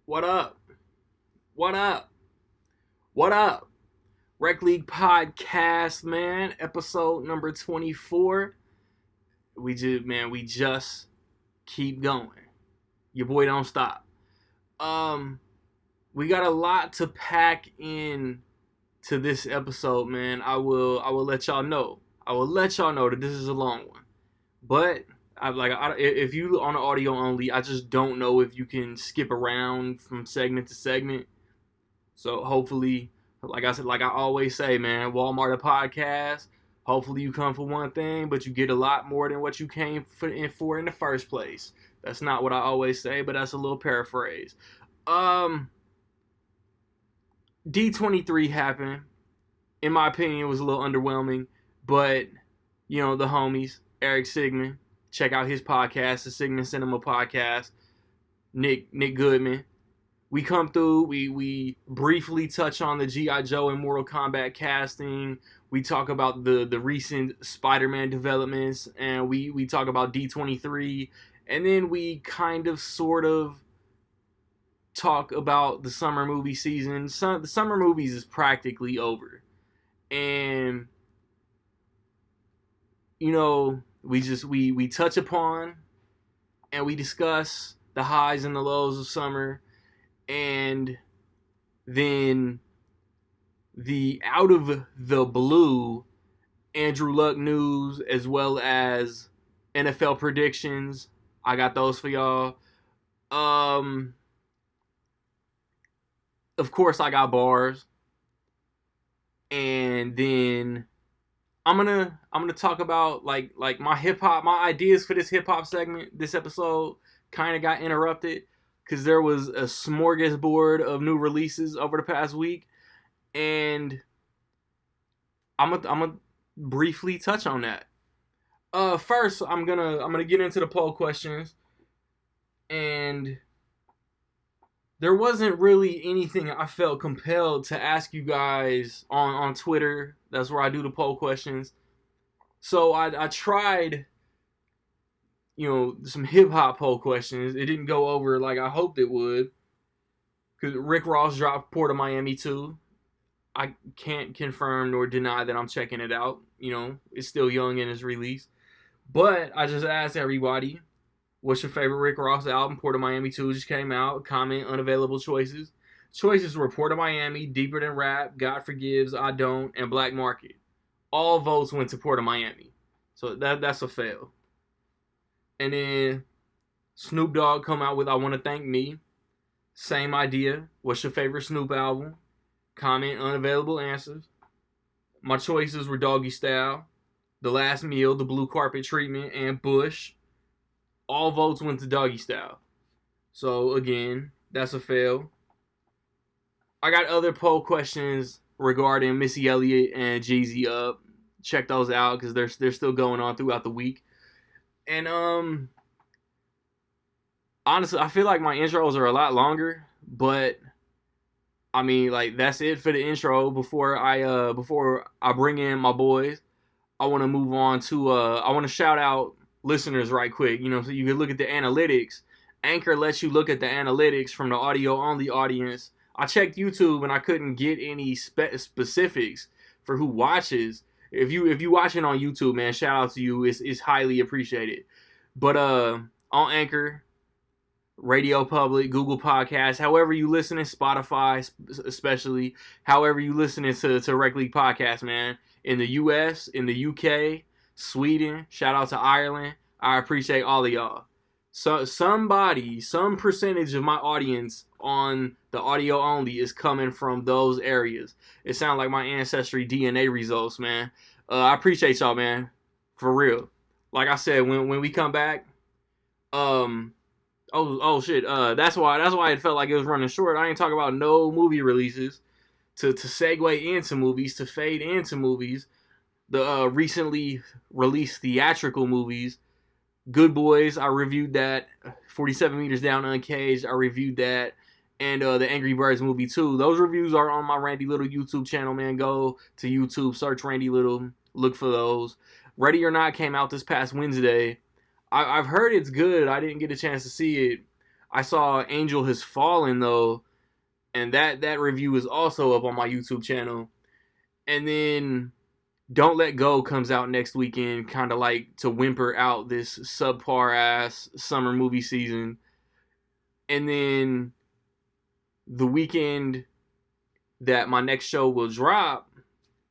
What up? What up? What up? Rec League Podcast, man. Episode number 24. We just keep going. Your boy don't stop. We got a lot to pack in to this episode, man. I will let y'all know. I will let y'all know that this is a long one. But if you on the audio only, I just don't know if you can skip around from segment to segment. So hopefully, like I always say, man, Walmart a podcast. Hopefully you come for one thing, but you get a lot more than what you came for in the first place. That's not what I always say, but that's a little paraphrase. D23 happened. In my opinion, it was a little underwhelming, but the homies, Eric Sigmund, check out his podcast, the Sigmund Cinema Podcast. Nick Goodman. We come through, we briefly touch on the G.I. Joe and Mortal Kombat casting. We talk about the recent Spider-Man developments, and we talk about D23. And then we kind of sort of talk about the summer movie season. The summer movies is practically over. And, we touch upon and we discuss the highs and the lows of summer. And then the out of the blue Andrew Luck news, as well as NFL predictions. I got those for y'all. Of course I got bars. And then I'm gonna talk about like my hip hop, my ideas for this hip hop segment. This episode kind of got interrupted because there was a smorgasbord of new releases over the past week, and I'm gonna briefly touch on that. First, I'm gonna get into the poll questions, and there wasn't really anything I felt compelled to ask you guys on Twitter. That's where I do the poll questions. So I tried, some hip-hop poll questions. It didn't go over like I hoped it would. Because Rick Ross dropped Port of Miami 2. I can't confirm nor deny that I'm checking it out. It's still young in its release. But I just asked everybody, what's your favorite Rick Ross album? Port of Miami 2 just came out. Comment unavailable choices. Choices were Port of Miami, Deeper Than Rap, God Forgives, I Don't, and Black Market. All votes went to Port of Miami. So that's a fail. And then Snoop Dogg come out with I Want to Thank Me. Same idea. What's your favorite Snoop album? Comment unavailable answers. My choices were Doggy Style, The Last Meal, The Blue Carpet Treatment, and Bush. All votes went to Doggy Style. So again, that's a fail. I got other poll questions regarding Missy Elliott and Jeezy up. Check those out because they're still going on throughout the week. And honestly, I feel like my intros are a lot longer, but I mean, like, that's it for the intro. Before I bring in my boys, I want to move on to I want to shout out listeners right quick. So you can look at the analytics. Anchor lets you look at the analytics from the audio only audience. I checked YouTube and I couldn't get any specifics for who watches. If you watching on YouTube, man, shout out to you. It's highly appreciated. But on Anchor, Radio Public, Google Podcasts, however you listening, Spotify especially, however you listening to Rec League Podcast, man. In the US, in the UK, Sweden, shout out to Ireland. I appreciate all of y'all. So some percentage of my audience on the audio only is coming from those areas. It sounds like my ancestry DNA results, man. I appreciate y'all, man. For real. Like I said, when we come back, shit. That's why it felt like it was running short. I ain't talking about no movie releases. To segue into movies, to fade into movies, the recently released theatrical movies. Good Boys, I reviewed that. 47 Meters Down Uncaged, I reviewed that. And the Angry Birds movie too. Those reviews are on my Randy Little YouTube channel, man. Go to YouTube, search Randy Little, look for those. Ready or Not came out this past Wednesday. I've heard it's good. I didn't get a chance to see it. I saw Angel Has Fallen though, and that review is also up on my YouTube channel. And then Don't Let Go comes out next weekend, kind of like to whimper out this subpar ass summer movie season. And then the weekend that my next show will drop,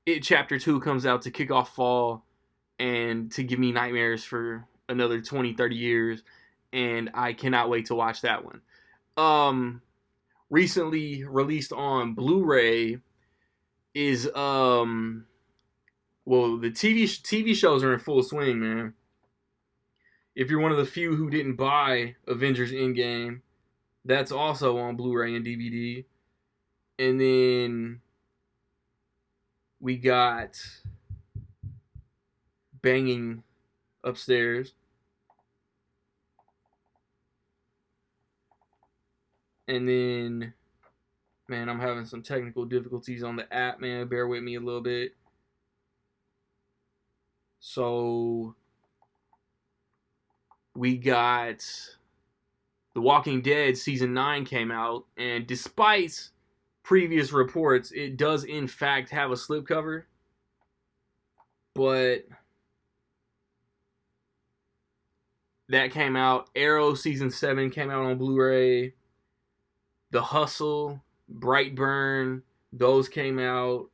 It Chapter 2 comes out to kick off fall and to give me nightmares for another 20, 30 years. And I cannot wait to watch that one. Recently released on Blu-ray is well, the TV shows are in full swing, man. If you're one of the few who didn't buy Avengers Endgame, that's also on Blu-ray and DVD. And then we got Banging upstairs. And then, man, I'm having some technical difficulties on the app, man. Bear with me a little bit. So, we got The Walking Dead Season 9 came out. And despite previous reports, it does in fact have a slipcover. But that came out. Arrow Season 7 came out on Blu-ray. The Hustle, Brightburn, those came out.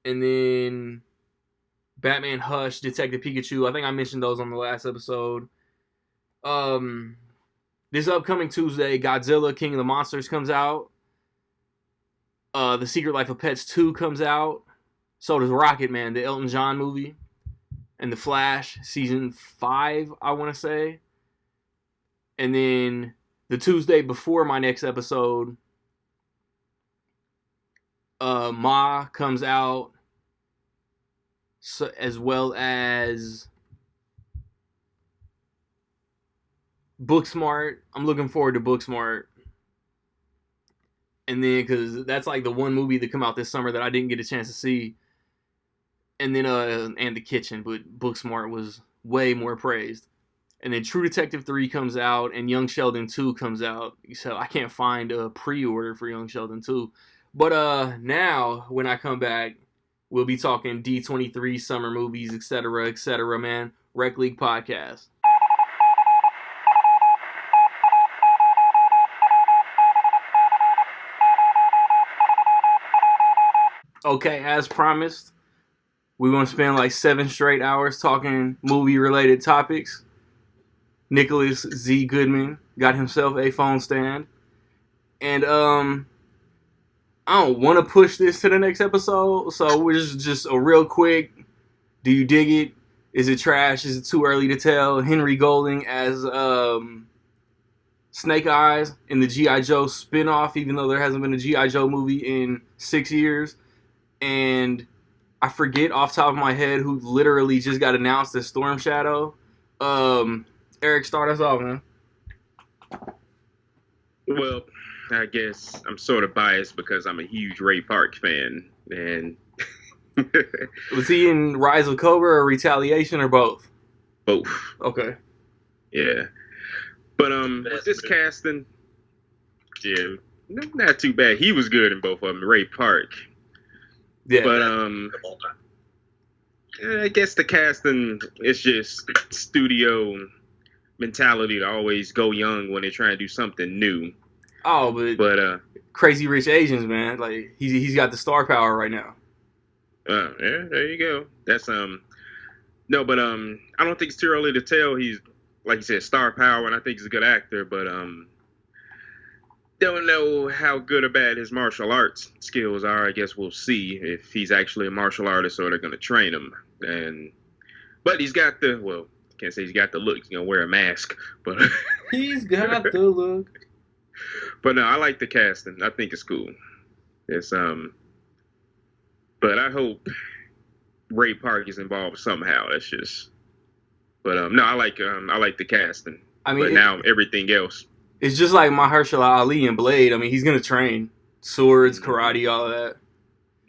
And then Batman Hush, Detective Pikachu. I think I mentioned those on the last episode. This upcoming Tuesday, Godzilla, King of the Monsters comes out. The Secret Life of Pets 2 comes out. So does Rocket Man, the Elton John movie. And The Flash, Season 5, I want to say. And then the Tuesday before my next episode, Ma comes out, so, as well as Booksmart. I'm looking forward to Booksmart. And then, because that's like the one movie that come out this summer that I didn't get a chance to see. And then, and The Kitchen, but Booksmart was way more praised. And then True Detective 3 comes out, and Young Sheldon 2 comes out. So I can't find a pre-order for Young Sheldon 2. But now, when I come back, we'll be talking D23 summer movies, etc., man. Rec League Podcast. Okay, as promised, we're going to spend like 7 straight hours talking movie-related topics. Nicholas Z. Goodman got himself a phone stand. And I don't want to push this to the next episode, so we're just a real quick, do you dig it? Is it trash? Is it too early to tell? Henry Golding as Snake Eyes in the G.I. Joe spinoff, even though there hasn't been a G.I. Joe movie in 6 years. And I forget off the top of my head who literally just got announced as Storm Shadow. Eric, start us off, man. Well, I guess I'm sort of biased because I'm a huge Ray Park fan. And was he in Rise of Cobra or Retaliation or both? Both. Okay. Yeah. But with this casting, yeah, not too bad. He was good in both of them, Ray Park. Yeah. But I guess the casting is just studio mentality to always go young when they're trying to do something new. Oh, but Crazy Rich Asians, man. Like he's got the star power right now. Yeah, there you go. That's no, but I don't think it's too early to tell. He's, like you said, star power, and I think he's a good actor, but don't know how good or bad his martial arts skills are. I guess we'll see if he's actually a martial artist or they're going to train him. But he's got the, well, can't say he's got the look. He's going to wear a mask, but he's got the look. But no, I like the casting. I think it's cool. It's but I hope Ray Park is involved somehow. That's just, but no, I like the casting. I mean, but now everything else. It's just like Mahershala Ali and Blade. I mean, he's gonna train swords, karate, all of that.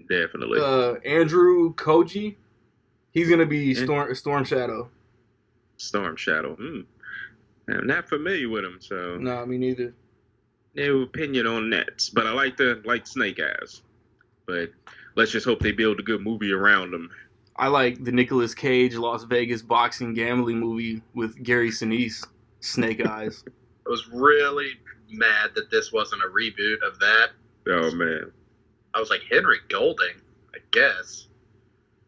Definitely. Andrew Koji, he's gonna be Storm Shadow. Storm Shadow. I'm not familiar with him, so No, me neither. no opinion on that. But I like Snake Eyes. But let's just hope they build a good movie around him. I like the Nicolas Cage Las Vegas boxing gambling movie with Gary Sinise, Snake Eyes. I was really mad that this wasn't a reboot of that. Oh man, I was like, Henry Golding, I guess.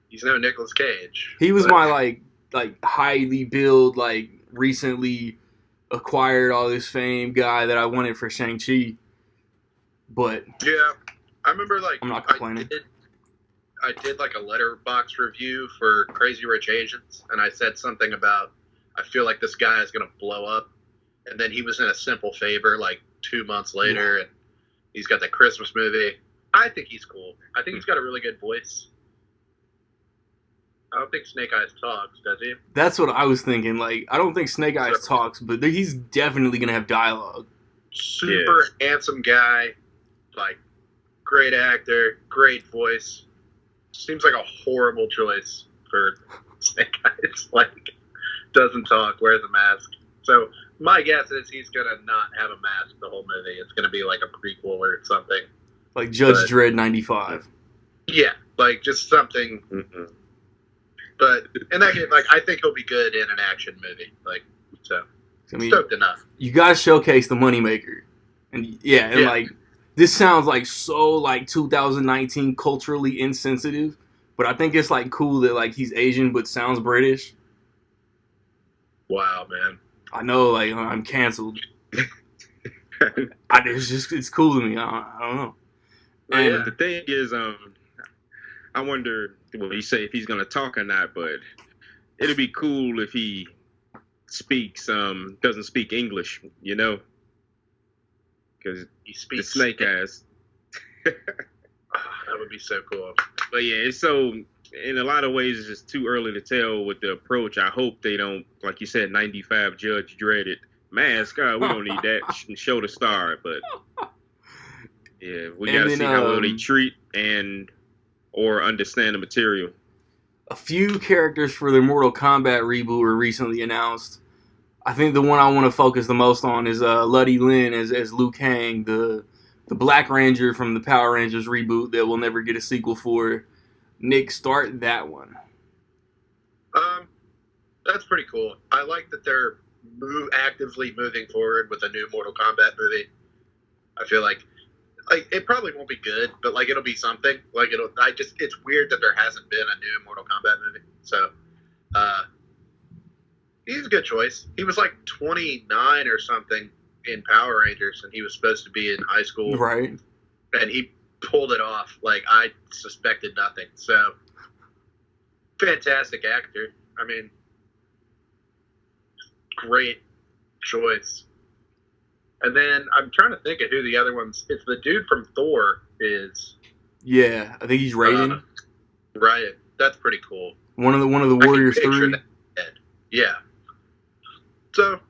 He's no Nicolas Cage. He was my like highly billed, like recently acquired all this fame guy that I wanted for Shang-Chi. But yeah, I remember like I'm not complaining. I did like a letterbox review for Crazy Rich Asians, and I said something about I feel like this guy is gonna blow up, and then he was in A Simple Favor like 2 months later, and he's got the Christmas movie. I think he's cool. I think he's got a really good voice. I don't think Snake Eyes talks, does he? That's what I was thinking. Like, I don't think Snake Eyes talks, but he's definitely gonna have dialogue. Super handsome guy, like great actor, great voice. Seems like a horrible choice for Snake Eyes. Like, doesn't talk, wears a mask. So my guess is he's gonna not have a mask the whole movie. It's gonna be like a prequel or something. Like Judge Dredd 95. Yeah, like just something. Mm-mm. But in that case, like I think he'll be good in an action movie. Like, so I mean, stoked enough. You gotta showcase the moneymaker, and like this sounds like so like 2019 culturally insensitive, but I think it's like cool that like he's Asian but sounds British. Wow, man. I know, like I'm canceled. It's cool to me. I don't know. And the thing is, I wonder, well, you say if he's gonna talk or not, but it'd be cool if he doesn't speak English, you know, because he speaks the Snake Eyes. That would be so cool. But yeah, it's so in a lot of ways it's just too early to tell with the approach. I hope they don't, like you said, 95 Judge Dredd mask. We don't need that. Show the star, but yeah, we gotta see how well they treat or understand the material. A few characters for the Mortal Kombat reboot were recently announced. I think the one I want to focus the most on is Luddy Lin as Liu Kang, the Black Ranger from the Power Rangers reboot that we'll never get a sequel for. Nick, start that one. That's pretty cool. I like that they're actively moving forward with a new Mortal Kombat movie. I feel like it probably won't be good, but like it'll be something. Like it's weird that there hasn't been a new Mortal Kombat movie. So, he's a good choice. He was like 29 or something in Power Rangers, and he was supposed to be in high school, right? And he pulled it off. Like I suspected nothing. So, fantastic actor. I mean, great choice. And then I'm trying to think of who the other ones. It's the dude from Thor is. Yeah, I think he's Raiden. Right, that's pretty cool. One of the Warriors 3. Yeah. So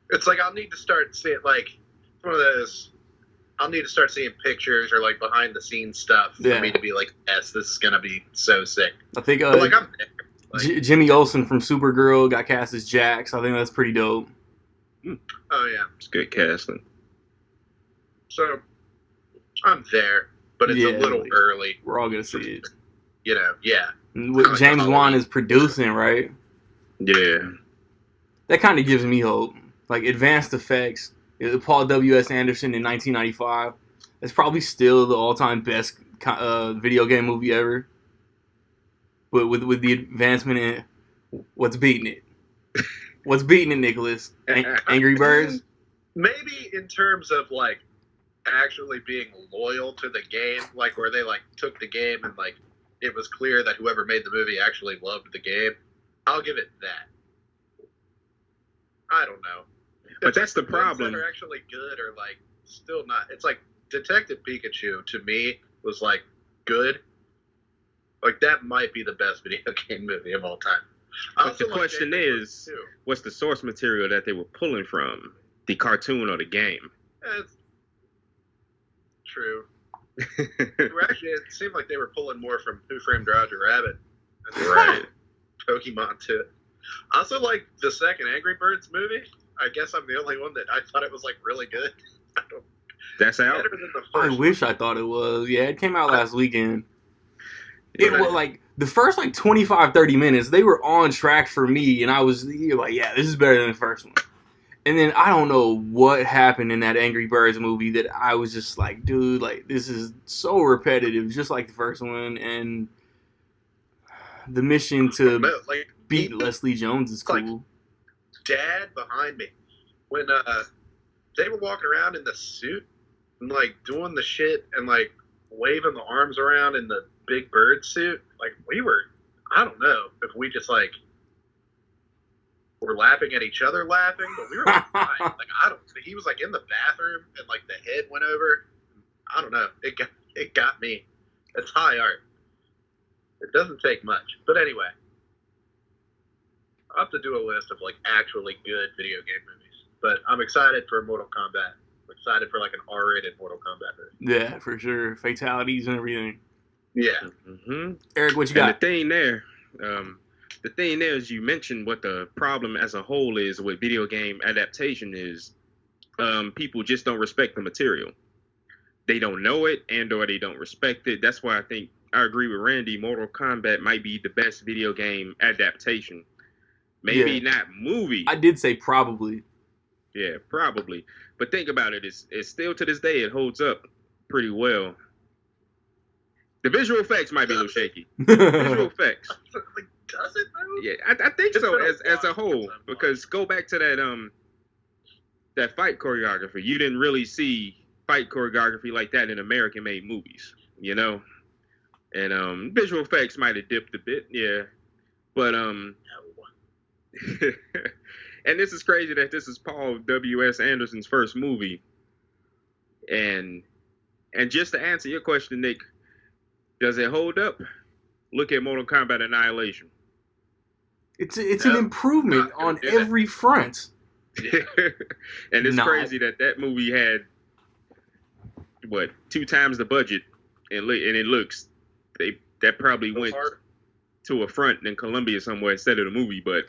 it's like I'll need to start seeing like one of those. I'll need to start seeing pictures or like behind the scenes stuff for me to be like, yes, this is gonna be so sick. I think but like I'm Jimmy Olsen from Supergirl got cast as Jax. I think that's pretty dope. Oh yeah, it's good casting. So I'm there, but it's a little early. We're all gonna see it. You know, yeah. With James Wan is producing, right? Yeah. That kind of gives me hope. Like advanced effects. Paul W.S. Anderson in 1995. That's probably still the all-time best video game movie ever. But with the advancement in what's beating it? What's beating it, Nicholas? Angry Birds? Maybe in terms of like actually being loyal to the game, like where they like took the game and like it was clear that whoever made the movie actually loved the game. I'll give it that. I don't know. But that's the problem. That are actually good or like still not. It's like Detective Pikachu to me was like good. Like that might be the best video game movie of all time. But the question is, what's the source material that they were pulling from? The cartoon or the game? That's true. Actually, it seemed like they were pulling more from Who Framed Roger Rabbit. Right. Pokemon too. I also like the second Angry Birds movie. I guess I'm the only one that I thought it was like really good. That's out. Better than the I first wish I thought it was. Yeah, it came out last weekend. Yeah. It was like the first like 25, 30 minutes, they were on track for me, and I was like, yeah, this is better than the first one. And then I don't know what happened in that Angry Birds movie that I was just like, dude, like this is so repetitive, just like the first one. And the mission to like beat Leslie Jones is cool. Like, Dad behind me when they were walking around in the suit and like doing the shit and like waving the arms around in the big bird suit. Like we were, I don't know if we just like were laughing at each other laughing, but we were like, fine. Like I don't. He was like in the bathroom and like the head went over. I don't know. It got me. It's high art. It doesn't take much, but anyway. I'll have to do a list of like actually good video game movies. But I'm excited for Mortal Kombat. I'm excited for like an R-rated Mortal Kombat movie. Yeah, for sure. Fatalities and everything. Yeah. Mm-hmm. Eric, what you got? And the thing there is you mentioned what the problem as a whole is with video game adaptation is people just don't respect the material. They don't know it and or they don't respect it. That's why I think I agree with Randy. Mortal Kombat might be the best video game adaptation. Maybe not movie. I did say probably. Yeah, probably. But think about it. It's still to this day, it holds up pretty well. The visual effects might be a little shaky. Visual effects. Like, does it though? Yeah, I think so as a whole. Because go back to that fight choreography. You didn't really see fight choreography like that in American-made movies, you know? And visual effects might have dipped a bit, yeah. But and this is crazy that this is Paul W.S. Anderson's first movie. And just to answer your question, Nick, does it hold up? Look at Mortal Kombat Annihilation. It's an improvement on every front. And it's crazy that movie had, 2 times the budget, and it looks, that probably went to a front in Colombia somewhere instead of the movie, but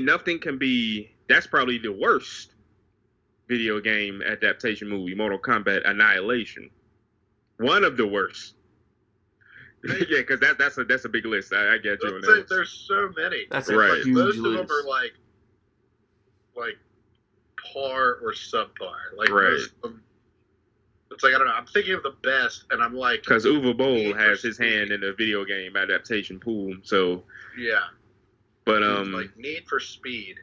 nothing can be. That's probably the worst video game adaptation movie, Mortal Kombat Annihilation. One of the worst. Yeah, because that's a big list. I get you on that. There's so many. That's right. Like, huge most list. of them are like par or subpar. Like right. most of them, it's like I don't know. I'm thinking of the best, and I'm like, because Uwe Boll has his hand in the video game adaptation pool. So yeah, but like Need for Speed,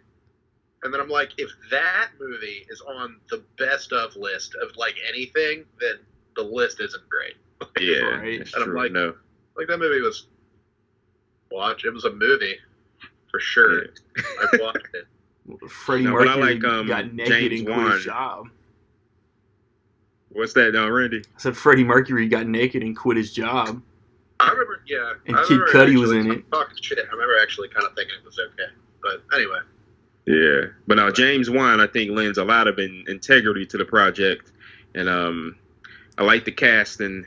and then I'm like, if that movie is on the best of list of like anything, then the list isn't great. Yeah, right. It's and true. I'm like, no. Like that movie was it was a movie for sure. Yeah. I watched it. Freddie No, but I Mercury like, got naked James and quit Wan. his job. What's that, Randy? I said Freddie Mercury got naked and quit his job. I remember, yeah. And I Kid remember Cudi was actually in it. Talking shit. I remember actually kind of thinking it was okay. But anyway. Yeah, but now James Wan, I think, lends a lot of integrity to the project, and I like the cast, and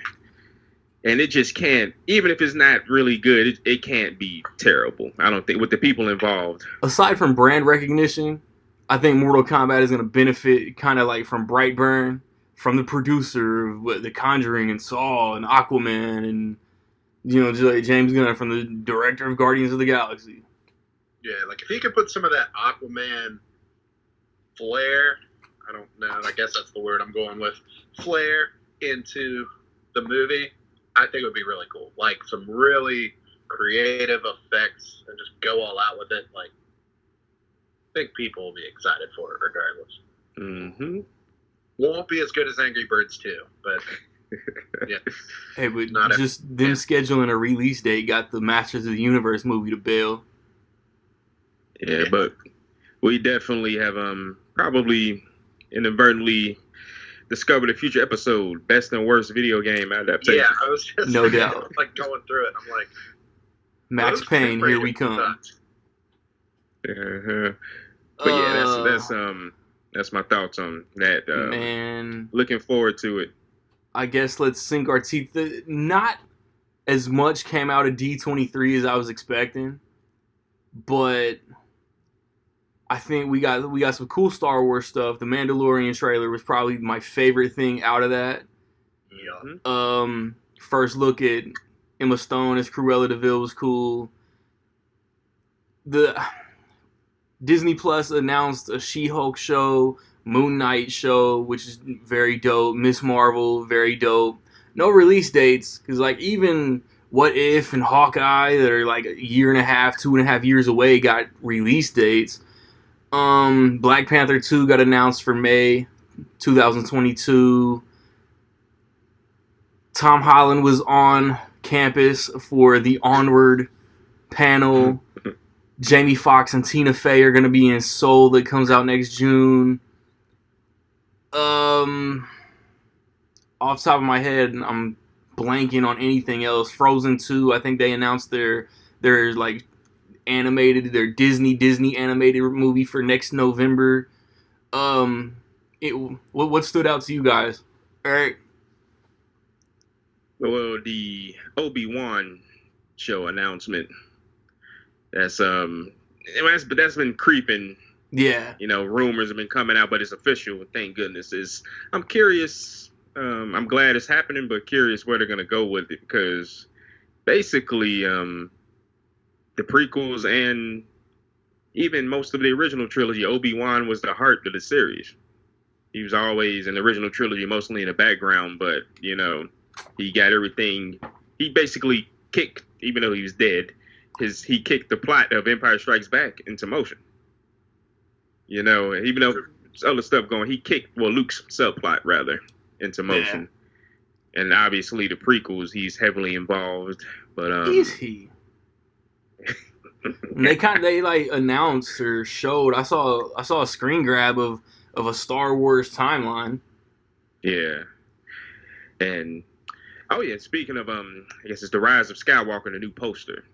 it just can't, even if it's not really good, it can't be terrible. I don't think with the people involved. Aside from brand recognition, I think Mortal Kombat is going to benefit kind of like from Brightburn, from the producer of The Conjuring and Saw and Aquaman, and just like James Gunn from the director of Guardians of the Galaxy. Yeah, like if he could put some of that Aquaman flair, I don't know, I guess that's the word I'm going with, flair into the movie, I think it would be really cool. Like some really creative effects and just go all out with it. Like, I think people will be excited for it regardless. Mm-hmm. Won't be as good as Angry Birds 2, but yeah. Hey, but just them scheduling a release date got the Masters of the Universe movie to bail. Yeah, but we definitely have probably inadvertently discovered a future episode, best and worst video game adaptation. Yeah, I was just No doubt. like going through it. I'm like, Max Payne, here we come. Uh-huh. But yeah, that's my thoughts on that. Man, looking forward to it. I guess let's sink our teeth. Not as much came out of D23 as I was expecting, but I think we got some cool Star Wars stuff. The Mandalorian trailer was probably my favorite thing out of that. Yeah. First look at Emma Stone as Cruella DeVille was cool. The Disney Plus announced a She-Hulk show, Moon Knight show, which is very dope. Miss Marvel, very dope. No release dates, because like even What If and Hawkeye, that are like a year and a half, 2.5 years away, got release dates. Black Panther 2 got announced for May 2022. Tom Holland was on campus for the Onward panel. Jamie Foxx and Tina Fey are going to be in Soul that comes out next June. Off the top of my head, I'm blanking on anything else. Frozen 2, I think they announced their like their Disney animated movie for next November. What stood out to you guys? Eric? Well, the Obi-Wan show announcement. That's been creeping. Yeah. Rumors have been coming out, but it's official. Thank goodness. I'm curious. I'm glad it's happening, but curious where they're gonna go with it, because basically, the prequels and even most of the original trilogy, Obi-Wan was the heart of the series. He was always in the original trilogy, mostly in the background, but he got everything. He basically kicked, even though he was dead. He kicked the plot of Empire Strikes Back into motion. Even though there's other stuff going, he kicked Luke's subplot rather into motion. Yeah. And obviously the prequels, he's heavily involved. But is he? they like announced or showed. I saw a screen grab of a Star Wars timeline. Yeah. And speaking of I guess it's The Rise of Skywalker, the new poster.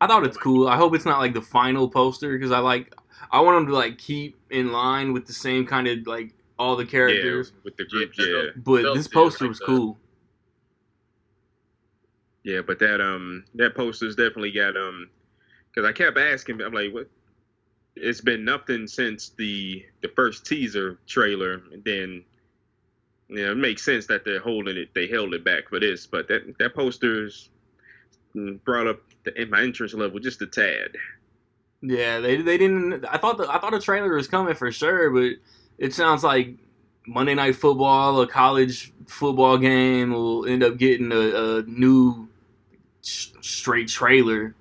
I thought it's cool. I hope it's not like the final poster, because I want them to like keep in line with the same kind of like all the characters. Yeah, with the group, yeah. But this poster was cool. Yeah, but that poster's definitely got because I kept asking, I'm like, what? It's been nothing since the first teaser trailer, and then it makes sense that they held it back for this, but that poster's brought up my interest level just a tad. Yeah, they didn't. I thought the trailer was coming for sure, but it sounds like Monday Night Football, a college football game, will end up getting a new straight trailer.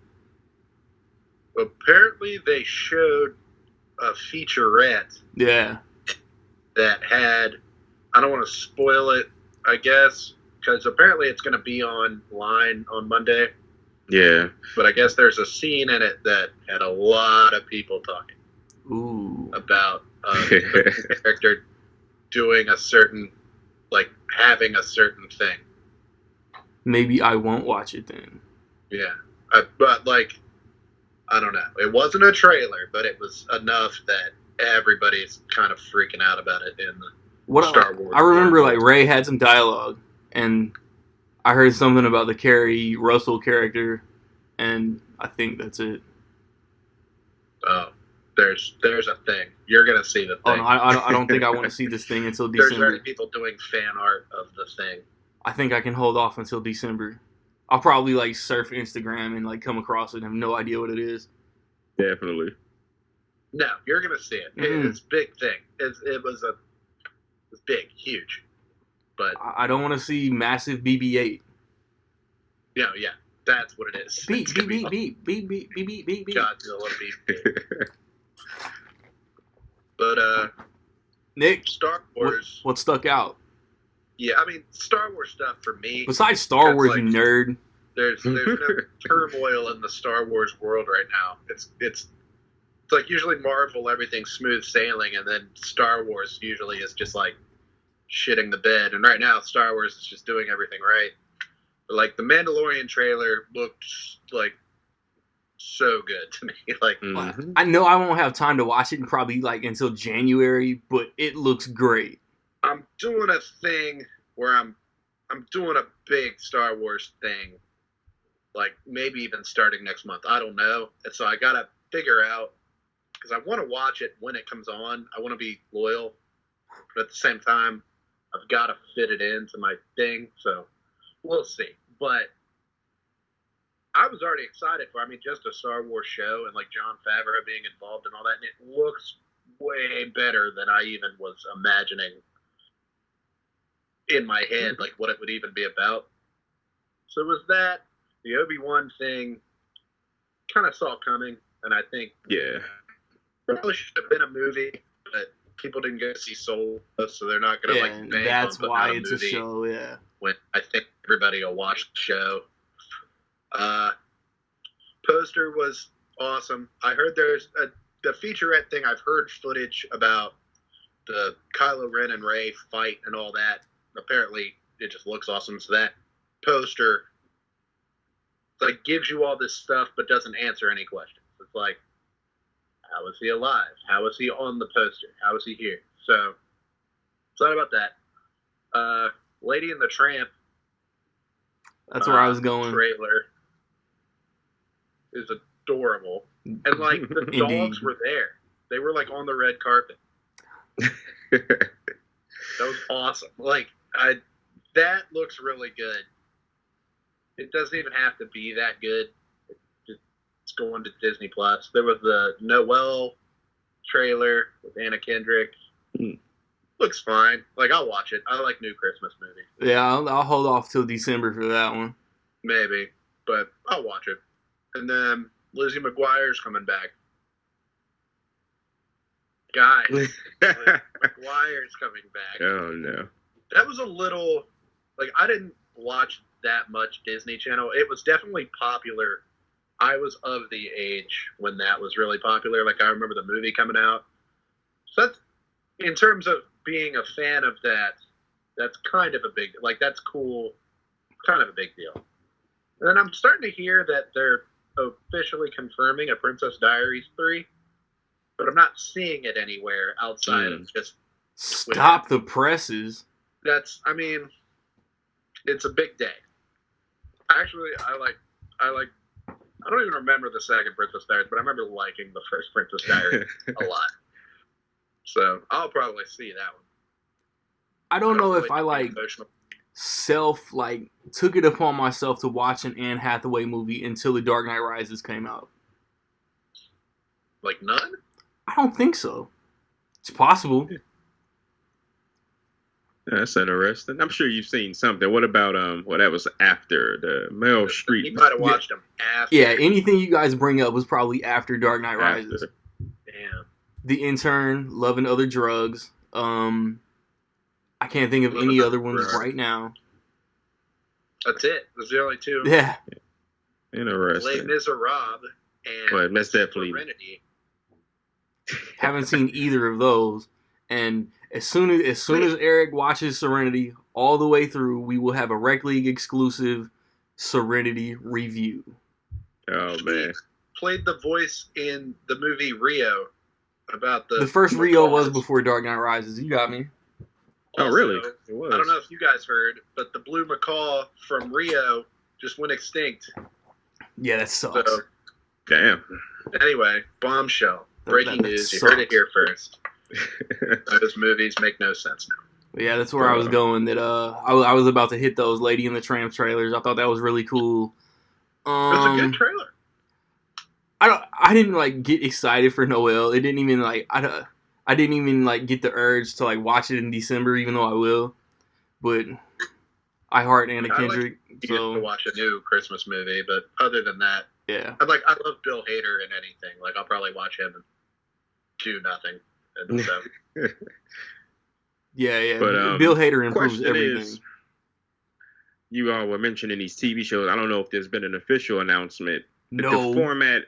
Apparently, they showed a featurette. Yeah. That had, I don't want to spoil it, I guess, because apparently it's going to be online on Monday. Yeah. But I guess there's a scene in it that had a lot of people talking. Ooh. About the character doing a certain, like, having a certain thing. Maybe I won't watch it then. Yeah. But, like, I don't know. It wasn't a trailer, but it was enough that everybody's kind of freaking out about it in the Star Wars. I remember, like, Rey had some dialogue, and I heard something about the Carrie Russell character, and I think that's it. Oh, there's a thing. You're gonna see the thing. Oh no, I don't think I want to see this thing until December. There's already people doing fan art of the thing. I think I can hold off until December. I'll probably like surf Instagram and like come across it and have no idea what it is. Definitely. No, you're gonna see it. Mm-hmm. It's a big thing. It was big, huge. But I don't want to see massive BB-8. Yeah, that's what it is. Beep. Godzilla beep. But Nick, Star Wars. What stuck out? Yeah, I mean Star Wars stuff for me. Besides Star Wars, like, you nerd. There's no turmoil in the Star Wars world right now. It's like usually Marvel, everything's smooth sailing, and then Star Wars usually is just like shitting the bed. And right now, Star Wars is just doing everything right. But like the Mandalorian trailer looked like so good to me. Like, I know I won't have time to watch it and probably like until January, but it looks great. I'm doing a thing where I'm doing a big Star Wars thing, like maybe even starting next month. I don't know. And so I gotta figure out because I want to watch it when it comes on. I want to be loyal, but at the same time, I've got to fit it into my thing. So we'll see. But I was already excited for. I mean, just a Star Wars show and like Jon Favreau being involved and all that, and it looks way better than I even was imagining in my head, like what it would even be about. So it was that. The Obi-Wan thing kind of saw coming, and I think probably should have been a movie, but people didn't go see Soul, so they're not going to like bang that's on putting why out a it's movie a show. Yeah, when I think everybody will watch the show. Poster was awesome. I heard there's the featurette thing. I've heard footage about the Kylo Ren and Rey fight and all that. Apparently, it just looks awesome. So that poster like gives you all this stuff, but doesn't answer any questions. It's like, how is he alive? How is he on the poster? How is he here? So, thought about that. Lady and the Tramp. That's where I was going. Trailer is adorable, and like the dogs were there. They were like on the red carpet. That was awesome. Like that looks really good. It doesn't even have to be that good. It's going to Disney Plus. There was the Noelle trailer with Anna Kendrick. Looks fine. Like I'll watch it. I like new Christmas movies. Yeah, I'll hold off till December for that one. Maybe, but I'll watch it. And then Lizzie McGuire's coming back. Guys, McGuire's coming back. Oh no. That was a little like I didn't watch that much Disney Channel. It was definitely popular. I was of the age when that was really popular. Like I remember the movie coming out. So that's in terms of being a fan of that, that's kind of a big like that's cool, kind of a big deal. And then I'm starting to hear that they're officially confirming a Princess Diaries 3, but I'm not seeing it anywhere outside of just Twitter. Stop the presses. I mean, it's a big day. Actually, I don't even remember the second Princess Diaries, but I remember liking the first Princess Diaries a lot. So I'll probably see that one. I don't know really if I took it upon myself to watch an Anne Hathaway movie until The Dark Knight Rises came out. Like none? I don't think so. It's possible. That's interesting. I'm sure you've seen something. What about that was after the Meryl Streep. You might have watched them after. Yeah, anything you guys bring up was probably after Dark Knight Rises. Damn. The Intern, Love and Other Drugs. I can't think of any other ones right now. That's it. Those are the only two. Yeah. Interesting. Les Miserables and that's definitely Serenity. Haven't seen either of those. And as soon as Eric watches Serenity all the way through, we will have a Rec League exclusive Serenity review. Oh man. Played the voice in the movie Rio about the first Rio was before Dark Knight Rises. You got me. Also, oh really? It was. I don't know if you guys heard, but the blue macaw from Rio just went extinct. Yeah, that sucks. So, damn. Anyway, bombshell. Breaking news. Sucks. You heard it here first. Those movies make no sense now. Yeah, that's where I was going. That I was about to hit those Lady and the Tramp trailers. I thought that was really cool. It was a good trailer. I didn't get excited for Noel. It didn't even I didn't even get the urge to watch it in December, even though I will. But I heart Anna Kendrick. To watch a new Christmas movie, but other than that, yeah. I love Bill Hader in anything. I'll probably watch him and do nothing. And so. yeah. But, Bill Hader improves everything. You all were mentioning these TV shows. I don't know if there's been an official announcement. No. The format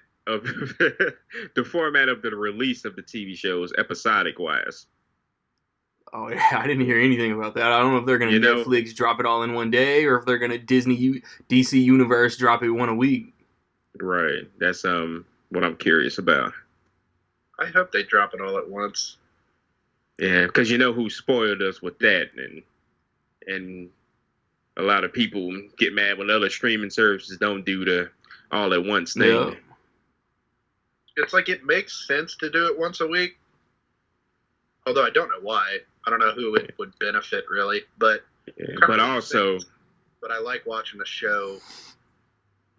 of the release of the TV shows, episodic wise. Oh yeah, I didn't hear anything about that. I don't know if they're gonna Netflix drop it all in one day, or if they're gonna DC Universe drop it one a week. Right. That's what I'm curious about. I hope they drop it all at once. Yeah, because you know who spoiled us with that, and a lot of people get mad when other streaming services don't do the all at once thing. Yeah. it's like it makes sense to do it once a week. Although I don't know why. I don't know who it would benefit really, but but also, but I like watching a show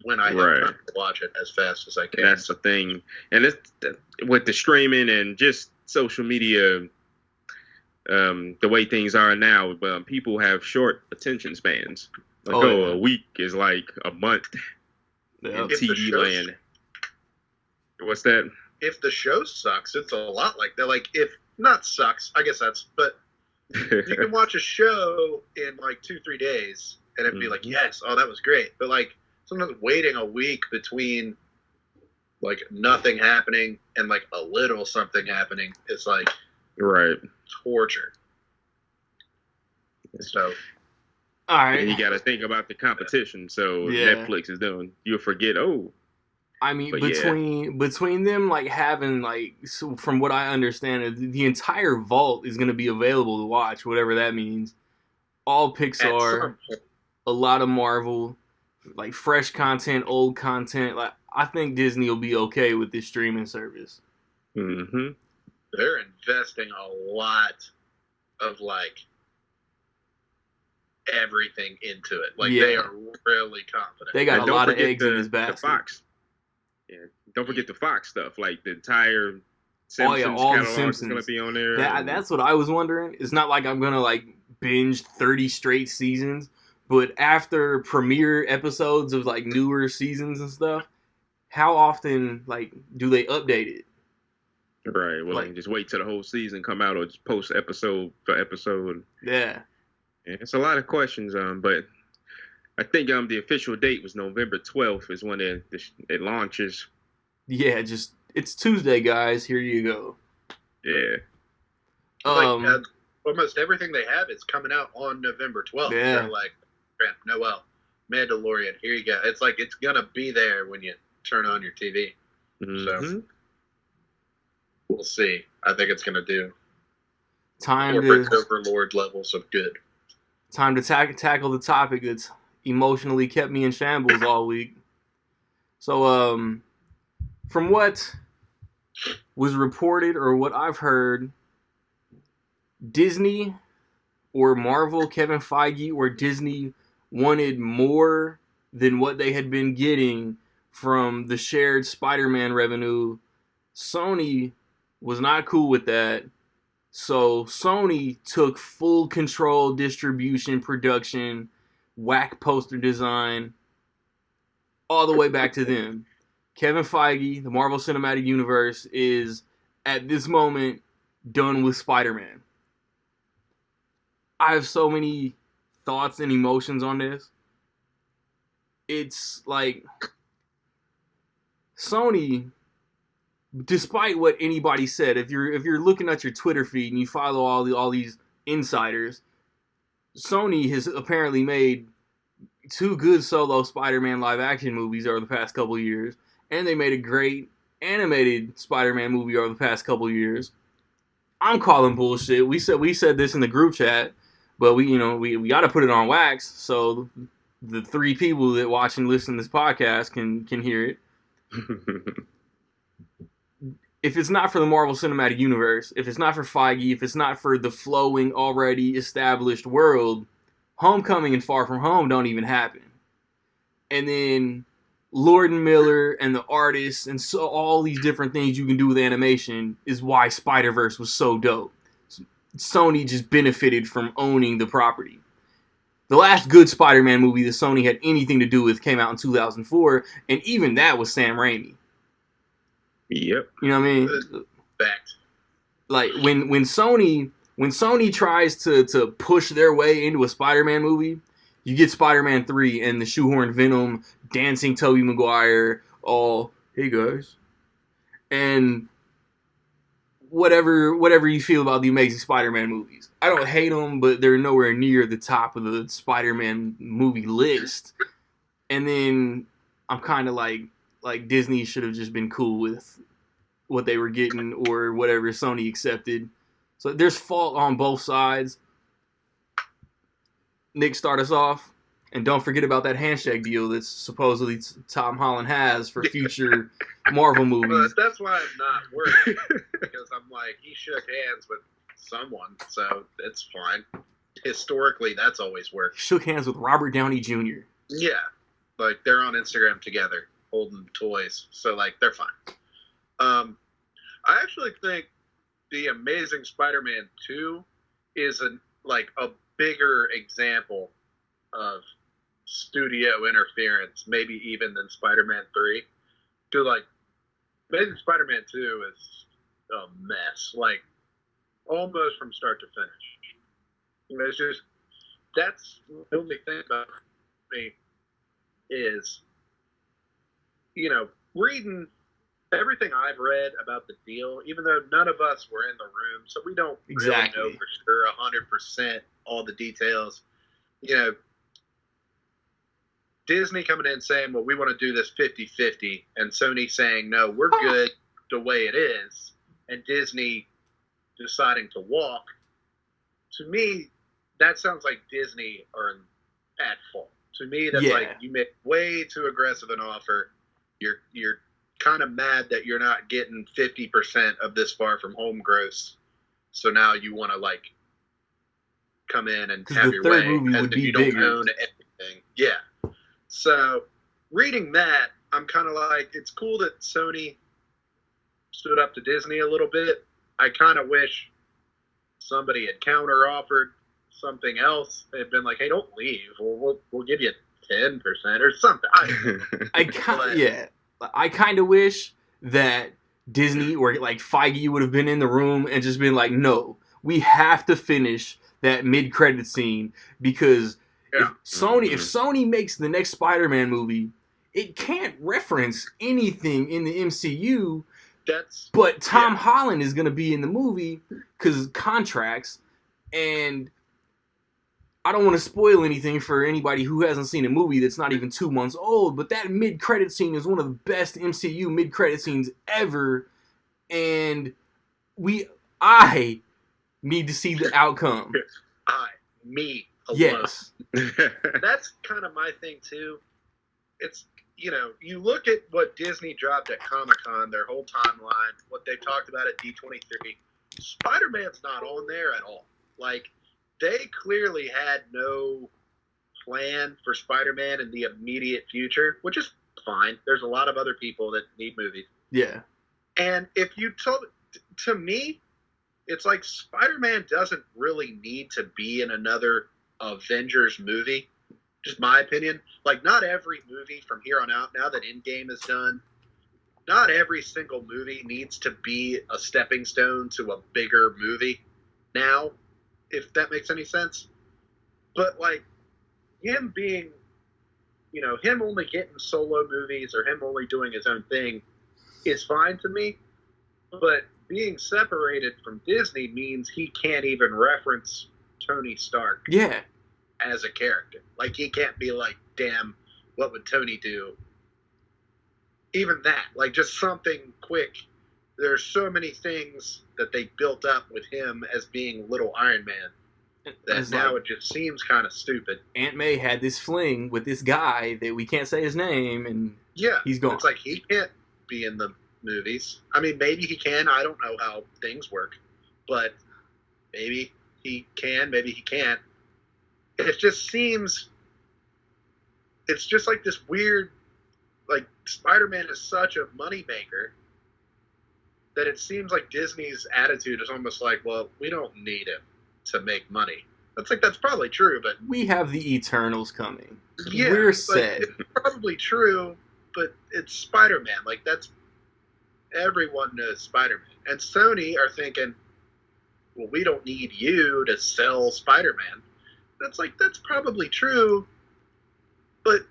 when I have Right. time to watch it as fast as I can. that's the thing, and it's with the streaming and just social media. The way things are now, people have short attention spans. Like, Oh, yeah. a week is like a month Yeah. in If the TV show's- land. What's that? If the show sucks, it's a lot like that. Like if not sucks, I guess that's. But you can watch a show in like 2-3 days and it'd be like, Mhm. yes, oh that was great. But like sometimes waiting a week between like nothing happening and like a little something happening is like Right. torture. So All right. And you got to think about the competition. So Yeah. Netflix is doing. You'll forget. Oh, I mean, But yeah. between them, like having like, so from what I understand, the entire vault is going to be available to watch, whatever that means. All at Pixar, some point, a lot of Marvel, like fresh content, old content. Like I think Disney will be okay with this streaming service. mm-hmm. they're investing a lot of like everything into it. Like they Yeah. are really confident. They got And a don't lot of forget eggs in the, this the basket. Fox. Yeah. Don't forget the Fox stuff. Like the entire Oh, Simpsons yeah, all the catalog is going to Simpsons. be on there. That's what I was wondering. It's not like I'm gonna like binge 30 straight seasons, but after premiere episodes of like newer seasons and stuff, how often like do they update it? Right. Well, Like- just wait till the whole season come out, or just post episode for episode. Yeah. Yeah, it's a lot of questions. But I think the official date was November 12th is when it launches. Yeah, just it's Tuesday, guys. Here you go. Yeah. Like almost everything they have is coming out on November 12th. Yeah. They're like, Noel, Mandalorian, here you go. It's like it's gonna be there when you turn on your TV. Mhm. We'll see. I think it's gonna do time corporate to overlord levels of good. tackle the topic that's emotionally kept me in shambles all week. So, from what was reported or what I've heard, Disney or Marvel, Kevin Feige or Disney wanted more than what they had been getting from the shared Spider-Man revenue. Sony was not cool with that. So Sony took full control, distribution, production, whack poster design, all the way back to them. Kevin Feige, the Marvel Cinematic Universe, is at this moment done with Spider-Man. I have so many thoughts and emotions on this. It's like Sony, despite what anybody said, if you're looking at your Twitter feed and you follow all these insiders, Sony has apparently made 2 good solo Spider-Man live action movies over the past couple of years, and they made a great animated Spider-Man movie over the past couple of years. I'm calling bullshit. We said this in the group chat, but we got to put it on wax so the 3 people that watch and listen to this podcast can hear it. If it's not for the Marvel Cinematic Universe, if it's not for Feige, if it's not for the flowing, already established world, Homecoming and Far From Home don't even happen. And then Lord and Miller and the artists and so all these different things you can do with animation is why Spider-Verse was so dope. Sony just benefited from owning the property. The last good Spider-Man movie that Sony had anything to do with came out in 2004, and even that was Sam Raimi. Yep. You know what I mean? Fact. Like when Sony tries to push their way into a Spider-Man movie, you get Spider-Man 3 and the shoehorn Venom, dancing Tobey Maguire, all, hey guys. And whatever you feel about the Amazing Spider-Man movies. I don't hate them, but they're nowhere near the top of the Spider-Man movie list. And then I'm kind of like Disney should have just been cool with what they were getting or whatever Sony accepted. So there's fault on both sides. Nick, start us off. And don't forget about that handshake deal that supposedly Tom Holland has for future Marvel movies. But that's why I'm not worried, because I'm like, he shook hands with someone, so it's fine. Historically, that's always worked. Shook hands with Robert Downey Jr. Yeah, like they're on Instagram together, holding toys, so like they're fine. I actually think the Amazing Spider-Man 2 is a bigger example of studio interference, maybe even than Spider-Man 3. To like, Amazing Spider-Man 2 is a mess, like almost from start to finish. You know, it's just, that's the only thing about me is, you know, reading everything I've read about the deal, even though none of us were in the room, so we don't really know for sure 100% all the details. You know, Disney coming in saying, well, we want to do this 50-50, and Sony saying, no, we're good the way it is, and Disney deciding to walk. To me, that sounds like Disney are at fault. To me, that's like, you made way too aggressive an offer. You're kind of mad that you're not getting 50% of this Far From Home gross, so now you want to like come in and have your way as if you don't own anything. Yeah. So reading that, I'm kind of like, it's cool that Sony stood up to Disney a little bit. I kind of wish somebody had counter offered something else. They've been like, hey, don't leave. We'll give you 10% or something. I kind of wish that Disney or like Feige would have been in the room and just been like, no, we have to finish that mid-credit scene, because if Sony makes the next Spider-Man movie, it can't reference anything in the MCU. But Tom Holland is going to be in the movie because contracts, and I don't want to spoil anything for anybody who hasn't seen a movie that's not even 2 months old, but that mid-credit scene is one of the best MCU mid-credit scenes ever, and I need to see the outcome. Me alone. Yes. That's kind of my thing, too. It's, you know, you look at what Disney dropped at Comic-Con, their whole timeline, what they talked about at D23, Spider-Man's not on there at all. Like, they clearly had no plan for Spider-Man in the immediate future, which is fine. There's a lot of other people that need movies. Yeah. And if you told, to me, it's like Spider-Man doesn't really need to be in another Avengers movie. Just my opinion. Like, not every movie from here on out, now that Endgame is done, not every single movie needs to be a stepping stone to a bigger movie now, if that makes any sense. But, like, him being, you know, him only getting solo movies or him only doing his own thing is fine to me. But being separated from Disney means he can't even reference Tony Stark as a character. Like, he can't be like, damn, what would Tony do? Even that, like, just something quick. There's so many things that they built up with him as being little Iron Man that now it just seems kind of stupid. Aunt May had this fling with this guy that we can't say his name, and he's gone. It's like, he can't be in the movies. I mean, maybe he can. I don't know how things work, but maybe he can, maybe he can't. It just seems, it's just like this weird, like, Spider-Man is such a moneymaker that it seems like Disney's attitude is almost like, well, we don't need him to make money. That's like, that's probably true, but we have the Eternals coming. Yeah, we're set. It's probably true, but it's Spider-Man. Like, that's, everyone knows Spider-Man. And Sony are thinking, well, we don't need you to sell Spider-Man. That's like, that's probably true, but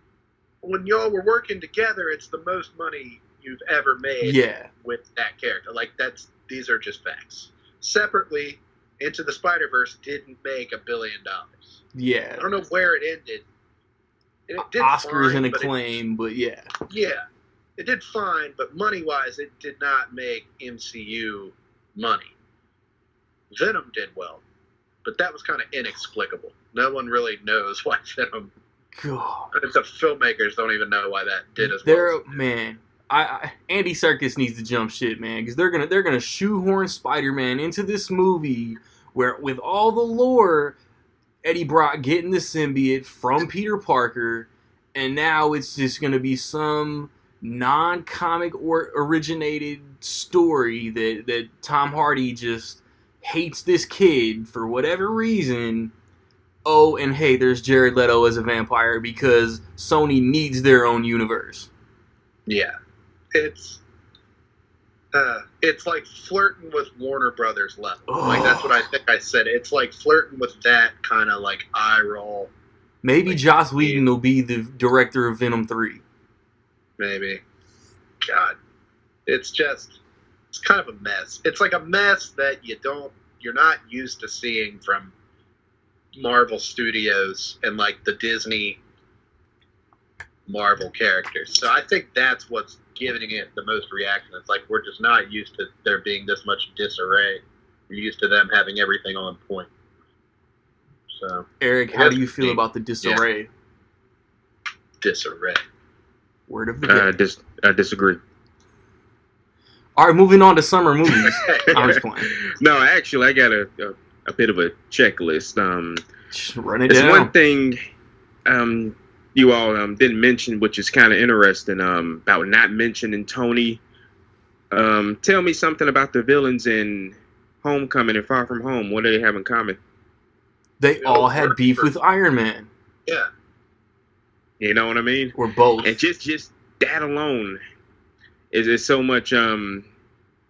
when y'all were working together, it's the most money you've ever made with that character. Like, that's, these are just facts. Separately, Into the Spider-Verse didn't make $1 billion. Yeah. I don't know where it ended. It did Oscars fine, and acclaim, but yeah, it did fine, but money-wise, it did not make MCU money. Venom did well, but that was kind of inexplicable. No one really knows why Venom God. The filmmakers don't even know why that did as They're well. man. Andy Serkis needs to jump shit, man, because they're gonna shoehorn Spider-Man into this movie where with all the lore, Eddie Brock getting the symbiote from Peter Parker, and now it's just gonna be some non-comic or originated story that Tom Hardy just hates this kid for whatever reason. Oh, and hey, there's Jared Leto as a vampire because Sony needs their own universe. Yeah, it's like flirting with Warner Brothers level. Like that's what I think I said. It's like flirting with that kind of like eye roll. Maybe like, Joss Whedon will be the director of Venom 3. Maybe. God, it's kind of a mess. It's like a mess that you're not used to seeing from Marvel Studios and like the Disney Marvel characters. So I think that's what's giving it the most reaction. It's like we're just not used to there being this much disarray. We're used to them having everything on point. So Eric, how do you feel about the disarray? Yeah. Disarray. Word of the day. I disagree. All right, moving on to summer movies. I was playing. No, actually, I got a bit of a checklist. Just run it There's down. one thing you all didn't mention, which is kind of interesting, about not mentioning Tony. Tell me something about the villains in Homecoming and Far From Home. What do they have in common? They all had beef with Iron Man. Yeah. You know what I mean? Or both. And just that alone is so much,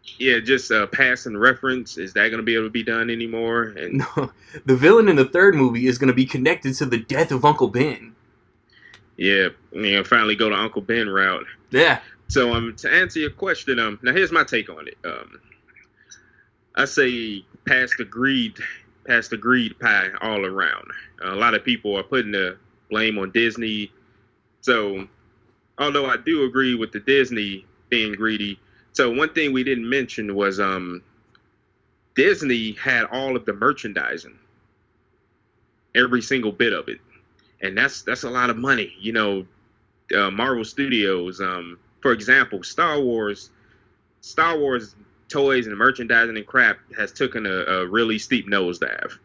just passing reference. Is that going to be able to be done anymore? And No, the villain in the third movie is going to be connected to the death of Uncle Ben. yeah, finally go to Uncle Ben route. Yeah. So to answer your question, now here's my take on it. I say pass the greed pie all around. A lot of people are putting the blame on Disney. So although I do agree with the Disney being greedy, so one thing we didn't mention was Disney had all of the merchandising, every single bit of it, and that's a lot of money. Marvel Studios, for example, Star Wars toys and merchandising and crap has taken a really steep nosedive.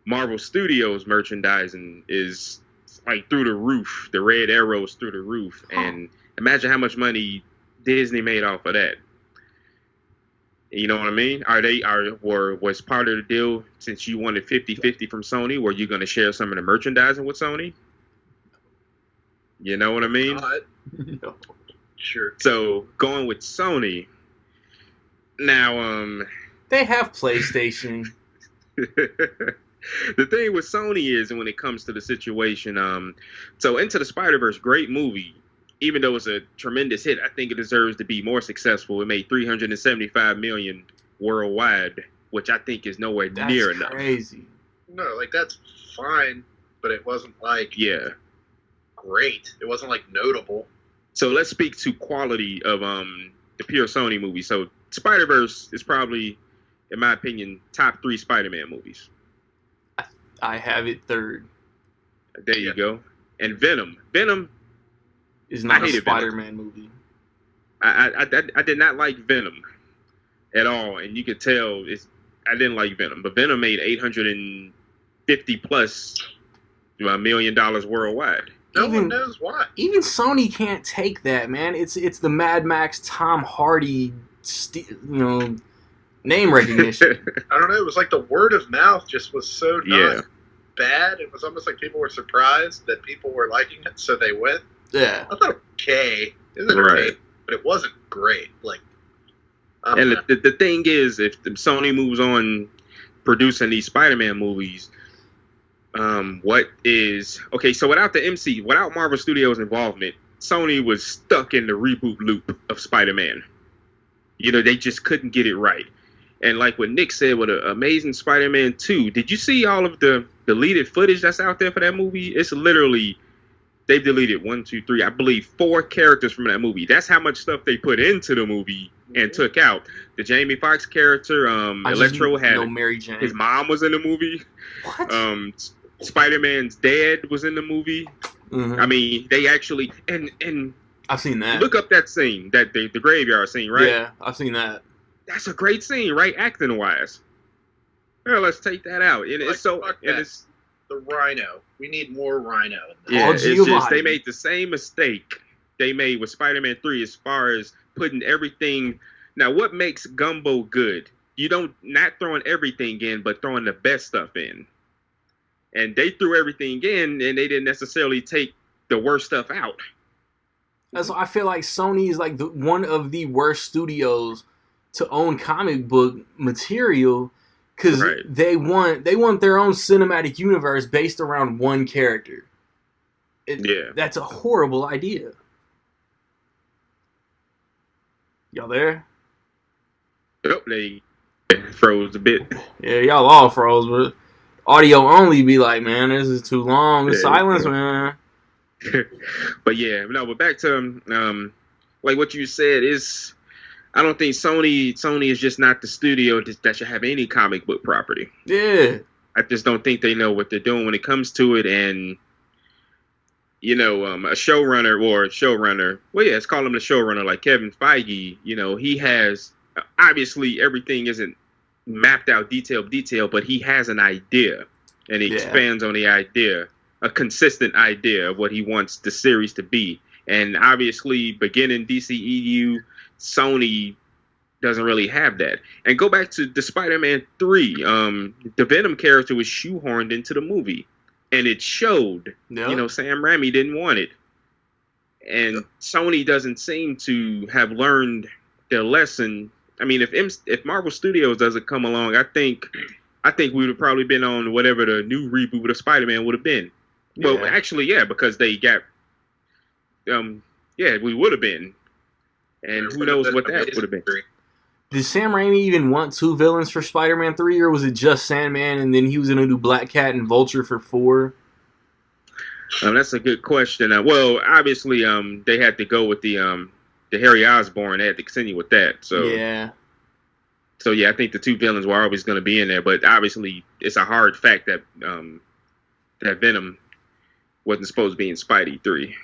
Marvel Studios merchandising is like through the roof. The red arrows through the roof, and imagine how much money Disney made off of that. You know what I mean? Was part of the deal, since you wanted 50-50 from Sony, were you going to share some of the merchandising with Sony? You know what I mean? No. Sure. So going with Sony now, They have PlayStation. the thing with Sony is, when it comes to the situation, so Into the Spider-Verse, great movie. Even though it's a tremendous hit, I think it deserves to be more successful. It made $375 million worldwide, which I think is nowhere near enough. That's crazy. No, like that's fine, but it wasn't like great. It wasn't like notable. So let's speak to quality of the pure Sony movie. So Spider-Verse is probably, in my opinion, top 3 Spider-Man movies. I have it third. There you go. And Venom Is not a hated Spider-Man movie. I did not like Venom at all, and you could tell I didn't like Venom. But Venom made $850+ million worldwide. No one knows why. Even Sony can't take that, man. It's the Mad Max Tom Hardy, name recognition. I don't know. It was like the word of mouth just was so not bad. It was almost like people were surprised that people were liking it, so they went. Yeah. I thought it was okay. It was okay, but it wasn't great. Like, and the thing is, if Sony moves on producing these Spider-Man movies, so without the without Marvel Studios' involvement, Sony was stuck in the reboot loop of Spider-Man. They just couldn't get it right. And like what Nick said with Amazing Spider-Man 2, did you see all of the deleted footage that's out there for that movie? It's literally, they've deleted I believe 4 characters from that movie. That's how much stuff they put into the movie and took out. The Jamie Foxx character, Electro had Mary Jane. His mom was in the movie. What? Spider-Man's dad was in the movie. Mhm. I mean, they actually and I've seen that. look up that scene, that the graveyard scene, right? Yeah, I've seen that. That's a great scene, right? Acting wise. Well, let's take that out. And it's so, and it's the Rhino. We need more Rhino. yeah, Paul it's just Giamatti. they made the same mistake they made with Spider-Man 3 as far as putting everything. Now, what makes Gumbo good? You don't not throwing everything in, but throwing the best stuff in. And they threw everything in, and they didn't necessarily take the worst stuff out. That's why I feel like Sony is like one of the worst studios to own comic book material, because Right. they want their own cinematic universe based around one character. Yeah. That's a horrible idea. Y'all there? Oh, they froze a bit. Yeah, y'all all froze, but audio only be like, man, this is too long. The Yeah. silence, man. But yeah, no. But back to like what you said is, I don't think Sony is just not the studio that should have any comic book property. Yeah. I just don't think they know what they're doing when it comes to it. And you know, a showrunner. Well, yeah, let's call him a showrunner, like Kevin Feige. You know, he has obviously everything isn't mapped out detail, but he has an idea, and he expands on the idea, a consistent idea of what he wants the series to be. And obviously, beginning DCEU, Sony doesn't really have that. And go back to the Spider-Man 3. The Venom character was shoehorned into the movie, and it showed. Yep. You know, Sam Raimi didn't want it. And Sony doesn't seem to have learned their lesson. I mean, if Marvel Studios doesn't come along, I think we would have probably been on whatever the new reboot of Spider-Man would have been. Well, Yeah. actually, yeah, because they got, we would have been. And who knows what that would have been. Did Sam Raimi even want two villains for Spider-Man 3, or was it just Sandman and then he was going to do Black Cat and Vulture for 4? That's a good question. Well, obviously, they had to go with the Harry Osborn. They had to continue with that. So yeah. So yeah, I think the two villains were always going to be in there. But obviously, it's a hard fact that that Venom wasn't supposed to be in Spidey 3.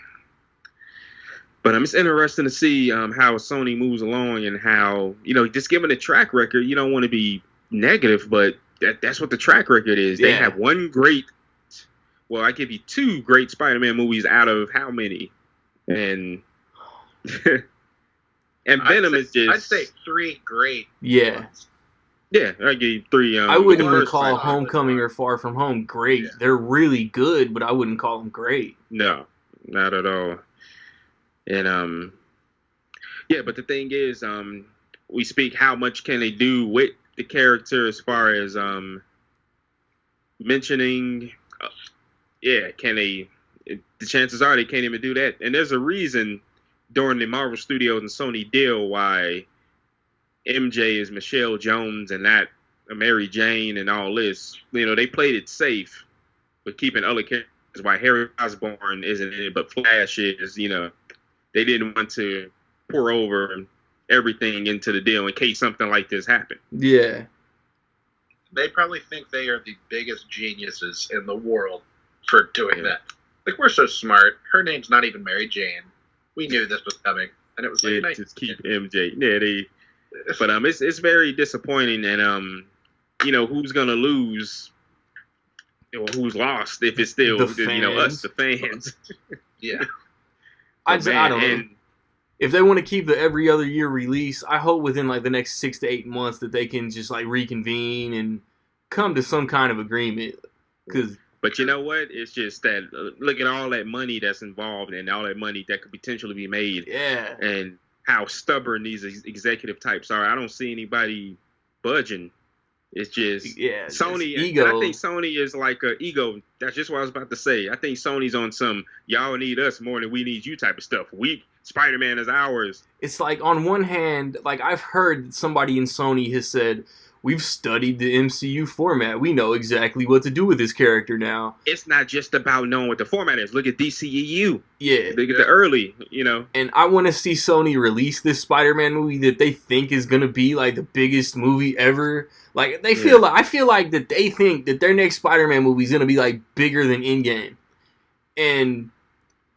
But it's interesting to see how Sony moves along, and how, you know, just given the track record, you don't want to be negative, but that's what the track record is. They have one great, well, I give you two great Spider-Man movies out of how many? And and Venom is just, I'd say 3 great ones. Yeah, I give you 3. I wouldn't even call Spider-Man Homecoming or Far From Home great. Yeah. They're really good, but I wouldn't call them great. No, not at all. And but the thing is, we speak how much can they do with the character as far as mentioning. Can they? The chances are they can't even do that. And there's a reason during the Marvel Studios and Sony deal why MJ is Michelle Jones and not Mary Jane and all this. You know, they played it safe, but keeping other characters. Why Harry Osborn isn't in it, but Flash is. You know. They didn't want to pour over everything into the deal in case something like this happened. Yeah. They probably think they are the biggest geniuses in the world for doing that. Like, we're so smart. Her name's not even Mary Jane. We knew this was coming, and it was like, nice. Just keep MJ. Yeah, but it's very disappointing, and you know, who's gonna lose or who's lost if it's still us, the fans. Yeah. I don't know. If they want to keep the every other year release, I hope within like the next 6 to 8 months that they can just like reconvene and come to some kind of agreement. But you know what? It's just that look at all that money that's involved and all that money that could potentially be made. Yeah. And how stubborn these executive types are. I don't see anybody budging. It's just Sony. Ego. And I think Sony is like a ego. That's just what I was about to say. I think Sony's on some y'all need us more than we need you type of stuff. Spider-Man is ours. It's like on one hand, like I've heard somebody in Sony has said, we've studied the MCU format. We know exactly what to do with this character now. It's not just about knowing what the format is. Look at DCEU. Yeah. Look at the early, you know. And I want to see Sony release this Spider-Man movie that they think is going to be like the biggest movie ever. Like I feel like that they think that their next Spider-Man movie is going to be like bigger than Endgame. And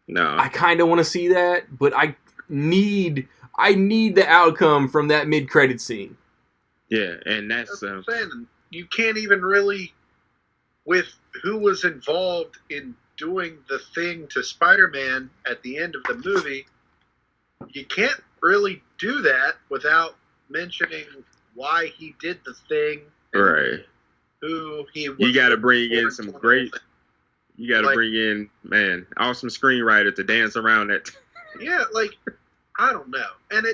No. I kind of want to see that, but I need the outcome from that mid-credit scene. Yeah, and that's what I'm saying. You can't even really, with who was involved in doing the thing to Spider-Man at the end of the movie, you can't really do that without mentioning why he did the thing. Right. Who he was. You got to bring in some great. You got to bring in, man, awesome screenwriter to dance around that. Yeah, like, I don't know. And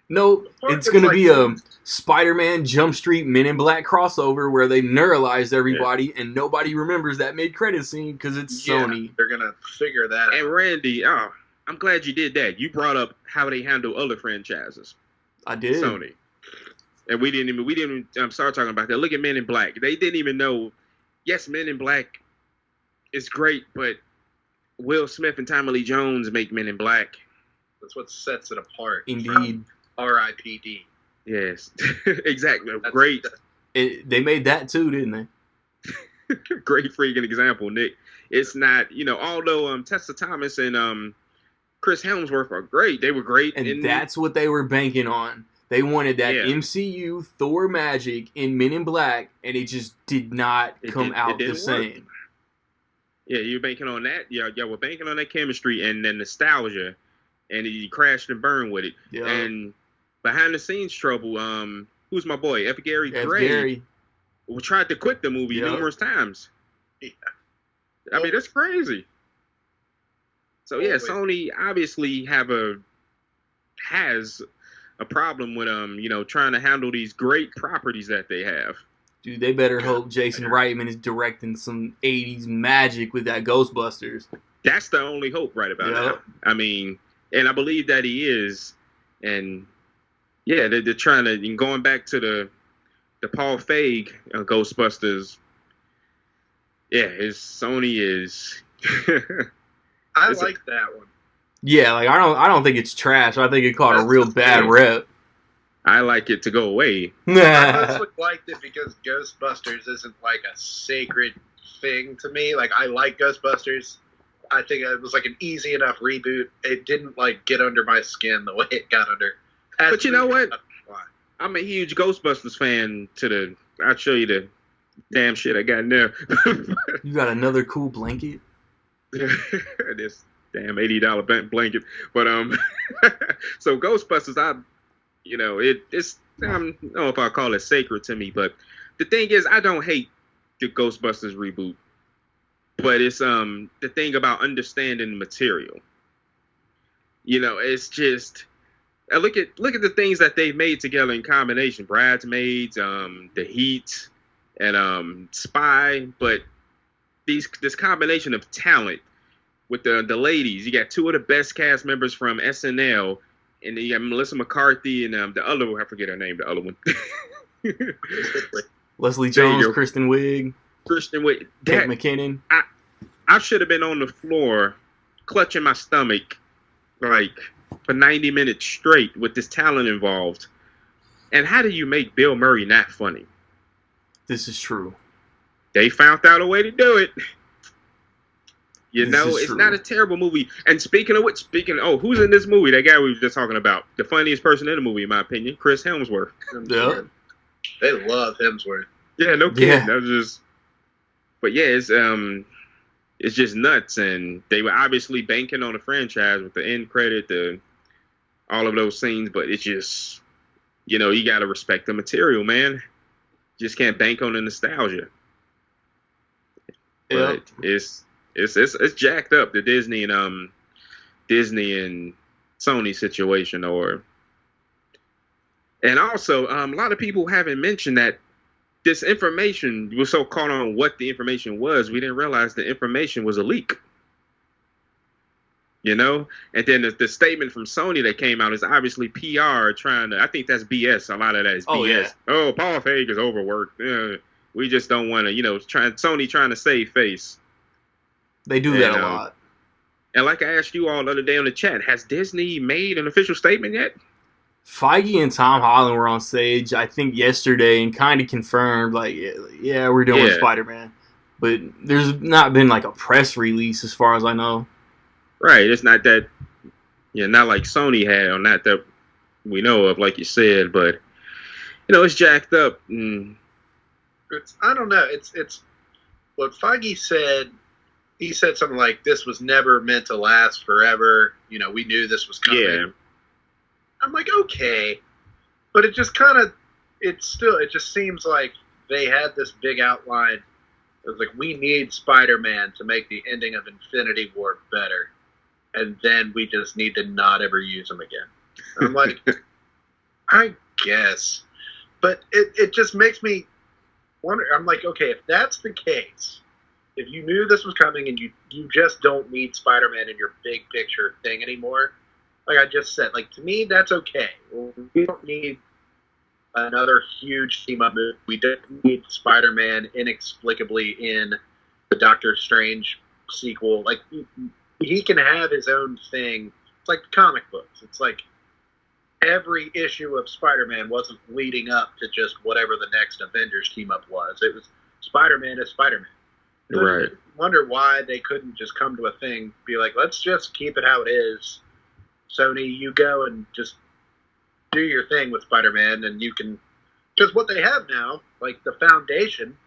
it's going to be a Spider-Man Jump Street Men in Black crossover where they neuralized everybody and nobody remembers that mid-credit scene because it's Sony. They're going to figure that out. And Randy, I'm glad you did that. You brought up how they handle other franchises. I did. Sony. And we didn't even start talking about that. Look at Men in Black. They didn't even know. Yes, Men in Black is great, but Will Smith and Tommy Lee Jones make Men in Black. That's what sets it apart. Indeed. R.I.P.D. Yes, exactly. Great. They made that too, didn't they? Great freaking example, Nick. It's not, although Tessa Thomas and Chris Hemsworth are great. They were great. And that's what they were banking on. They wanted that MCU Thor magic in Men in Black, and it just did not come out the same. Yeah, you're banking on that. Yeah, we're banking on that chemistry and then nostalgia, and you crashed and burned with it. Yeah. And behind the scenes trouble. Who's my boy? F. Gary Gray. We tried to quit the movie numerous times. Yeah. I mean, that's crazy. So yeah, Sony obviously has a problem with trying to handle these great properties that they have. Dude, they better hope Jason Reitman is directing some 80s magic with that Ghostbusters. That's the only hope right about now. I mean, and I believe that he is. And yeah, they're trying to, and going back to the Paul Feig Ghostbusters. Yeah, Sony is. I like that one. Yeah, like I don't think it's trash. I think it caught a real bad rep. I like it to go away. I mostly liked it because Ghostbusters isn't like a sacred thing to me. Like, I like Ghostbusters. I think it was like an easy enough reboot. It didn't like get under my skin the way it got under. But you know what? I'm a huge Ghostbusters fan. I'll show you the damn shit I got in there. You got another cool blanket? This damn $80 blanket. But so Ghostbusters, it's I don't know if I call it sacred to me, but the thing is, I don't hate the Ghostbusters reboot, but it's the thing about understanding the material. It's just look at the things that they've made together in combination: Bridesmaids, The Heat, and Spy. But this combination of talent with the ladies, you got two of the best cast members from SNL. And then you got Melissa McCarthy and the other one, I forget her name, the other one. Leslie Jones, Kristen Wiig. Kate McKinnon. I should have been on the floor clutching my stomach like for 90 minutes straight with this talent involved. And how do you make Bill Murray not funny? This is true. They found out a way to do it. It's not a terrible movie. And speaking of which, who's in this movie? That guy we were just talking about. The funniest person in the movie, in my opinion, Chris Hemsworth. Yeah. They love Hemsworth. Yeah, no kidding. Yeah. That was just. But yeah, it's just nuts. And they were obviously banking on the franchise with the end credit, all of those scenes. But it's just, you got to respect the material, man. Just can't bank on the nostalgia. But It's jacked up, the Disney and Sony situation, and also a lot of people haven't mentioned that this information, we were so caught on what the information was, we didn't realize the information was a leak. And then the statement from Sony that came out is obviously PR trying to. I think that's BS. A lot of that is BS. Yeah. Oh, Paul Feig is overworked. We just don't want to, Sony trying to save face. They do that a lot. And like I asked you all the other day on the chat, has Disney made an official statement yet? Feige and Tom Holland were on stage, I think, yesterday and kind of confirmed, like, yeah, we're doing Spider-Man. But there's not been, like, a press release as far as I know. Right. It's not that, not like Sony had, or not that we know of, like you said, but it's jacked up. I don't know. It's what Feige said. He said something like, "This was never meant to last forever." We knew this was coming. Yeah. I'm like, okay, but it just kind of, it just seems like they had this big outline. It was like, we need Spider-Man to make the ending of Infinity War better, and then we just need to not ever use him again. I'm like, I guess, but it just makes me wonder. I'm like, okay, if that's the case, if you knew this was coming and you just don't need Spider-Man in your big picture thing anymore, like I just said, like, to me, that's okay. We don't need another huge team-up movie. We don't need Spider-Man inexplicably in the Doctor Strange sequel. Like, he can have his own thing. It's like comic books. It's like every issue of Spider-Man wasn't leading up to just whatever the next Avengers team-up was. It was Spider-Man is Spider-Man. Right. I wonder why they couldn't just come to a thing, be like, let's just keep it how it is. Sony, you go and just do your thing with Spider-Man, and you can, because what they have now, like the foundation,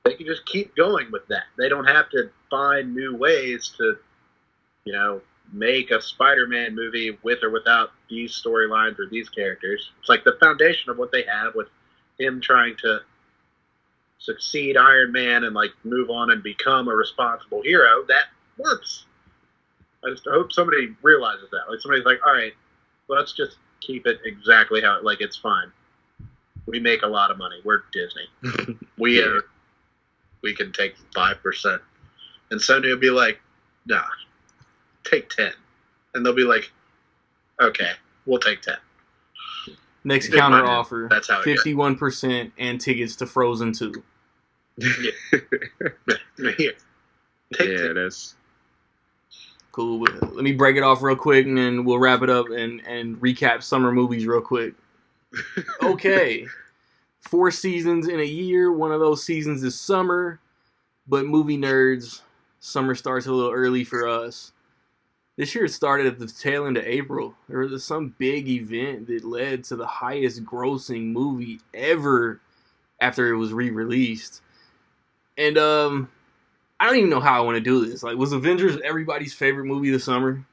they can just keep going with that. They don't have to find new ways to, make a Spider-Man movie with or without these storylines or these characters. It's like the foundation of what they have with him trying to succeed Iron Man and like move on and become a responsible hero. That works. I just hope somebody realizes that. Like somebody's like, all right, let's just keep it exactly how it's fine. We make a lot of money. We're Disney. We can take 5%. And Sony will be like, nah, take 10. And they'll be like, okay, we'll take 10. Next counter offer. That's how it 51% and tickets to Frozen 2. Here. Take 10. That's Cool. Let me break it off real quick, and then we'll wrap it up and recap summer movies real quick. Okay. 4 seasons in a year. One of those seasons is summer, but movie nerds, summer starts a little early for us. This year it started at the tail end of April. There was some big event that led to the highest grossing movie ever after it was re-released. And I don't even know how I want to do this. Like, was Avengers everybody's favorite movie this summer?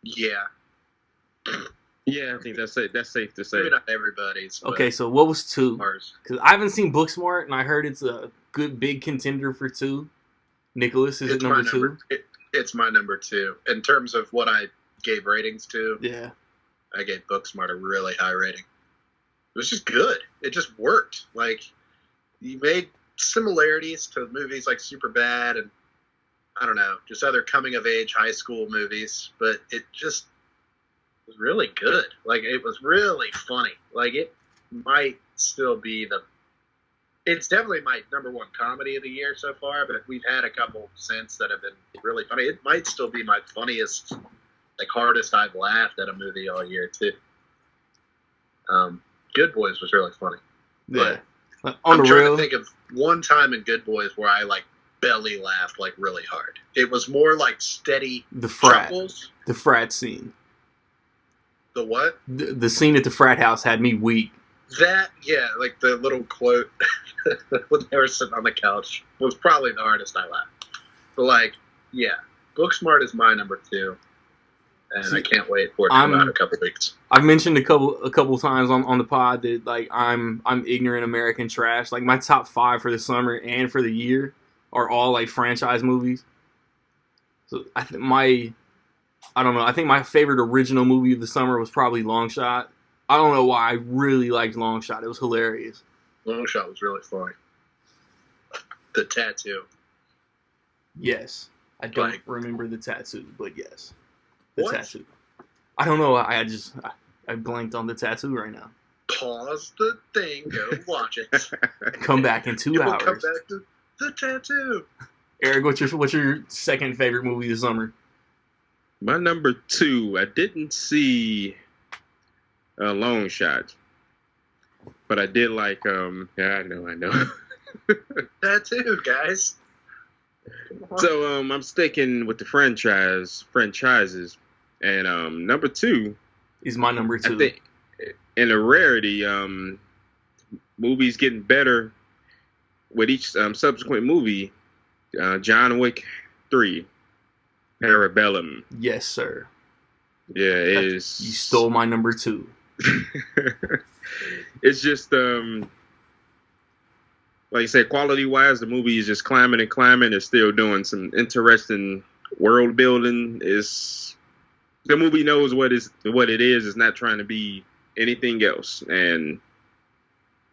Yeah. Yeah, I think that's it. That's safe to say. Maybe not everybody's. Okay, so what was 2? Ours. Because I haven't seen Booksmart, and I heard it's a good big contender for 2. Nicholas, is it number 2? It's my number 2. In terms of what I gave ratings to, Yeah. I gave Booksmart a really high rating. It was just good. It just worked. Like, you made similarities to movies like Superbad and, I don't know, just other coming-of-age high school movies, but it just was really good. Like, it was really funny. Like, it might still be it's definitely my number 1 comedy of the year so far, but we've had a couple since that have been really funny. It might still be my funniest, like, hardest I've laughed at a movie all year, too. Good Boys was really funny. Yeah. But on I'm the trying real, to think of one time in Good Boys where I, like, belly laughed, like, really hard. It was more like steady the frat scene. The what? The scene at the frat house had me weak. That, yeah, like the little quote when they were sitting on the couch was probably the hardest I laughed. But, like, yeah, Booksmart is my number 2, and I can't wait for it to come out in a couple weeks. I've mentioned a couple times on the pod that, like, I'm ignorant American trash. Like, my top 5 for the summer and for the year are all, like, franchise movies. So I think my favorite original movie of the summer was probably Long Shot. I don't know why I really liked Long Shot. It was hilarious. Long Shot was really funny. The tattoo. Yes. I don't Like, remember the tattoo, but yes. The what? tattoo. I don't know. I blanked on the tattoo right now. Pause the thing, go watch it. Come back in 2 We'll hours. come back to the tattoo. Eric, what's your second favorite movie this summer? my number 2. I didn't see a Long Shot, but I did like. Yeah, I know. Tattoo, guys. So I'm sticking with the franchises, and number two Is my number I two. think in a rarity, movies getting better with each subsequent movie. John Wick 3, Parabellum. Yes, sir. Yeah, it You is. stole my number two. It's just like I said, quality wise, the movie is just climbing and climbing. It's still doing some interesting world building. The movie knows what it is. It's not trying to be anything else, and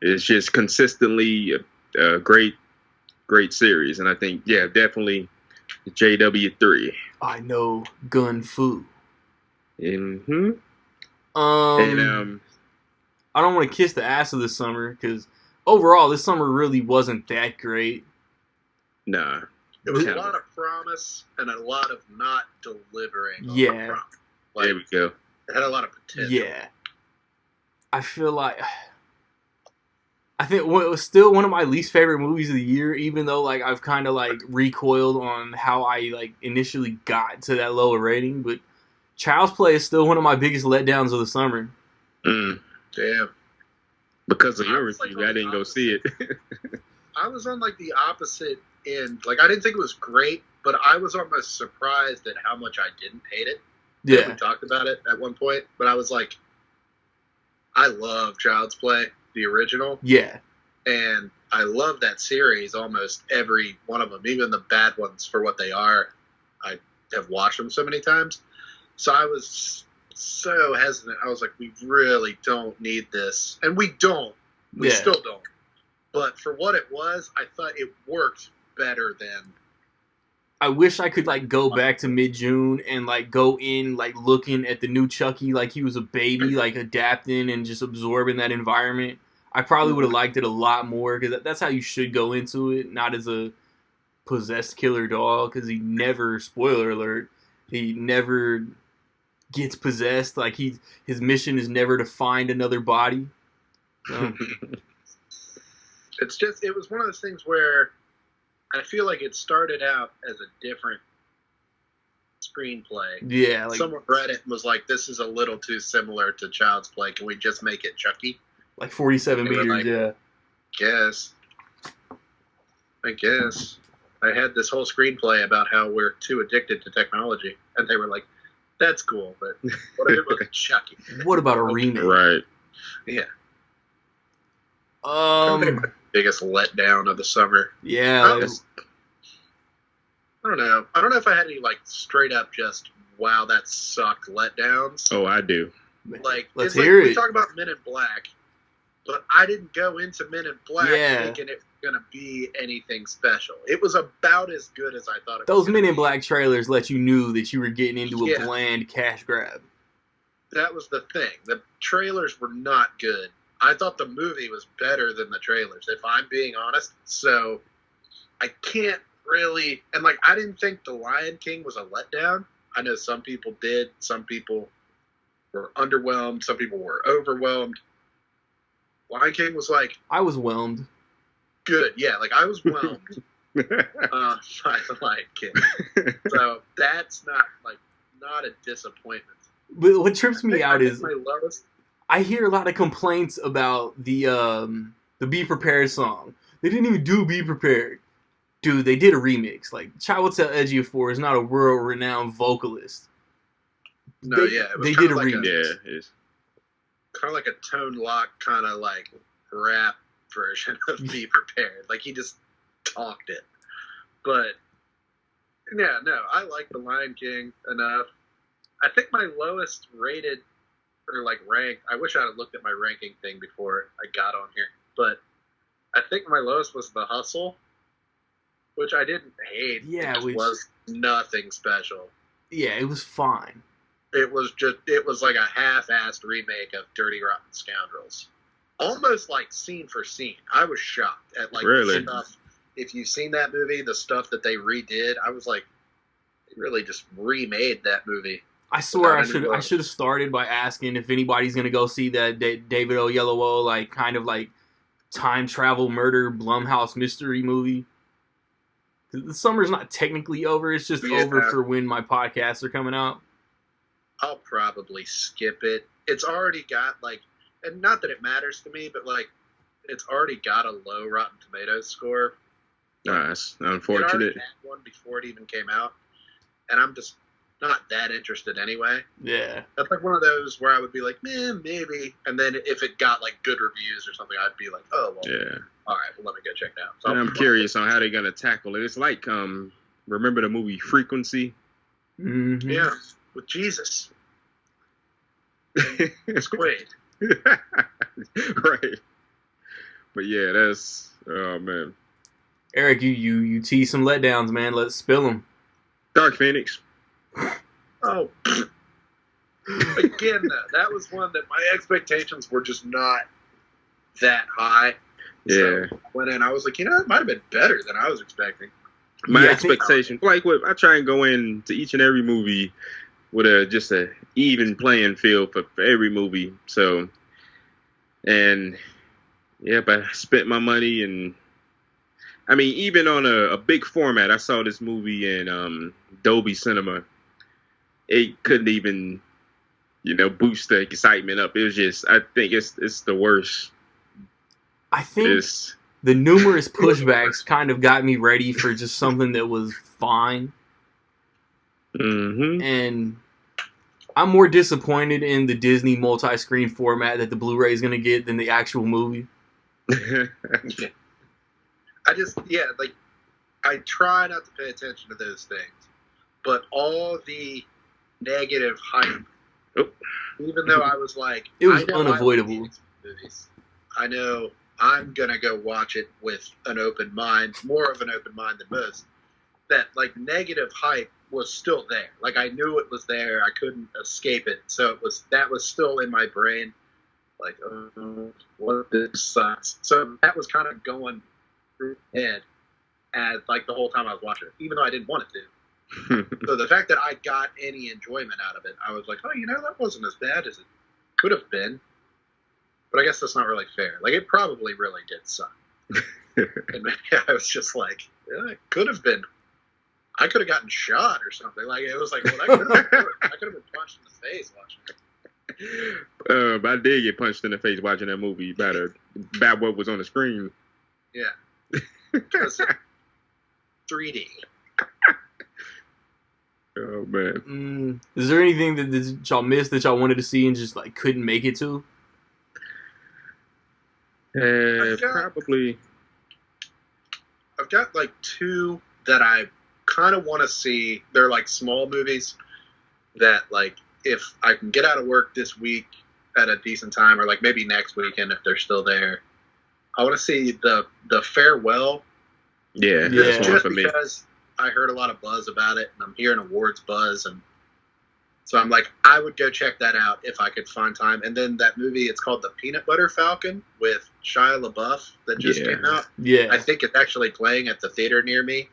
it's just consistently a great series. And I think, yeah, definitely JW3. I know Gun Fu. Mm-hmm. I don't want to kiss the ass of this summer because overall this summer really wasn't that great. Nah. It was a lot of promise and a lot of not delivering. On Yeah. the promise. Like, There we go. it had a lot of potential. Yeah. I feel like I think it was still one of my least favorite movies of the year, even though like I've kind of like recoiled on how I like initially got to that lower rating, but Child's Play is still one of my biggest letdowns of the summer. Mm. Damn. Because of I your was, like, review, on I the didn't go see it. I was on like the opposite end. Like, I didn't think it was great, but I was almost surprised at how much I didn't hate it. We Yeah. talked about it at one point, but I was like, I love Child's Play, the original, Yeah. and I love that series. Almost every one of them, even the bad ones for what they are, I have watched them so many times. So I was so hesitant. I was like, we really don't need this, and we don't. We Yeah. still don't. But for what it was, I thought it worked better than. I wish I could like go back to mid-June and like go in like looking at the new Chucky like he was a baby, like adapting and just absorbing that environment. I probably would have liked it a lot more because that's how you should go into it, not as a possessed killer doll. Because he never, spoiler alert, he never gets possessed. Like his mission is never to find another body. It's just, it was one of those things where I feel like it started out as a different screenplay. Yeah, like Someone read it and was like, this is a little too similar to Child's Play. Can we just make it Chucky? 47 They were meters. like- Yeah. I guess. I had this whole screenplay about how we're too addicted to technology. And they were like, that's cool, but what if it was Chucky? What about a remake? Right. Yeah. My biggest letdown of the summer. Yeah. I Like, was- I don't know. I don't know if I had any like straight up just wow that sucked letdowns. Oh, I do. Like let's it's hear like, it. We talk about Men in Black, but I didn't go into Men in Black Yeah. thinking it was gonna be anything special. It was about as good as I thought it Those was. Men gonna in be. Black trailers let you knew that you were getting into a Yeah. bland cash grab. That was the thing. The trailers were not good. I thought the movie was better than the trailers, if I'm being honest. So I can't really, and like I didn't think The Lion King was a letdown. I know some people did. Some people were underwhelmed. Some people were overwhelmed. Lion King was like I was whelmed. good. Yeah, like I was whelmed by The Lion King. So that's not a disappointment. But what trips me I out think is my lowest. I hear a lot of complaints about the Be Prepared song. They didn't even do Be Prepared. Dude, they did a remix. Like, Chiwetel Ejiofor is not a world-renowned vocalist. No, They- yeah, it was they kinda did a like remix. Yeah, it's kind of like a tone lock, kind of like rap version of Be Prepared. Like he just talked it. But yeah, no, I like The Lion King enough. I think my lowest rated or like ranked. I wish I had looked at my ranking thing before I got on here, but I think my lowest was The Hustle, which I didn't hate. Yeah, it just which- was nothing special. Yeah, it was fine. It was like a half-assed remake of Dirty Rotten Scoundrels. Almost like scene for scene. I was shocked at like Really? the stuff. If you've seen that movie, the stuff that they redid, I was like, they really just remade that movie. I swear Without any I love. should have started by asking if anybody's gonna go see that David Oyelowo like kind of like time travel murder Blumhouse mystery movie. The summer's not technically over. It's just over for when my podcasts are coming out. I'll probably skip it. It's already got, like, and not that it matters to me, but, like, it's already got a low Rotten Tomatoes score. That's It unfortunate. already had one before it even came out, and I'm just not that interested anyway. Yeah. That's like one of those where I would be like, man, maybe. And then if it got, like, good reviews or something, I'd be like, oh, well, Yeah. all right, well, let me go check it out. So And I'm curious on how they're going to tackle it. It's like, remember the movie Frequency? Mm-hmm. Yeah, with Jesus. It's Quaid. Right. But yeah, that's, oh man. Eric, you tease some letdowns, man. Let's spill them. Dark Phoenix. Oh, again, that was one that my expectations were just not that high. Yeah. So I went in, I was like, it might have been better than I was expecting. My Yeah, expectation, I try and go into each and every movie with just a even playing field for every movie. So, and yep, I spent my money, and I mean, even on a big format, I saw this movie in Dolby Cinema. It couldn't even, boost the excitement up. It was just, I think it's the worst. I think the numerous pushbacks kind of got me ready for just something that was fine. Mm-hmm. And I'm more disappointed in the Disney multi-screen format that the Blu-ray is going to get than the actual movie. I try not to pay attention to those things, but all the negative hype, even though I was like, it was I know unavoidable. I know I'm going to go watch it with an open mind, more of an open mind than most, that, like, negative hype was still there. Like, I knew it was there. I couldn't escape it. So that was still in my brain. Like, oh, what, this sucks. So that was kind of going through my head as, like, the whole time I was watching it, even though I didn't want it to. So the fact that I got any enjoyment out of it, I was like, oh, that wasn't as bad as it could have been. But I guess that's not really fair. Like, it probably really did suck. And maybe I was just like, yeah, it could have been. I could have gotten shot or something. Like, it was like, well, I could have been punched in the face watching it. But I did get punched in the face watching that movie about what was on the screen. Yeah. Because 3D. Oh, man. Is there anything that y'all missed that y'all wanted to see and just, like, couldn't make it to? Probably. I've got, like, two that I kind of want to see. They're, like, small movies that, like, if I can get out of work this week at a decent time, or, like, maybe next weekend if they're still there, I want to see the Farewell. Yeah. Just because I heard a lot of buzz about it, and I'm hearing awards buzz, and so I'm like, I would go check that out if I could find time. And then that movie, it's called The Peanut Butter Falcon with Shia LaBeouf that just came out. Yeah. I think it's actually playing at the theater near me.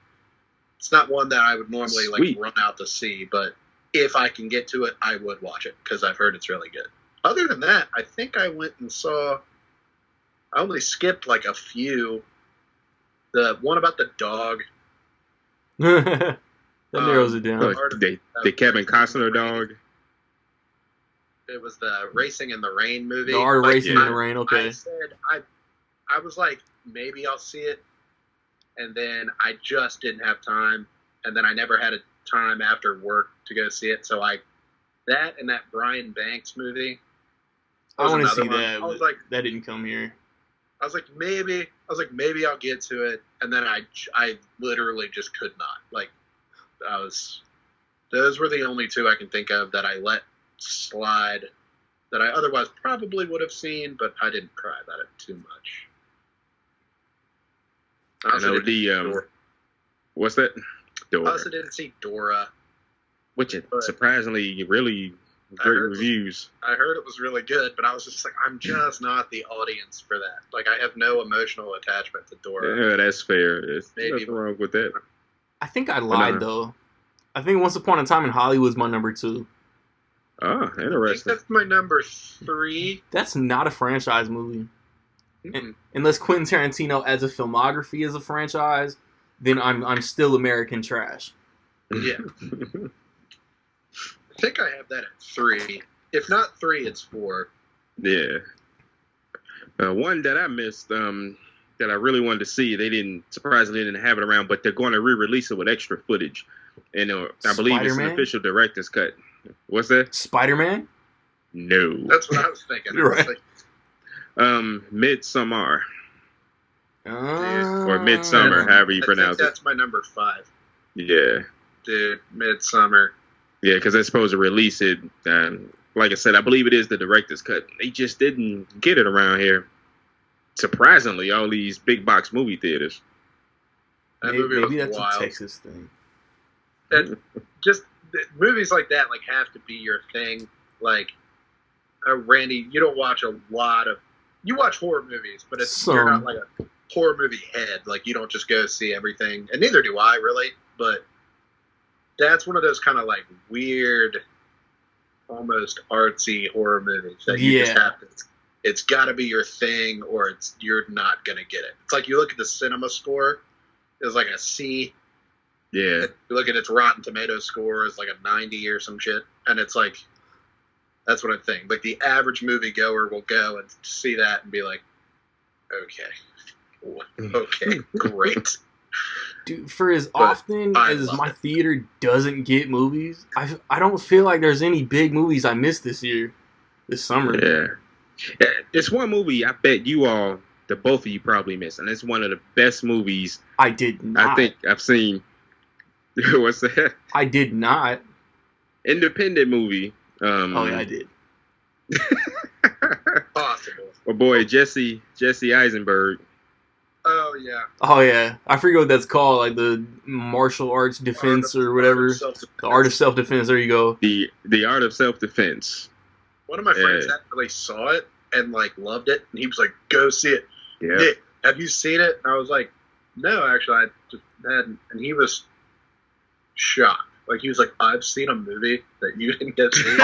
It's not one that I would normally like run out to see, but if I can get to it, I would watch it because I've heard it's really good. Other than that, I think I went and saw, I only skipped like a few. The one about the dog. That narrows it down. The Kevin Costner dog. It was the Racing in the Rain movie. The Art of Racing in the Rain, okay. I said, I was like, maybe I'll see it. And then I just didn't have time. And then I never had a time after work to go see it. So that and that Brian Banks movie. I want to see one. that. I was like, that didn't come here. I was like, maybe I'll get to it. And then I literally just could not. Like, those were the only two I can think of that I let slide that I otherwise probably would have seen, but I didn't cry about it too much. I know what's that? Dora. I also didn't see Dora. Which is surprisingly really great reviews. I heard it was really good, but I was just like, I'm just not the audience for that. Like, I have no emotional attachment to Dora. Yeah, that's fair. There's nothing wrong with that. I think I lied, though. I think Once Upon a Time in Hollywood was my number 2. Oh, interesting. I think that's my number 3. That's not a franchise movie. Unless Quentin Tarantino adds a filmography as a franchise, then I'm still American trash. Yeah. I think I have that at 3. If not 3, it's 4. Yeah. One that I missed, that I really wanted to see, surprisingly didn't have it around, but they're going to re-release it with extra footage. And I believe it's an official director's cut. What's that? Spider-Man? No. That's what I was thinking. You're right. Midsommar. Or Or Midsummer, however you pronounce it. That's my number 5. Yeah. Dude, Midsummer. Yeah, because they're supposed to release it. Like I said, I believe it is the director's cut. They just didn't get it around here. Surprisingly, all these big box movie theaters. That movie maybe was that's wild. a Texas thing. Just movies like that have to be your thing. Like, Randy, you don't watch a lot of. You watch horror movies, but you're not like a horror movie head. Like, you don't just go see everything, and neither do I really. But that's one of those kind of like weird, almost artsy horror movies that you just have to. It's got to be your thing, or you're not gonna get it. It's like you look at the cinema score. It's like a C. Yeah. You look at its Rotten Tomatoes score, it's like a 90 or some shit, and it's like, that's what I think. Like, the average moviegoer will go and see that and be like, okay, great. Dude, for as often as my theater doesn't get movies, I don't feel like there's any big movies I missed this summer. Yeah. It's one movie I bet the both of you probably missed, and it's one of the best movies I did not. I think I've seen. What's that? I did not. Independent movie. Oh yeah, I did. Possible. My boy Jesse Eisenberg. Oh yeah. Oh yeah, I forget what that's called, like the martial arts defense or whatever. The art of self-defense. There you go. The art of self-defense. One of my friends actually saw it and like loved it, and he was like, "Go see it." Yeah. Nick, have you seen it? And I was like, "No, actually, I just hadn't." And he was shocked. Like, he was like, "I've seen a movie that you didn't get to see."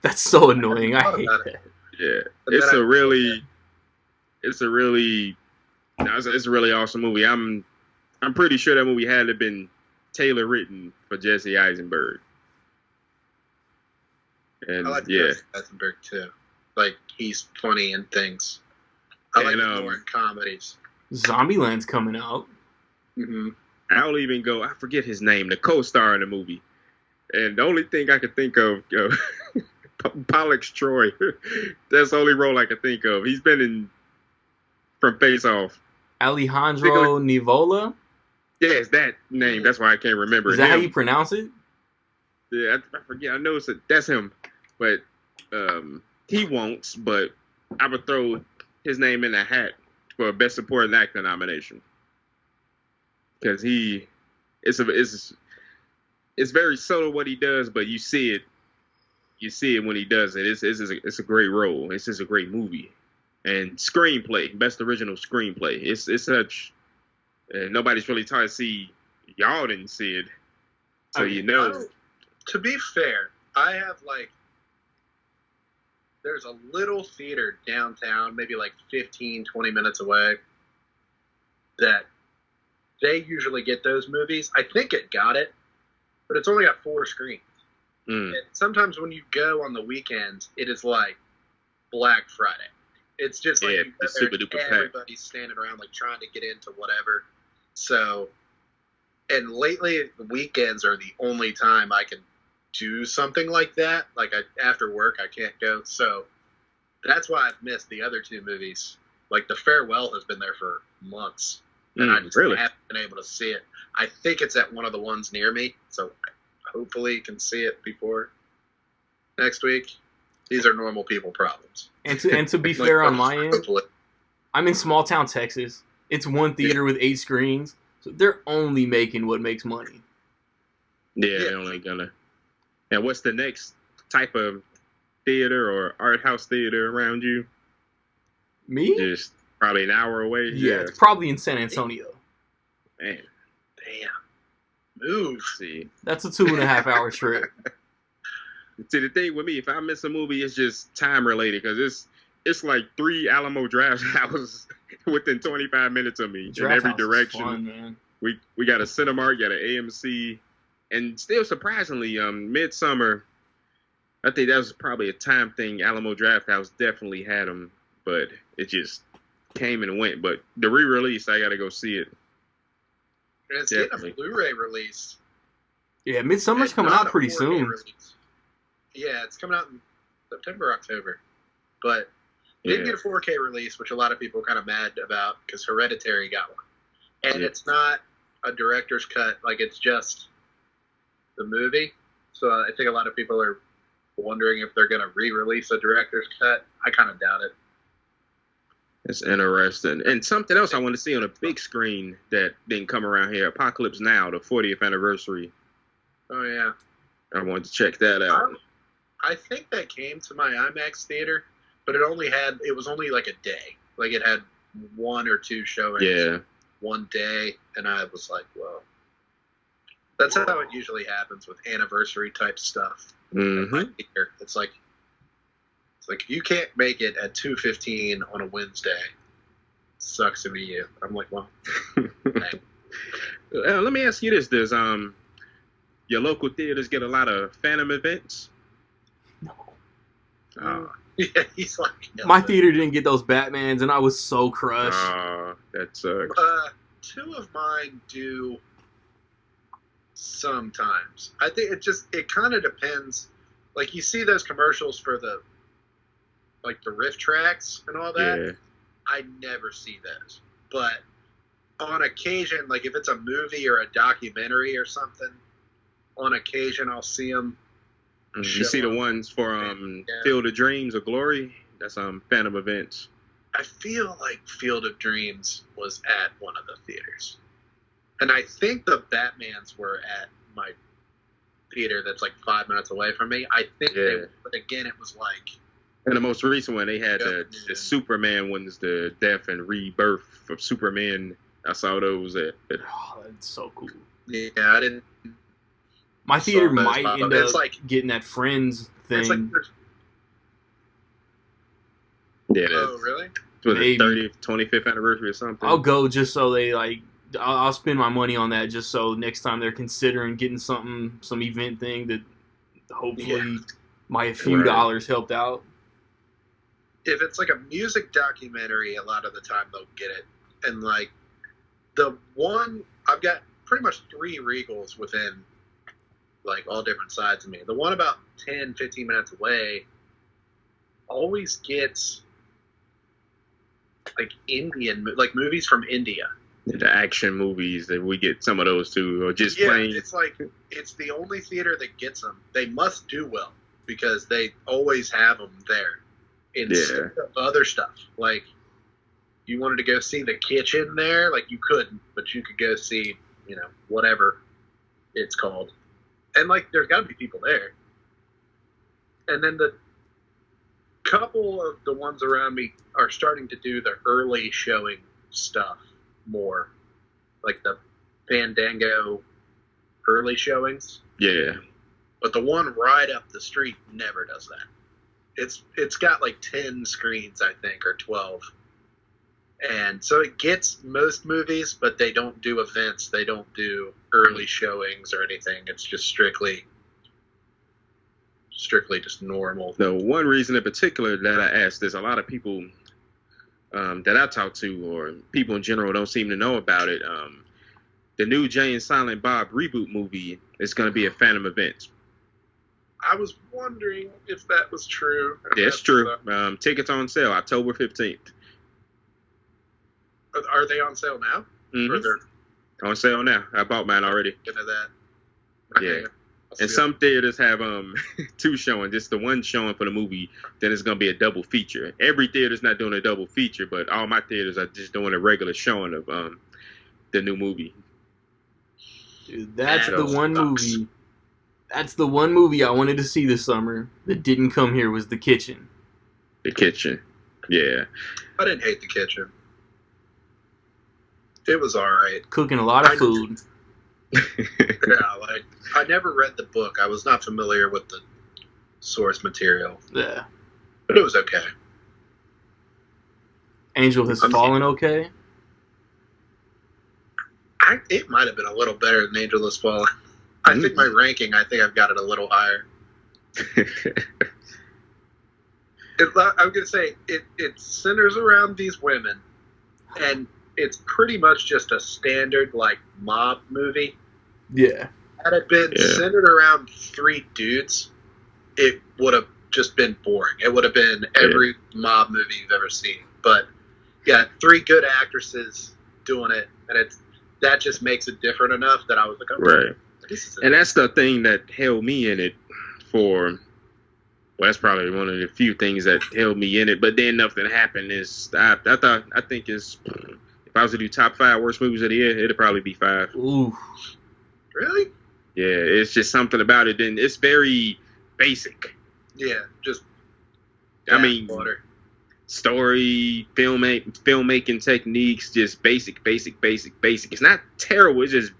That's so annoying. I hate that. Yeah, it's a really awesome movie. I'm pretty sure that movie had to been tailor written for Jesse Eisenberg. And I like Jesse Eisenberg too. Like, he's funny in things. I like him more in comedies. Zombieland's coming out. Mm-hmm. I'll even go. I forget his name. The co-star in the movie, and the only thing I could think of, Pollux Troy. That's the only role I could think of. He's been from Face Off. Alejandro Nivola? Yeah, it's that name. That's why I can't remember. Is that how you pronounce it? Yeah, I forget. I know that's him, but he won't. But I would throw his name in a hat for a Best Supporting Actor nomination because it's very subtle what he does, but you see it. You see it when he does it. It's a great role. It's just a great movie. And screenplay, best original screenplay. It's such. Nobody's really trying to see. Y'all didn't see it, so you know. To be fair, I have there's a little theater downtown, maybe like 15, 20 minutes away, that they usually get those movies. I think it got it, but it's only got 4 screens. And sometimes when you go on the weekends, it is like Black Friday. It's just like everybody's standing around like trying to get into whatever. So, and lately the weekends are the only time I can do something like that. Like after work, I can't go. So that's why I've missed the other 2 movies. Like The Farewell has been there for months, and I just haven't been able to see it. I think it's at one of the ones near me, so hopefully you can see it before next week. These are normal people problems. And to be fair on my end, I'm in small town Texas. It's one theater with 8 screens, so they're only making what makes money. Yeah, they're only gonna. And what's the next type of theater or art house theater around you? Me? Just probably an hour away. Yeah, it's probably in San Antonio. Man. Damn. Move. See. That's a 2.5 hour trip. See, the thing with me, if I miss a movie, it's just time related because it's like 3 Alamo Draft Houses within 25 minutes of me in every direction. Fun, man. we got a Cinemark, got an AMC, and still surprisingly, Midsummer. I think that was probably a time thing. Alamo Drafthouse definitely had them, but it just came and went. But the re-release, I got to go see it. And it's getting a Blu-ray release. Yeah, Midsummer's coming out pretty soon. Release. Yeah, it's coming out in September, October. But it didn't get a 4K release, which a lot of people are kind of mad about because Hereditary got one. And it's not a director's cut. Like, it's just the movie. So I think a lot of people are wondering if they're going to re-release a director's cut. I kind of doubt it. It's interesting. And something else I want to see on a big screen that didn't come around here, Apocalypse Now, the 40th anniversary. Oh, yeah. I wanted to check that out. I think that came to my IMAX theater, but it was only like a day. Like, it had 1 or 2 showings one day, and I was like, well, that's how it usually happens with anniversary type stuff. Mm-hmm. It's like you can't make it at 2:15 on a Wednesday. Sucks to be you. I'm like, well. Let me ask you this: does your local theaters get a lot of Phantom events? No. Yeah, he's like. No, my theater didn't get those Batmans, and I was so crushed. That sucks. 2 of mine do. Sometimes I think it kind of depends. Like, you see those commercials for the riff tracks and all that. Yeah. I never see those, but on occasion, like if it's a movie or a documentary or something, on occasion I'll see them. You see the ones for Field of Dreams or Glory? That's Phantom events. I feel like Field of Dreams was at one of the theaters. And I think the Batmans were at my theater that's like 5 minutes away from me. I think but again, it was like... And the most recent one, they had the Superman ones, the death and rebirth of Superman. I saw those at... Oh, that's so cool. Yeah, I didn't... My theater might end up getting that Friends thing. It's like... Oh, really? Was it 30th, 25th anniversary or something? I'll go just so they like... I'll spend my money on that just so next time they're considering getting some event thing that hopefully my few dollars helped out. If it's like a music documentary, a lot of the time they'll get it. And like the one, I've got pretty much 3 Regals within like all different sides of me. The one about 10, 15 minutes away always gets like movies from India. The action movies, that we get some of those too, or just plain. It's like it's the only theater that gets them. They must do well because they always have them there instead of other stuff. Like, you wanted to go see The Kitchen there, like you couldn't, but you could go see, whatever it's called, and like there's got to be people there. And then the couple of the ones around me are starting to do the early showing stuff more, like the Fandango early showings. Yeah. But the one right up the street never does that. It's got like 10 screens, I think, or 12. And so it gets most movies, but they don't do events. They don't do early showings or anything. It's just strictly just normal. The one reason in particular that I asked is a lot of people that I talk to, or people in general, don't seem to know about it. The new Jay and Silent Bob reboot movie is going to be a Phantom event. I was wondering if that was true. Yeah, it's true. Tickets on sale October 15th. Are they on sale now? Mm-hmm. Or they're on sale now. I bought mine already. Into that. Yeah. And some theaters have 2 showings. Just the one showing for the movie. Then it's going to be a double feature. Every theater's not doing a double feature, but all my theaters are just doing a regular showing of the new movie. Dude, that's the one movie. That's the one movie I wanted to see this summer that didn't come here was The Kitchen. The Kitchen. Yeah. I didn't hate The Kitchen. It was all right. Cooking a lot of food. Yeah, I never read the book. I was not familiar with the source material. Yeah. But it was okay. Angel Has Fallen okay? It might have been a little better than Angel Has Fallen. I think my ranking, I've got it a little higher. I'm going to say it centers around these women, and it's pretty much just a standard, like, mob movie. Yeah. Had it been centered around 3 dudes, it would have just been boring. It would have been every mob movie you've ever seen. But, yeah, 3 good actresses doing it, and that just makes it different enough that I was like, okay, right. And that's the thing that held me in it for, well, that's probably one of the few things that held me in it. But then nothing happened. I think if I was to do top 5 worst movies of the year, it'd probably be 5. Ooh. Really? Yeah, it's just something about it. And it's very basic. Yeah, just. I mean, water. Story, filmmaking techniques, just basic. It's not terrible. It's just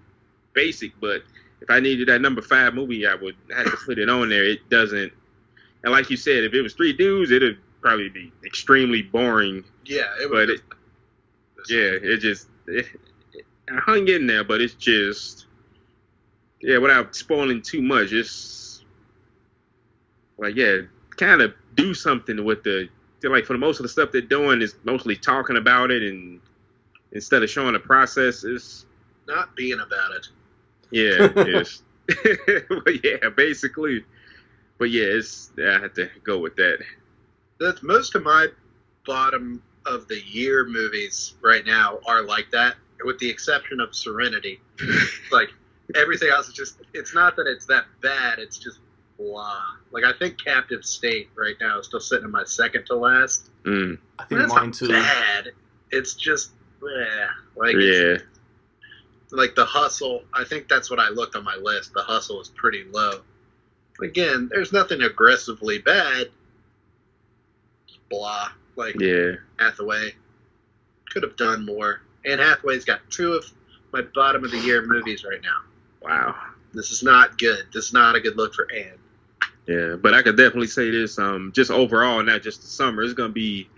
basic. But if I needed that number 5 movie, I would have to put it on there. It doesn't. And like you said, if it was 3 dudes, it'd probably be extremely boring. Yeah, it would. I hung in there, but it's just, without spoiling too much, it's like, kind of do something with like for the most of the stuff they're doing is mostly talking about it, and instead of showing the process, it's not being about it. Yeah, it's basically. But I have to go with that. That's most of my bottom of the year movies right now are like that, with the exception of Serenity. Like everything else is just, it's not that it's that bad, it's just blah. Like I think Captive State right now is still sitting in my second to last. I think mine too. Bad. It's just like like The Hustle. I think that's what I looked on my list. The Hustle is pretty low. Again, there's nothing aggressively bad. Just blah. Like Hathaway could have done more. Anne Hathaway's got 2 of my bottom of the year movies right now. Wow. This is not good. This is not a good look for Anne. Yeah, but I could definitely say this, just overall, not just the summer, it's going to be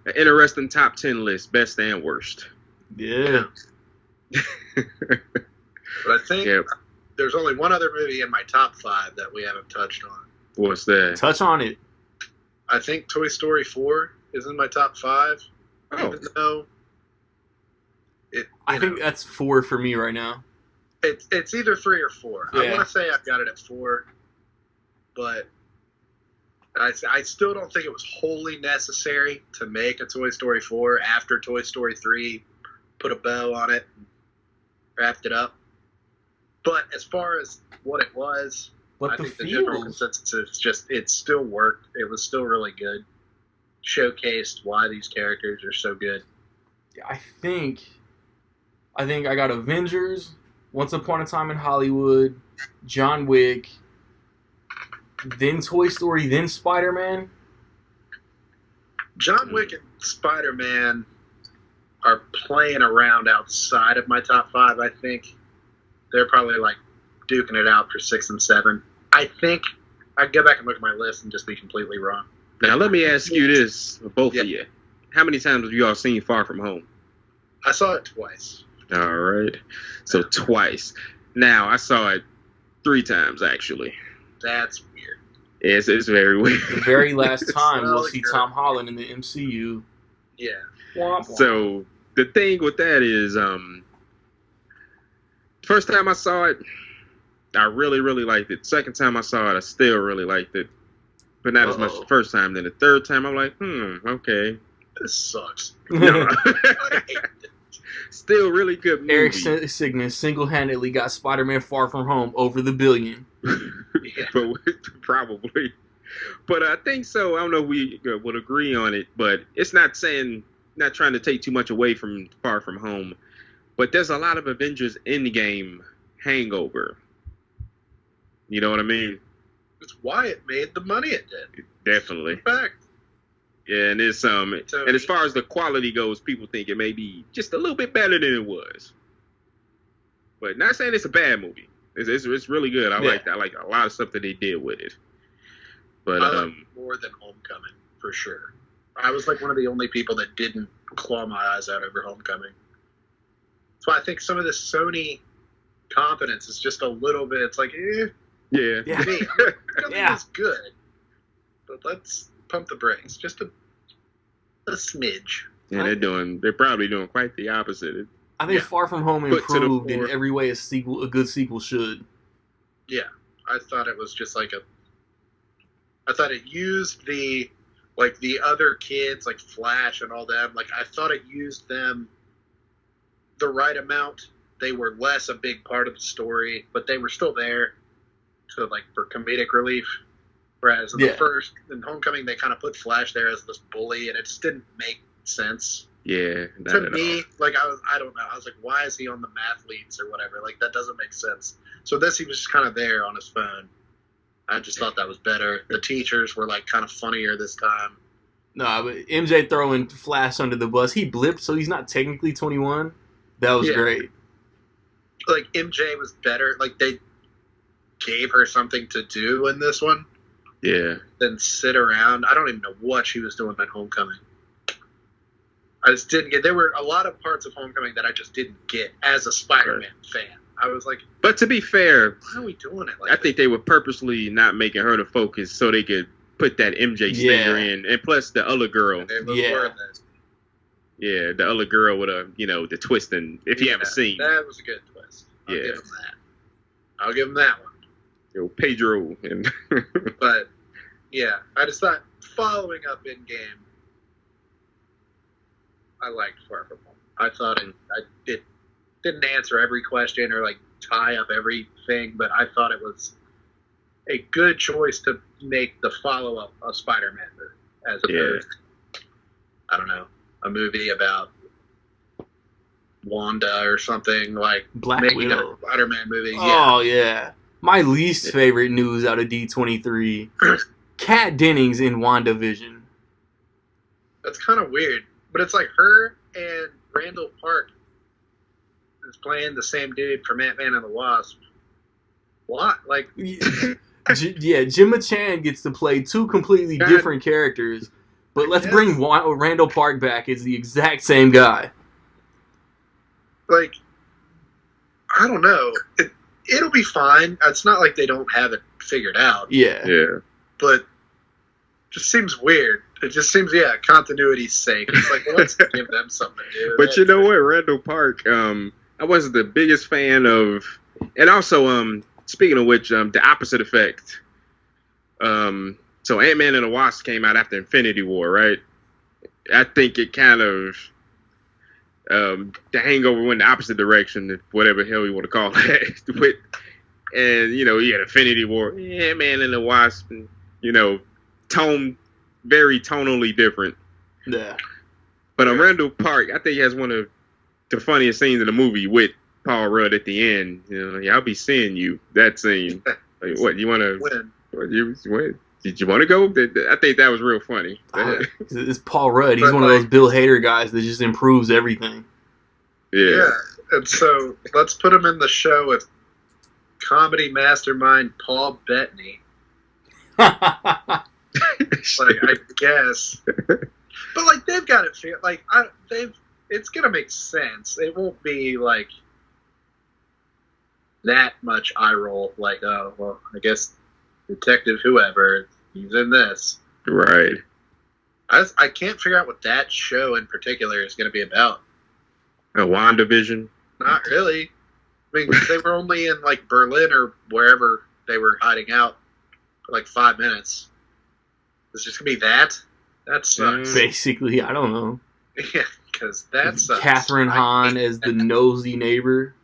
an interesting top 10 list, best and worst. Yeah. But I think there's only one other movie in my top 5 that we haven't touched on. What's that? Touch on it. I think Toy Story 4 is in my top 5. Even though I think that's 4 for me right now. It's either 3 or 4. Yeah. I want to say I've got it at 4, but I still don't think it was wholly necessary to make a Toy Story 4 after Toy Story 3 put a bow on it and wrapped it up. But as far as what it was, I think the general consensus is just it still worked. It was still really good. Showcased why these characters are so good. I think I got Avengers, Once Upon a Time in Hollywood, John Wick, then Toy Story, then Spider-Man. John Wick and Spider-Man are playing around outside of my top 5, I think. They're probably like duking it out for 6 and 7. I think I'd go back and look at my list and just be completely wrong. Now let me ask you this, both of you. How many times have you all seen Far From Home? I saw it twice. All right. So twice. Now I saw it 3 times actually. That's weird. It's very weird. The very last time we'll see Tom Holland in the MCU. Yeah. Womp womp. So the thing with that is, first time I saw it, I really, really liked it. Second time I saw it, I still really liked it. But not as much the first time. Then the third time, I'm like, okay. This sucks. No. Still really good movie. Eric Sigman single-handedly got Spider-Man Far From Home over the billion. But probably. But I think so. I don't know if we would agree on it, but it's not trying to take too much away from Far From Home. But there's a lot of Avengers Endgame hangover. You know what I mean? It's why it made the money it did. Definitely. In fact. Yeah, and it's and as far as the quality goes, people think it may be just a little bit better than it was. But not saying it's a bad movie. It's really good. I like a lot of stuff that they did with it. But I like more than Homecoming for sure. I was like one of the only people that didn't claw my eyes out over Homecoming. So I think some of the Sony competence is just a little bit. It's like, Yeah. Yeah. me. Homecoming Yeah. was good, but let's pump the brakes just a smidge. And they're probably doing quite the opposite. I think Yeah. Far From Home Foot to the improved in floor. every way a good sequel should. Yeah, I thought it was just like I thought it used the other kids, like Flash and all them. Like, I thought it used them the right amount. They were less a big part of the story, but they were still there to, like, for comedic relief. Whereas in Homecoming, they kind of put Flash there as this bully, and it just didn't make sense. Yeah. To me, like, I don't know. I was like, why is he on the mathletes or whatever? Like, that doesn't make sense. So this, he was just kind of there on his phone. I just thought that was better. The teachers were, like, kind of funnier this time. No, but MJ throwing Flash under the bus. He blipped, so he's not technically 21. That was great. Like, MJ was better. Like, they gave her something to do in this one. Yeah. Than sit around. I don't even know what she was doing at Homecoming. I just didn't get. There were a lot of parts of Homecoming that I just didn't get as a Spider-Man fan. I was like, but to be fair, why are we doing it like I think they were purposely not making her the focus so they could put that MJ stinger in. And plus the other girl. It was worth it. Yeah, the other girl with the twist. And if you haven't seen. That was a good twist. I'll give him that. I'll give him that one. Pedro. And but, yeah, I just thought following up in game, I liked Far From Home. I thought it didn't answer every question or, like, tie up everything, but I thought it was a good choice to make the follow-up of Spider-Man movie as opposed to, I don't know, a movie about Wanda or something, like Black making Widow. a Spider-Man movie. Oh, yeah. My least favorite news out of D23. Kat Dennings in WandaVision. That's kind of weird. But it's like her and Randall Park is playing the same dude from Ant-Man and the Wasp. What? Like, Gemma Chan gets to play two completely different characters, but let's bring Randall Park back as the exact same guy. Like, I don't know. It'll be fine. It's not like they don't have it figured out. Yeah. But it just seems weird. It just seems, continuity's sake. It's like, well, let's give them something to do. But you know what, Randall Park, I wasn't the biggest fan of, and also, speaking of which, the opposite effect. So Ant-Man and the Wasp came out after Infinity War, right? I think it kind of, the hangover went the opposite direction, whatever the hell you want to call it. And, you had Infinity War, Ant-Man and the Wasp, and, very tonally different. Yeah. But Randall Park, I think he has one of the funniest scenes in the movie with Paul Rudd at the end. I'll be seeing you. That scene. Like, what, you want to... Did you want to go? I think that was real funny. It's Paul Rudd. He's one of those Bill Hader guys that just improves everything. Yeah. And so let's put him in the show with comedy mastermind Paul Bettany. Like, I guess. But, like, they've got it figured. Like, it's going to make sense. It won't be, like, that much eye roll. Like, oh, well, I guess Detective whoever, he's in this. Right. I can't figure out what that show in particular is going to be about. A WandaVision? Not really. I mean, they were only in, like, Berlin or wherever they were hiding out for, like, 5 minutes. It's just going to be that? That sucks. Basically, I don't know. Yeah, because that sucks. Catherine Hahn as the nosy neighbor.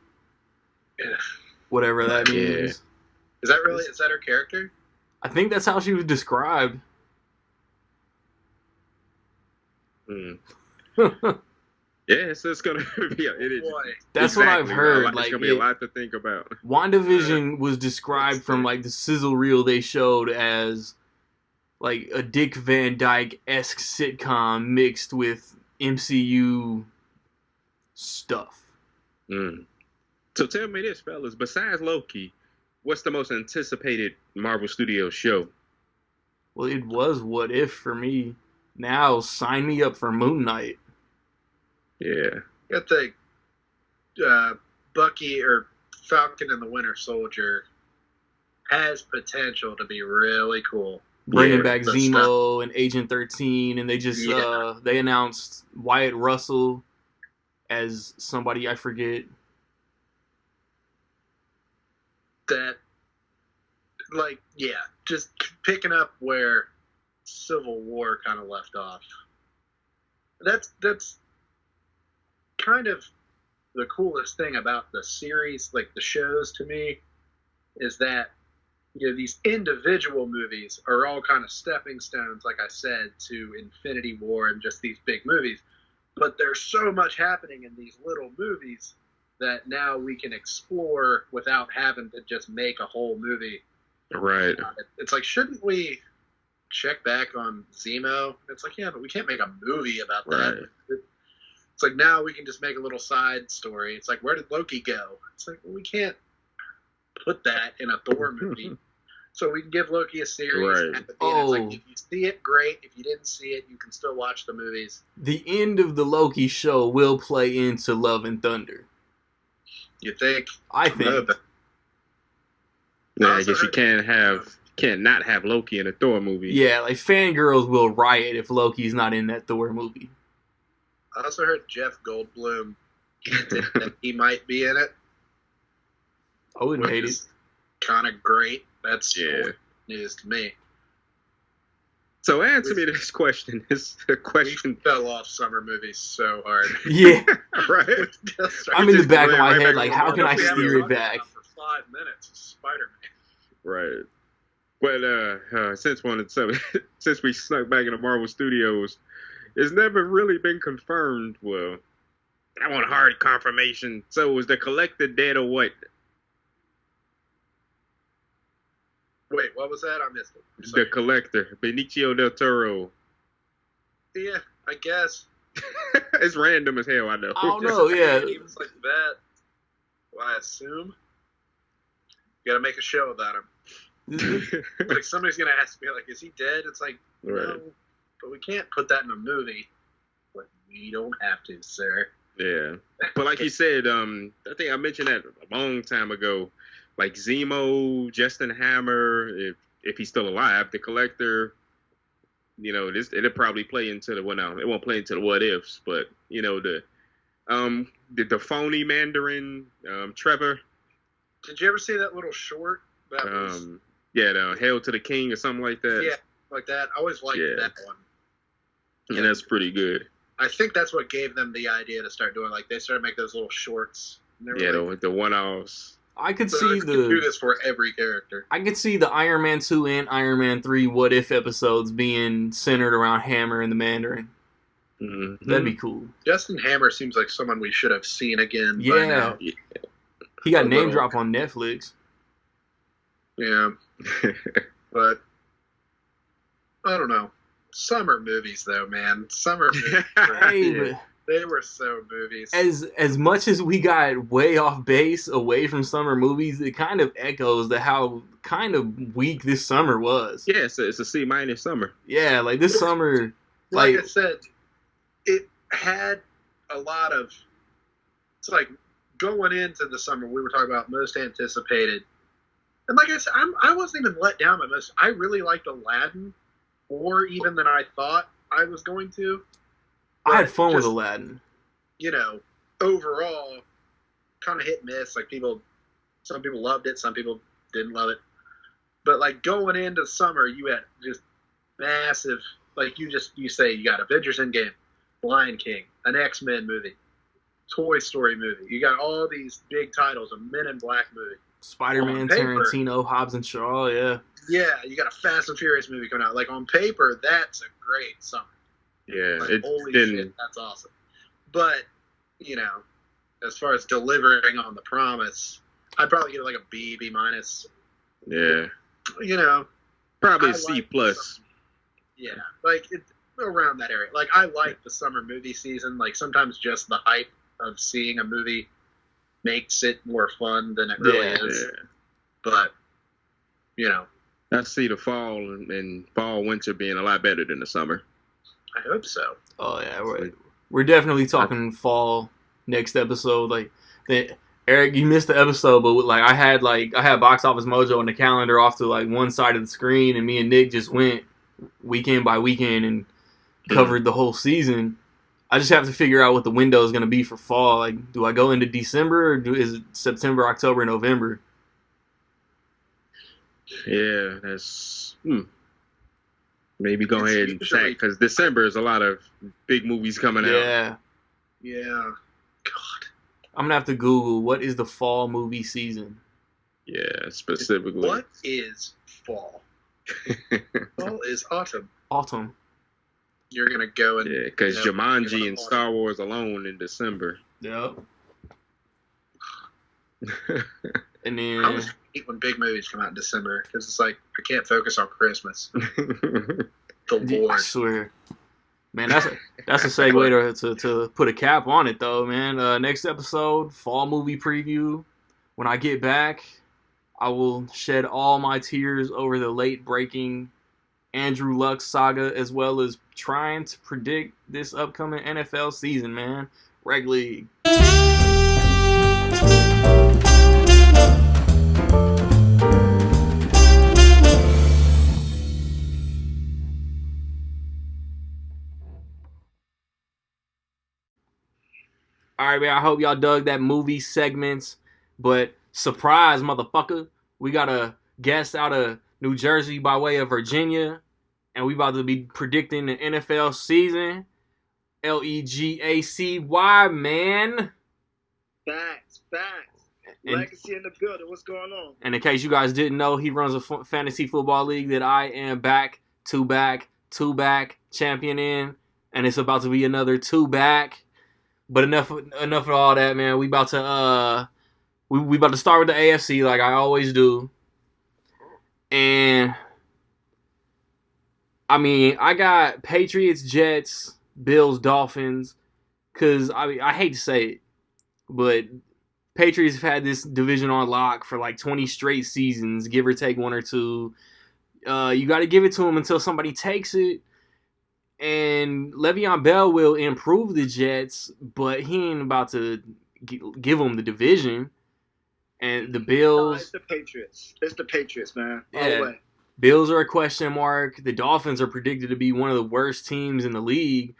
Yeah. Whatever that means. Is that her character? I think that's how she was described. Yeah, so it's gonna be. That's what I've heard. It's gonna be a lot to think about. WandaVision was described from like the sizzle reel they showed as like a Dick Van Dyke-esque sitcom mixed with MCU stuff. So tell me this, fellas. Besides Loki, what's the most anticipated Marvel Studios show? Well, it was What If for me. Now sign me up for Moon Knight. Yeah. I think Bucky or Falcon and the Winter Soldier has potential to be really cool. Bringing Yeah. back The Zemo and Agent 13, and they just they announced Wyatt Russell as somebody I forget. That, like, yeah, just picking up where Civil War kind of left off. That's kind of the coolest thing about the series, like the shows to me, is that, you know, these individual movies are all kind of stepping stones, like I said, to Infinity War and just these big movies. But there's so much happening in these little movies that now we can explore without having to just make a whole movie. Right. It's like, shouldn't we check back on Zemo? It's like, yeah, but we can't make a movie about that. Right. It's like, now we can just make a little side story. It's like, where did Loki go? It's like, well, we can't put that in a Thor movie. So we can give Loki a series. Right. At the end. It's like, if you see it, great. If you didn't see it, you can still watch the movies. The end of the Loki show will play into Love and Thunder. You think? I think. No, but Yeah, I also guess you can't not have Loki in a Thor movie. Yeah, like fangirls will riot if Loki's not in that Thor movie. I also heard Jeff Goldblum hinted that he might be in it. I wouldn't hate which it. is kind of great. That's Yeah. news to me. So answer me this question. This We question, fell off summer movies so hard. Yeah, right? I'm in the back of Right my back head on like, the how mark. can I We haven't steer it talked back? about for 5 minutes. Spider-Man. Right. But since we snuck back into Marvel Studios, it's never really been confirmed. Well, I want hard confirmation. So was the Collector dead or what? Wait, what was that? I missed it. I'm The sorry. Collector, Benicio del Toro. Yeah, I guess. It's random as hell, I know. I don't know, yeah. He was like that. Well, I assume. You gotta make a show about him. Like, somebody's gonna ask me, like, is he dead? It's like, Right. no, but we can't put that in a movie. Like, we don't have to, sir. Yeah, but like you said, I think I mentioned that a long time ago. Like Zemo, Justin Hammer, if he's still alive, the Collector. You know, it'll probably play into the it won't play into the what ifs, but you know the phony Mandarin, Trevor. Did you ever see that little short? That was, The Hail to the King or something like that. yeah, like that. I always liked Yeah. that one. And that's pretty good. I think that's what gave them the idea to start doing. Like, they started making those little shorts. And they were Yeah, like, the one-offs. I could so see we can do this for every character. I could see the Iron Man 2 and Iron Man 3 what if episodes being centered around Hammer and the Mandarin. Mm-hmm. That'd be cool. Justin Hammer seems like someone we should have seen again by Yeah. now. He got A name little. drop on Netflix. Yeah, but I don't know. Summer movies, though, man. Summer movies. Hey, Yeah. but They were so movies. as much as we got way off base away from summer movies, it kind of echoes to how kind of weak this summer was. Yeah, it's a C- summer. Yeah, like this summer, Like like I said, it had a lot of. It's like going into the summer, we were talking about most anticipated. And like I said, I wasn't even let down by most. I really liked Aladdin more even than I thought I was going to. I had But fun with just, Aladdin. you know, overall, kind of hit and miss. Like, some people loved it, some people didn't love it. But like going into summer, you had just massive. Like you say, you got Avengers Endgame, Lion King, an X-Men movie, Toy Story movie. You got all these big titles, a Men in Black movie. Spider-Man, on paper. Tarantino, Hobbs and Shaw, yeah. Yeah, you got a Fast and Furious movie coming out. Like on paper, that's a great summer. Yeah, Like, it holy didn't. shit, that's awesome. But, you know, as far as delivering on the promise, I'd probably give it like a B minus. Yeah, You know, probably I a C like plus. yeah, like it around that area. Like I like the summer movie season. Like sometimes just the hype of seeing a movie makes it more fun than it really Yeah. is. Yeah. But, you know, I see the fall and fall winter being a lot better than the summer. I hope so. Oh yeah, we're definitely talking fall next episode. Like Eric, you missed the episode, but like I had Box Office Mojo on the calendar off to like one side of the screen, and me and Nick just went weekend by weekend and covered the whole season. I just have to figure out what the window is going to be for fall. Like, do I go into December or is it September, October, November? Yeah, that's maybe go ahead and check because December is a lot of big movies coming out. Yeah. God. I'm gonna have to Google what is the fall movie season. Yeah, specifically. What is fall? Fall is autumn. Autumn. You're gonna go and because Jumanji and Star Wars alone in December. Yep. And then I always hate when big movies come out in December because it's like I can't focus on Christmas. The Lord. I swear, man, that's a segue to put a cap on it though, man. Next episode, fall movie preview. When I get back, I will shed all my tears over the late breaking Andrew Luck saga, as well as trying to predict this upcoming NFL season, man. Reg League. All right, man, I hope y'all dug that movie segments, but surprise, motherfucker, we got a guest out of New Jersey by way of Virginia, and we about to be predicting the NFL season. Legacy, man. Facts. Legacy in the building. What's going on? And in case you guys didn't know, he runs a fantasy football league that I am back champion in, and it's about to be another two-back. But enough of all that, man. We about to we about to start with the AFC like I always do. And I mean, I got Patriots, Jets, Bills, Dolphins. Cause I hate to say it, but Patriots have had this division on lock for like 20 straight seasons, give or take one or two. You got to give it to them until somebody takes it. And Le'Veon Bell will improve the Jets, but he ain't about to give them the division. And the Bills... It's the Patriots. It's the Patriots, man. All the way. Bills are a question mark. The Dolphins are predicted to be one of the worst teams in the league.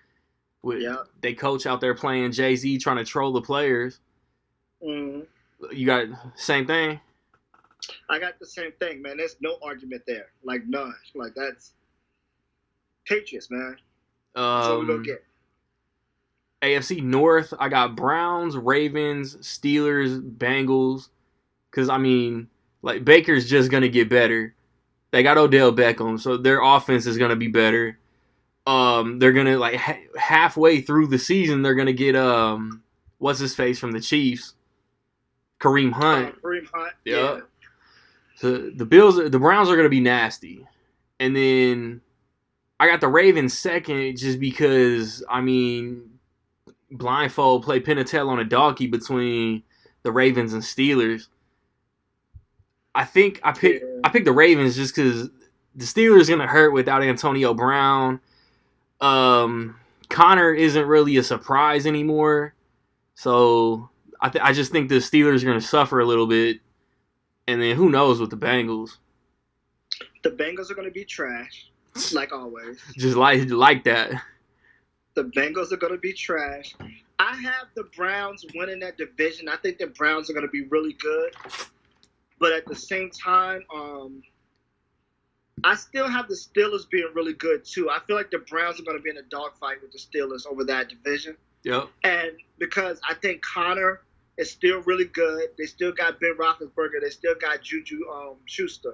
They coach out there playing Jay-Z, trying to troll the players. Mm-hmm. You got same thing? I got the same thing, man. There's no argument there. Like, none. Like, that's... Patriots, man. That's what we're going to get. AFC North, I got Browns, Ravens, Steelers, Bengals. Because, I mean, like, Baker's just going to get better. They got Odell Beckham, so their offense is going to be better. They're going to, like, halfway through the season, they're going to get, what's-his-face from the Chiefs? Kareem Hunt. Kareem Hunt, yeah. So the Browns are going to be nasty. And then... I got the Ravens second just because, I mean, blindfold play pin and tail on a donkey between the Ravens and Steelers. I think I picked the Ravens just because the Steelers going to hurt without Antonio Brown. Connor isn't really a surprise anymore. So I just think the Steelers are going to suffer a little bit. And then who knows with the Bengals. The Bengals are going to be trash. Like always. Just like that. The Bengals are going to be trash. I have the Browns winning that division. I think the Browns are going to be really good. But at the same time, I still have the Steelers being really good too. I feel like the Browns are going to be in a dogfight with the Steelers over that division. Yep. And because I think Connor is still really good. They still got Ben Roethlisberger. They still got Juju Schuster.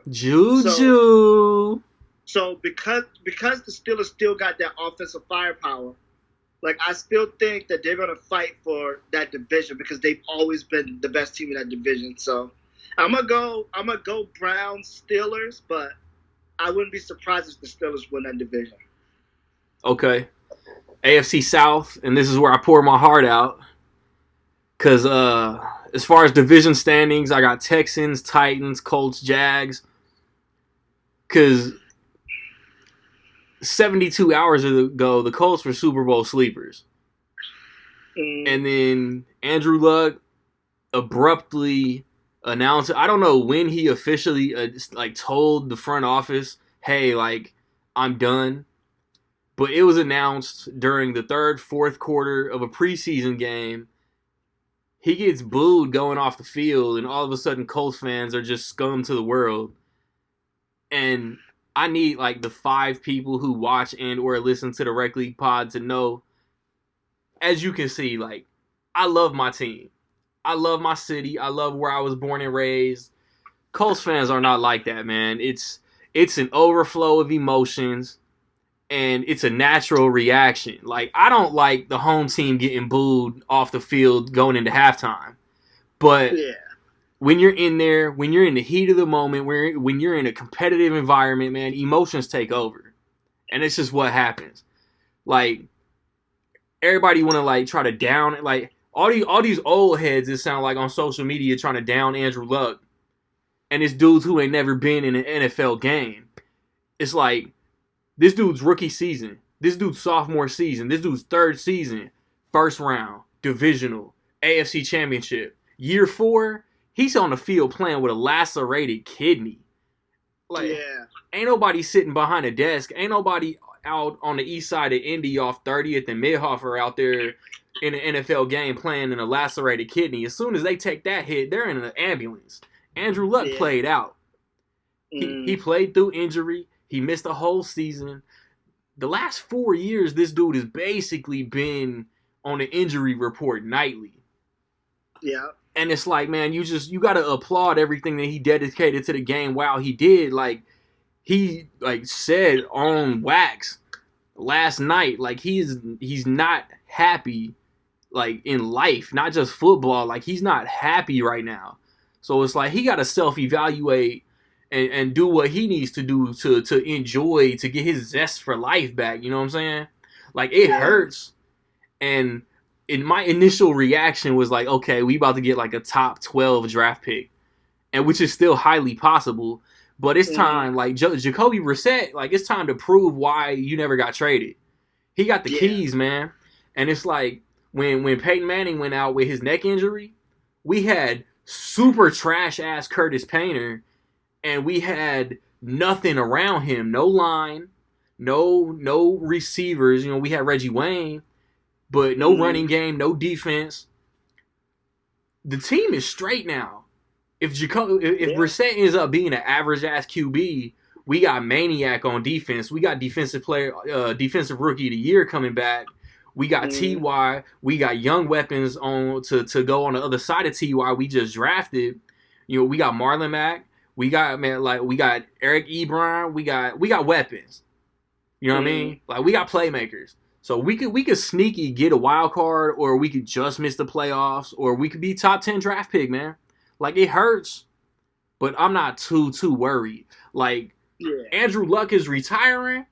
So because the Steelers still got that offensive firepower, like I still think that they're gonna fight for that division because they've always been the best team in that division. So I'm gonna go Browns Steelers, but I wouldn't be surprised if the Steelers win that division. Okay. AFC South, and this is where I pour my heart out. Cause as far as division standings, I got Texans, Titans, Colts, Jags. Cause 72 hours ago, the Colts were Super Bowl sleepers. And then Andrew Luck abruptly announced. I don't know when he officially like told the front office, "Hey, like I'm done." But it was announced during the third, fourth quarter of a preseason game. He gets booed going off the field, and all of a sudden, Colts fans are just scum to the world. And I need like the 5 people who watch and or listen to the Rec League pod to know. As you can see, like I love my team. I love my city. I love where I was born and raised. Colts fans are not like that, man. It's an overflow of emotions, and it's a natural reaction. Like, I don't like the home team getting booed off the field going into halftime. But when you're in there, when you're in the heat of the moment, when you're in a competitive environment, man, emotions take over. And it's just what happens. Like, everybody want to, like, try to down it. Like, all these old heads, it sound like, on social media trying to down Andrew Luck. And it's dudes who ain't never been in an NFL game. It's like, this dude's rookie season. This dude's sophomore season. This dude's third season. First round. Divisional. AFC Championship. Year 4, he's on the field playing with a lacerated kidney. Like, ain't nobody sitting behind a desk. Ain't nobody out on the east side of Indy off 30th and Midhofer out there in an NFL game playing in a lacerated kidney. As soon as they take that hit, they're in an ambulance. Andrew Luck played out. He played through injury. He missed a whole season. The last 4 years, this dude has basically been on the injury report nightly. Yeah. And it's like, man, you got to applaud everything that he dedicated to the game while he did. Like, he like said on Wax last night, like he's not happy, like in life, not just football. Like, he's not happy right now. So it's like he got to self-evaluate and do what he needs to do to enjoy, to get his zest for life back. You know what I'm saying? Like, it hurts. And my initial reaction was like, okay, we about to get like a top 12 draft pick, and which is still highly possible. But it's time, like Jacoby Brissett, like it's time to prove why you never got traded. He got the keys, man. And it's like when Peyton Manning went out with his neck injury, we had super trash ass Curtis Painter, and we had nothing around him. No line, no receivers. You know, we had Reggie Wayne, but no running game, no defense. The team is straight now. If Brissett ends up being an average ass QB, we got Maniac on defense. We got defensive rookie of the year coming back. We got Ty. We got young weapons on to go on the other side of Ty. We just drafted. You know, we got Marlon Mack. We got Eric Ebron. We got weapons. You know what I mean? Like, we got playmakers. So we could sneaky get a wild card, or we could just miss the playoffs, or we could be top 10 draft pick, man. Like, it hurts, but I'm not too worried. Like, Andrew Luck is retiring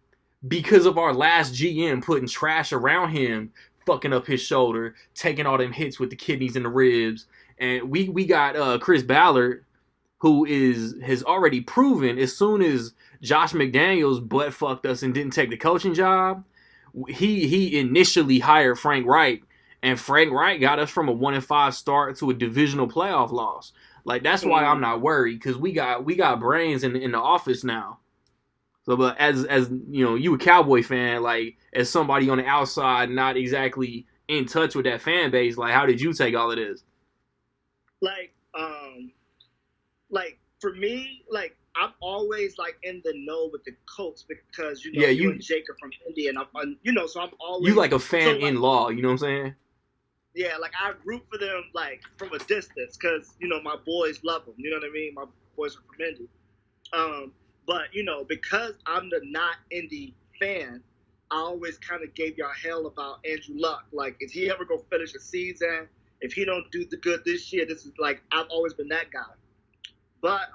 because of our last GM putting trash around him, fucking up his shoulder, taking all them hits with the kidneys and the ribs. And we got Chris Ballard, who has already proven, as soon as Josh McDaniels butt fucked us and didn't take the coaching job, he initially hired Frank Reich, and Frank Reich got us from a 1-5 start to a divisional playoff loss. Like, that's why I'm not worried, because we got brains in the office now. So, but as you know, you a Cowboy fan, like, as somebody on the outside, not exactly in touch with that fan base, like, how did you take all of this? Like for me, like, I'm always like in the know with the Colts, because you and Jake are from Indy, and I'm so I'm always, you like a fan in law, you know what I'm saying? Yeah, like, I root for them, like, from a distance, because my boys love them. You know what I mean? My boys are from Indy. But because I'm the not Indy fan, I always kind of gave y'all hell about Andrew Luck. Like, is he ever gonna finish a season? If he don't do the good this year, this is like, I've always been that guy. But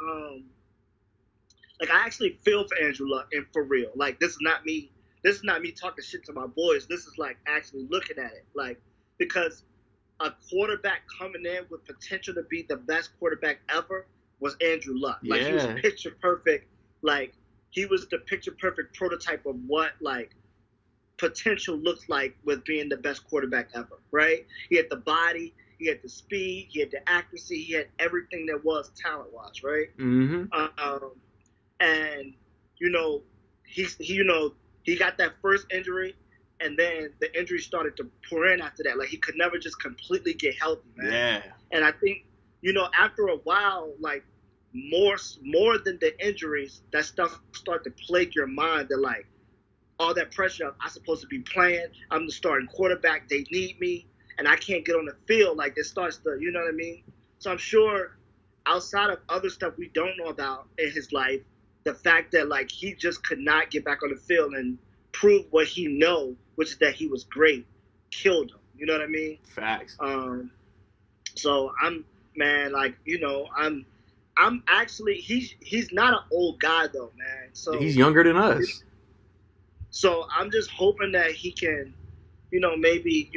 like, I actually feel for Andrew Luck, and for real. Like, this is not me talking shit to my boys. This is like actually looking at it, like, because a quarterback coming in with potential to be the best quarterback ever was Andrew Luck. Like, he was picture perfect. Like, he was the picture perfect prototype of what, like, potential looks like with being the best quarterback ever, right? He had the body, he had the speed, he had the accuracy, he had everything that was talent-wise, right? Mm-hmm. And he got that first injury, and then the injury started to pour in after that. Like he could never just completely get healthy, man. Yeah. And I think after a while, like more than the injuries, that stuff start to plague your mind. That like all that pressure, I'm supposed to be playing. I'm the starting quarterback. They need me, and I can't get on the field. Like it starts to, you know what I mean? So I'm sure outside of other stuff we don't know about in his life, the fact that like he just could not get back on the field and prove what he know, which is that he was great, killed him. You know what I mean? Facts. So I'm actually he's not an old guy though, man. So he's younger than us. So I'm just hoping that he can, maybe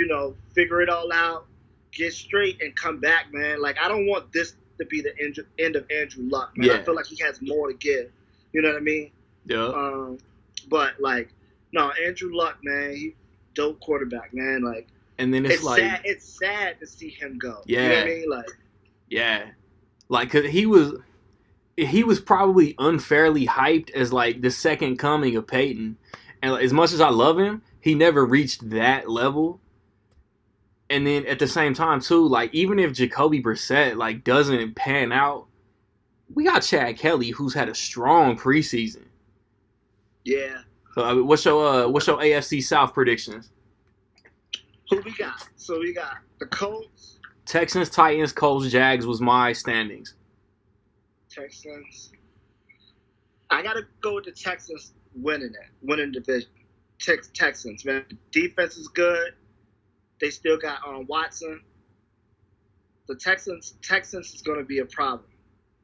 figure it all out, get straight, and come back, man. Like I don't want this to be the end of Andrew Luck, man. Yeah. I feel like he has more to give. You know what I mean? Yeah. But like, no, Andrew Luck, man, he dope quarterback, man. Like, and then it's like sad. It's sad to see him go. Yeah. You know what I mean? Like, yeah, like 'cause he was probably unfairly hyped as like the second coming of Peyton, and like, as much as I love him, he never reached that level. And then at the same time too, like even if Jacoby Brissett like doesn't pan out, we got Chad Kelly who's had a strong preseason. yeah. So what's your AFC South predictions? Who we got? So we got the Colts, Texans, Titans, Colts, Jags was my standings. Texans. I gotta go with the Texans winning division. Texans, man. Defense is good. They still got Watson. The Texans is going to be a problem.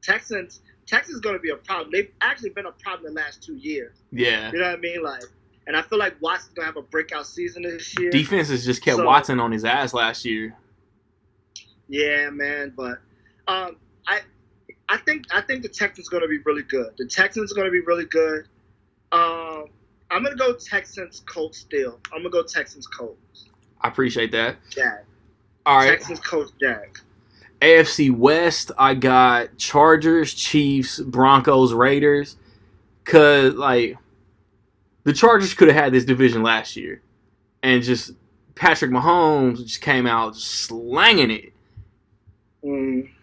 Texans is going to be a problem. They've actually been a problem the last 2 years. Yeah. You know what I mean? Like, and I feel like Watson's going to have a breakout season this year. Defense has just kept Watson on his ass last year. Yeah, man. But I think the Texans going to be really good. The Texans are going to be really good. I'm going to go Texans Colts still. I'm going to go Texans Colts. I appreciate that. Yeah. All right. Texans Colts Jags. AFC West, I got Chargers, Chiefs, Broncos, Raiders. Cause like the Chargers could have had this division last year, and just Patrick Mahomes just came out just slanging it.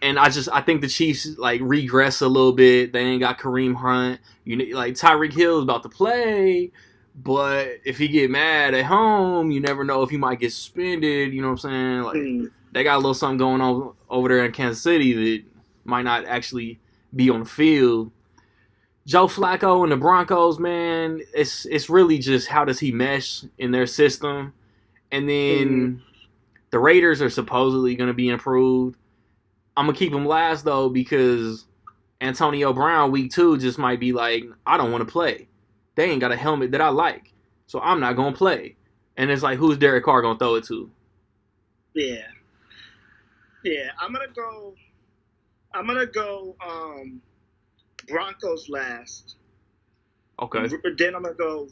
And I think the Chiefs like regress a little bit. They ain't got Kareem Hunt. Like Tyreek Hill is about to play, but if he get mad at home, you never know if he might get suspended. You know what I'm saying? Like they got a little something going on over there in Kansas City that might not actually be on the field. Joe Flacco and the Broncos, man, it's really just how does he mesh in their system. And then the Raiders are supposedly going to be improved. I'm going to keep them last, though, because Antonio Brown, week 2, just might be like, I don't want to play. They ain't got a helmet that I like, so I'm not going to play. And it's like, who's Derek Carr going to throw it to? Yeah. Yeah, I'm going to go Broncos last. Okay. Then I'm going to go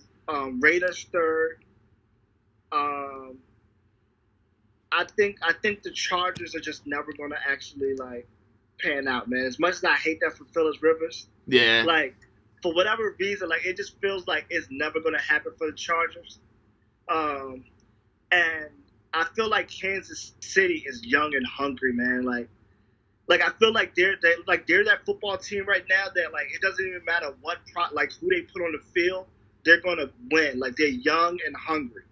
Raiders third. I think the Chargers are just never going to actually like pan out, man. As much as I hate that for Phillips Rivers, yeah, like for whatever reason, like it just feels like it's never going to happen for the Chargers. And I feel like Kansas City is young and hungry, man. Like I feel like they're that football team right now that like it doesn't even matter who they put on the field, they're gonna win. Like they're young and hungry.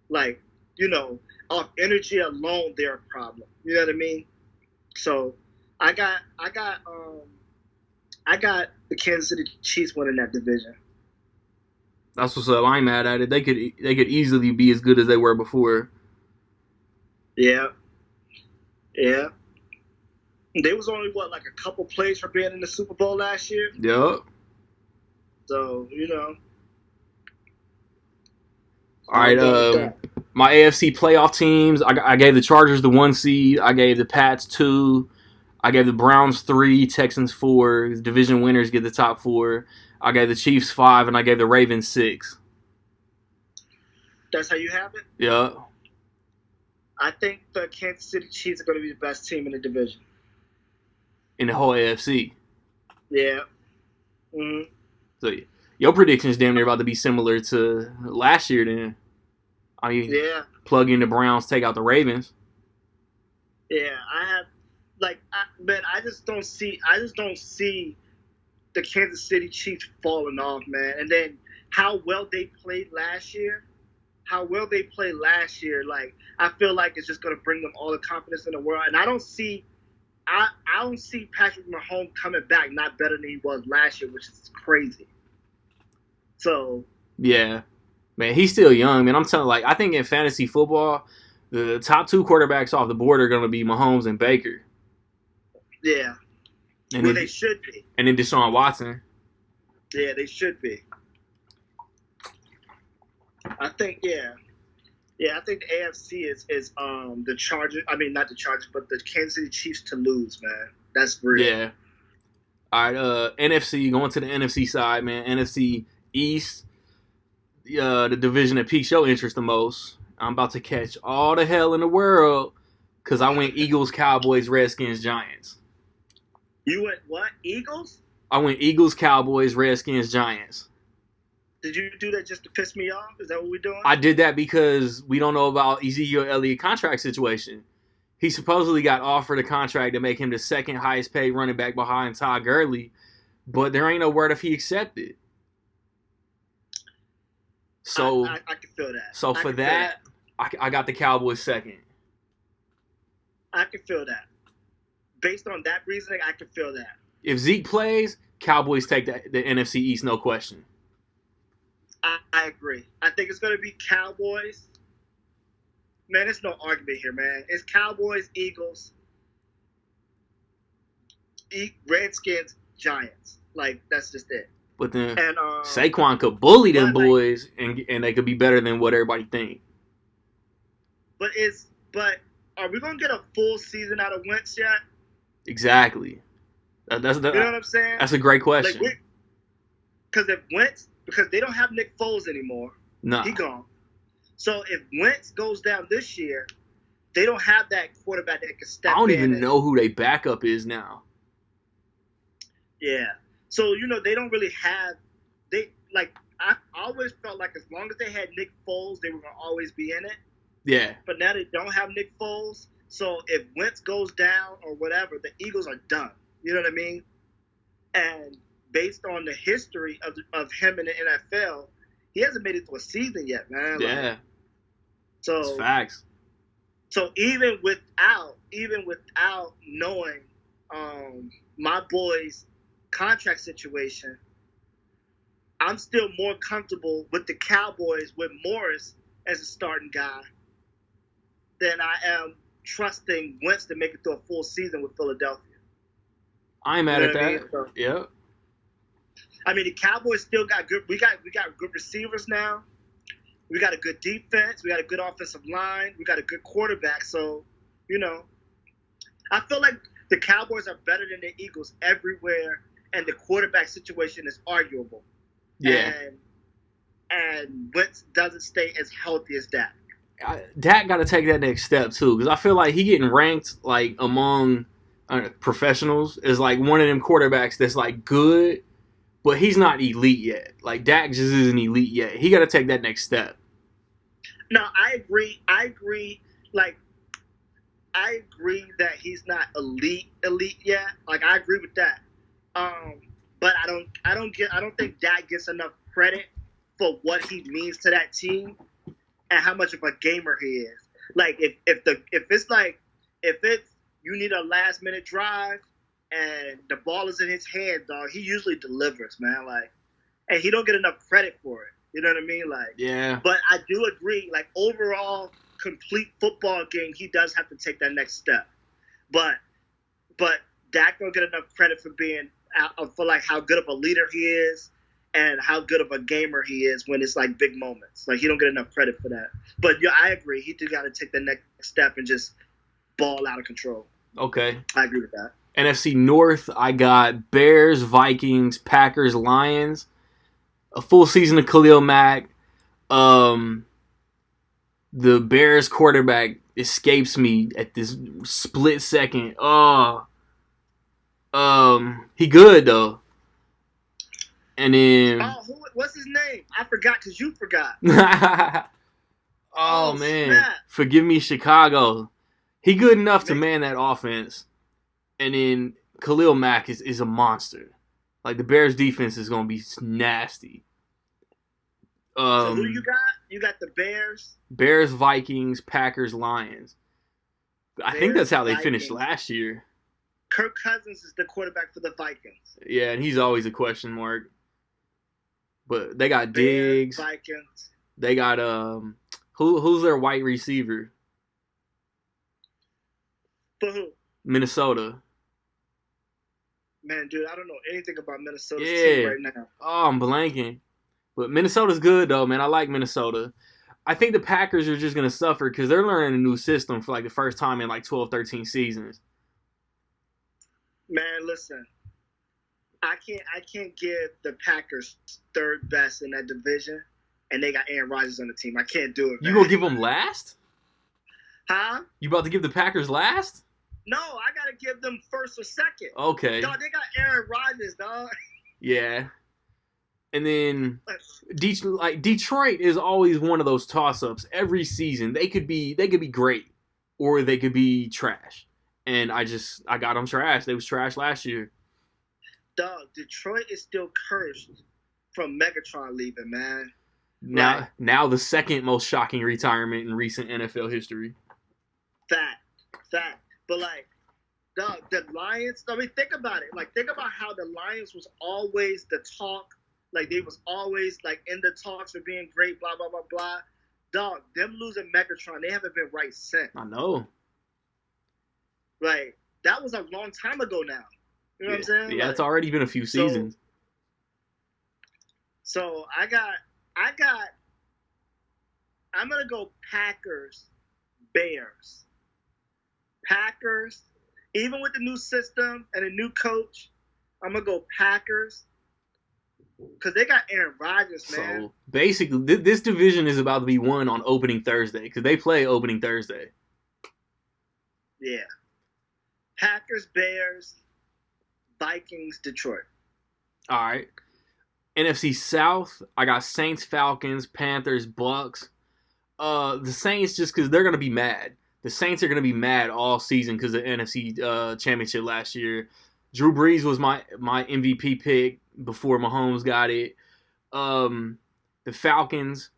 Like, off energy alone, they're a problem. You know what I mean? So I got the Kansas City Chiefs winning that division. That's what's up. I ain't mad at it. They could easily be as good as they were before. Yeah. Yeah. They was only like a couple plays for being in the Super Bowl last year. Yep. So, All right, my AFC playoff teams, I gave the Chargers the 1 seed. I gave the Pats 2. I gave the Browns 3, Texans 4. Division winners get the top 4. I gave the Chiefs 5, and I gave the Ravens 6. That's how you have it? Yeah. I think the Kansas City Chiefs are going to be the best team in the division. In the whole AFC. Yeah. Mm-hmm. So your prediction is damn near about to be similar to last year then. I mean, Yeah. plug in the Browns, take out the Ravens. Yeah, I just don't see the Kansas City Chiefs falling off, man. And then how well they played last year, like I feel like it's just gonna bring them all the confidence in the world. And I don't see Patrick Mahomes coming back not better than he was last year, which is crazy. So yeah, man, he's still young, man. I'm telling, like, I think in fantasy football, the top 2 quarterbacks off the board are gonna be Mahomes and Baker. Yeah, and well, then, they should be. And then Deshaun Watson. Yeah, they should be. I think, yeah. Yeah, I think the AFC is the Chargers. I mean, not the Chargers, but the Kansas City Chiefs to lose, man. That's real. Yeah. All right, NFC, going to the NFC side, man. NFC East, the division that piques your interest the most. I'm about to catch all the hell in the world because I went Eagles, Cowboys, Redskins, Giants. You went what? Eagles? I went Eagles, Cowboys, Redskins, Giants. Did you do that just to piss me off? Is that what we're doing? I did that because we don't know about Ezekiel Elliott's contract situation. He supposedly got offered a contract to make him the second highest paid running back behind Todd Gurley, but there ain't no word if he accepted. So I can feel that. So for that, I got the Cowboys second. I can feel that. Based on that reasoning, I can feel that. If Zeke plays, Cowboys take the NFC East, no question. I agree. I think it's going to be Cowboys. Man, there's no argument here, man. It's Cowboys, Eagles, Redskins, Giants. Like, that's just it. But then and, Saquon could bully them boys, and they could be better than what everybody think. But are we going to get a full season out of Wentz yet? Exactly. You know what I'm saying? That's a great question. Because they don't have Nick Foles anymore. No. He gone. So if Wentz goes down this year, they don't have that quarterback that can step in. I don't even know who their backup is now. Yeah. So, they don't really have I always felt like as long as they had Nick Foles, they were going to always be in it. Yeah. But now they don't have Nick Foles. So if Wentz goes down or whatever, the Eagles are done. You know what I mean? And based on the history of him in the NFL, he hasn't made it through a season yet, man. Yeah. So it's facts. So even without knowing my boy's contract situation, I'm still more comfortable with the Cowboys with Morris as a starting guy than I am trusting Wentz to make it through a full season with Philadelphia. I'm mad at that. So, yeah. I mean, the Cowboys still got good. We got good receivers now. We got a good defense. We got a good offensive line. We got a good quarterback. So, I feel like the Cowboys are better than the Eagles everywhere, and the quarterback situation is arguable. Yeah. And Wentz doesn't stay as healthy as Dak. Dak got to take that next step too, because I feel like he getting ranked like among professionals as like one of them quarterbacks that's like good, but he's not elite yet. Like Dak just isn't elite yet. He got to take that next step. No, I agree. Like, I agree that he's not elite yet. Like, I agree with that. But I don't think Dak gets enough credit for what he means to that team and how much of a gamer he is. Like, if it's you need a last minute drive and the ball is in his hand, dog, he usually delivers, man. Like, and he don't get enough credit for it. You know what I mean? Like, yeah. But I do agree. Like, overall, complete football game, he does have to take that next step. But Dak don't get enough credit for being for like how good of a leader he is and how good of a gamer he is when it's like big moments. Like, he don't get enough credit for that. But yeah, I agree. He do got to take the next step and just ball out of control. Okay. I agree with that. NFC North, I got Bears, Vikings, Packers, Lions. A full season of Khalil Mack. The Bears quarterback escapes me at this split second. He good though. And then What's his name? I forgot because you forgot. oh man, snap. forgive me, Chicago. He good enough to man that offense. And then Khalil Mack is a monster. Like the Bears defense is gonna be nasty. So who you got? You got the Bears. Bears, Vikings, Packers, Lions. I think that's how they finished last year. Kirk Cousins is the quarterback for the Vikings. Yeah, and he's always a question mark. But they got Bears, Diggs. Vikings. They got who's their white receiver? For who? Minnesota. Man, dude, I don't know anything about Minnesota's team right now. Oh, I'm blanking. But Minnesota's good though, man. I like Minnesota. I think the Packers are just gonna suffer because they're learning a new system for like the first time in like 12, 13 seasons. Man, listen. I can't give the Packers third best in that division, and they got Aaron Rodgers on the team. I can't do it, man. You gonna give them last? Huh? You about to give the Packers last? No, I gotta give them first or second. Okay. Dog, they got Aaron Rodgers, dog. Yeah. And then Detroit is always one of those toss-ups every season. They could be great or they could be trash. And I got them trash. They was trash last year. Dog, Detroit is still cursed from Megatron leaving, man. Now the second most shocking retirement in recent NFL history. Fact. But like, dog, the Lions, I mean, think about it. Like, think about how the Lions was always the talk. Like, they was always, like, in the talks for being great, blah, blah, blah, blah. Dog, them losing Megatron, they haven't been right since. I know. Like, that was a long time ago now. You know what I'm saying? Yeah, like, it's already been a few seasons. So I'm going to go Packers, Bears. Packers, even with the new system and a new coach, I'm going to go Packers. Because they got Aaron Rodgers, man. So, basically, this division is about to be won on opening Thursday. Because they play opening Thursday. Yeah. Packers, Bears, Vikings, Detroit. All right. NFC South, I got Saints, Falcons, Panthers, Bucks. The Saints, just because they're going to be mad. The Saints are going to be mad all season because of the NFC Championship last year. Drew Brees was my MVP pick before Mahomes got it. The Falcons,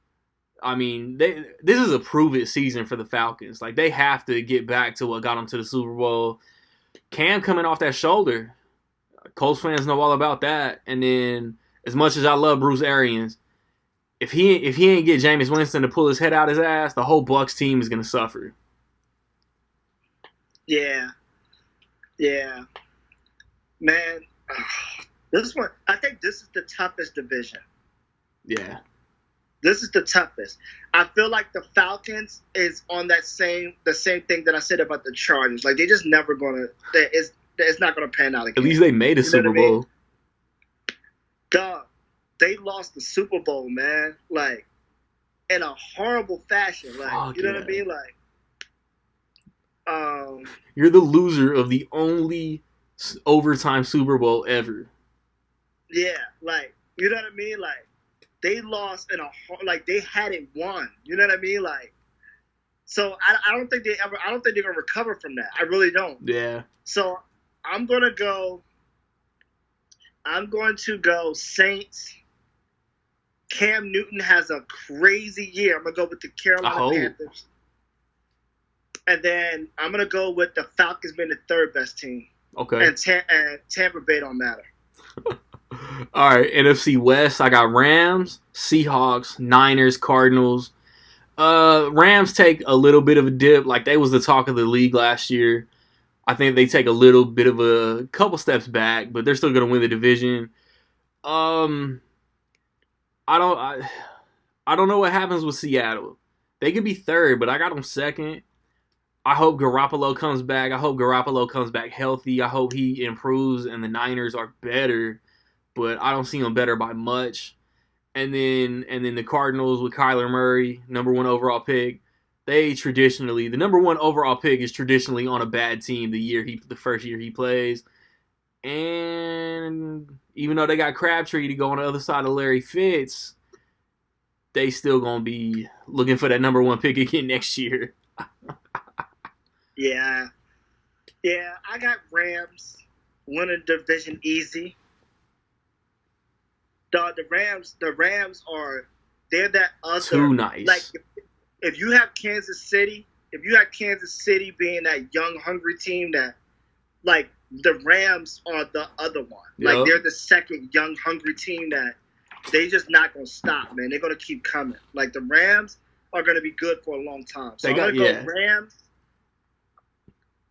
I mean, this is a prove-it season for the Falcons. Like, they have to get back to what got them to the Super Bowl. Cam coming off that shoulder. Colts fans know all about that. And then, as much as I love Bruce Arians, if he ain't get Jameis Winston to pull his head out his ass, the whole Bucs team is going to suffer. Yeah. Man, this one, I think this is the toughest division. Yeah. This is the toughest. I feel like the Falcons is on the same thing that I said about the Chargers. Like, they just never gonna. It's not gonna pan out again. At least they made a Super Bowl. Dog, they lost the Super Bowl, man. Like, in a horrible fashion. Like, you know what I mean? Like, you're the loser of the only overtime Super Bowl ever. Yeah, like, you know what I mean? Like, they lost like, they hadn't won. You know what I mean? Like, so I don't think they're gonna recover from that. I really don't. Yeah. So I'm going to go Saints. Cam Newton has a crazy year. I'm going to go with the Carolina Panthers. And then I'm going to go with the Falcons being the third best team. Okay. And Tampa Bay don't matter. All right, NFC West, I got Rams, Seahawks, Niners, Cardinals. Rams take a little bit of a dip. Like, they was the talk of the league last year. I think they take a little bit of a couple steps back, but they're still going to win the division. I don't know what happens with Seattle. They could be third, but I got them second. I hope Garoppolo comes back. I hope Garoppolo comes back healthy. I hope he improves and the Niners are better, but I don't see them better by much. And then the Cardinals with Kyler Murray, number 1 overall pick. they traditionally, the number one overall pick is traditionally on a bad team the first year he plays. And even though they got Crabtree to go on the other side of Larry Fitz, they still gonna be looking for that number one pick again next year. Yeah. Yeah, I got Rams winning division easy. Dog, the Rams they're that other Too nice. Like if you have Kansas City being that young, hungry team that like the Rams are the other one. Yep. Like they're the second young, hungry team that they just not gonna stop, man. They're gonna keep coming. Like the Rams are gonna be good for a long time. So I'm gonna go Rams.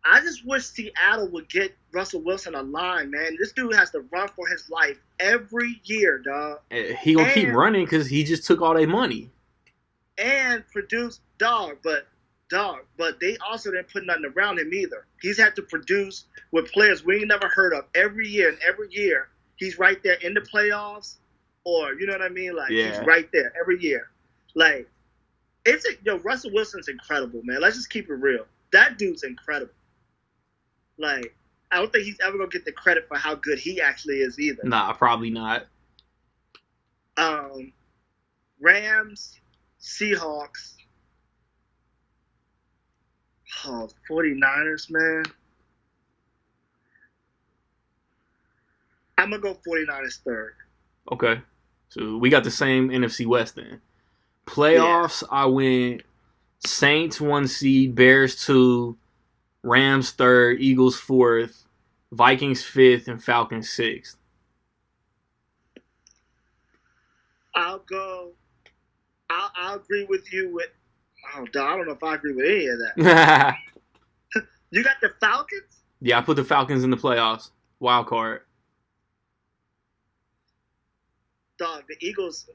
I just wish Seattle would get Russell Wilson a line, man. This dude has to run for his life every year, dog. He gonna keep running because he just took all their money. And produce, but they also didn't put nothing around him either. He's had to produce with players we ain't never heard of every year, and every year he's right there in the playoffs, or you know what I mean? Like he's right there every year. Like Russell Wilson's incredible, man. Let's just keep it real. That dude's incredible. Like, I don't think he's ever gonna get the credit for how good he actually is either. Nah, probably not. Rams, Seahawks. 49ers, man. I'm gonna go 49ers third. Okay. So we got the same NFC West then. Playoffs, I went Saints 1 seed, Bears 2, Rams 3rd, Eagles 4th, Vikings 5th, and Falcons 6th. I'll agree with you with. Oh, I don't know if I agree with any of that. You got the Falcons? Yeah, I put the Falcons in the playoffs. Wild card. Dog, the Eagles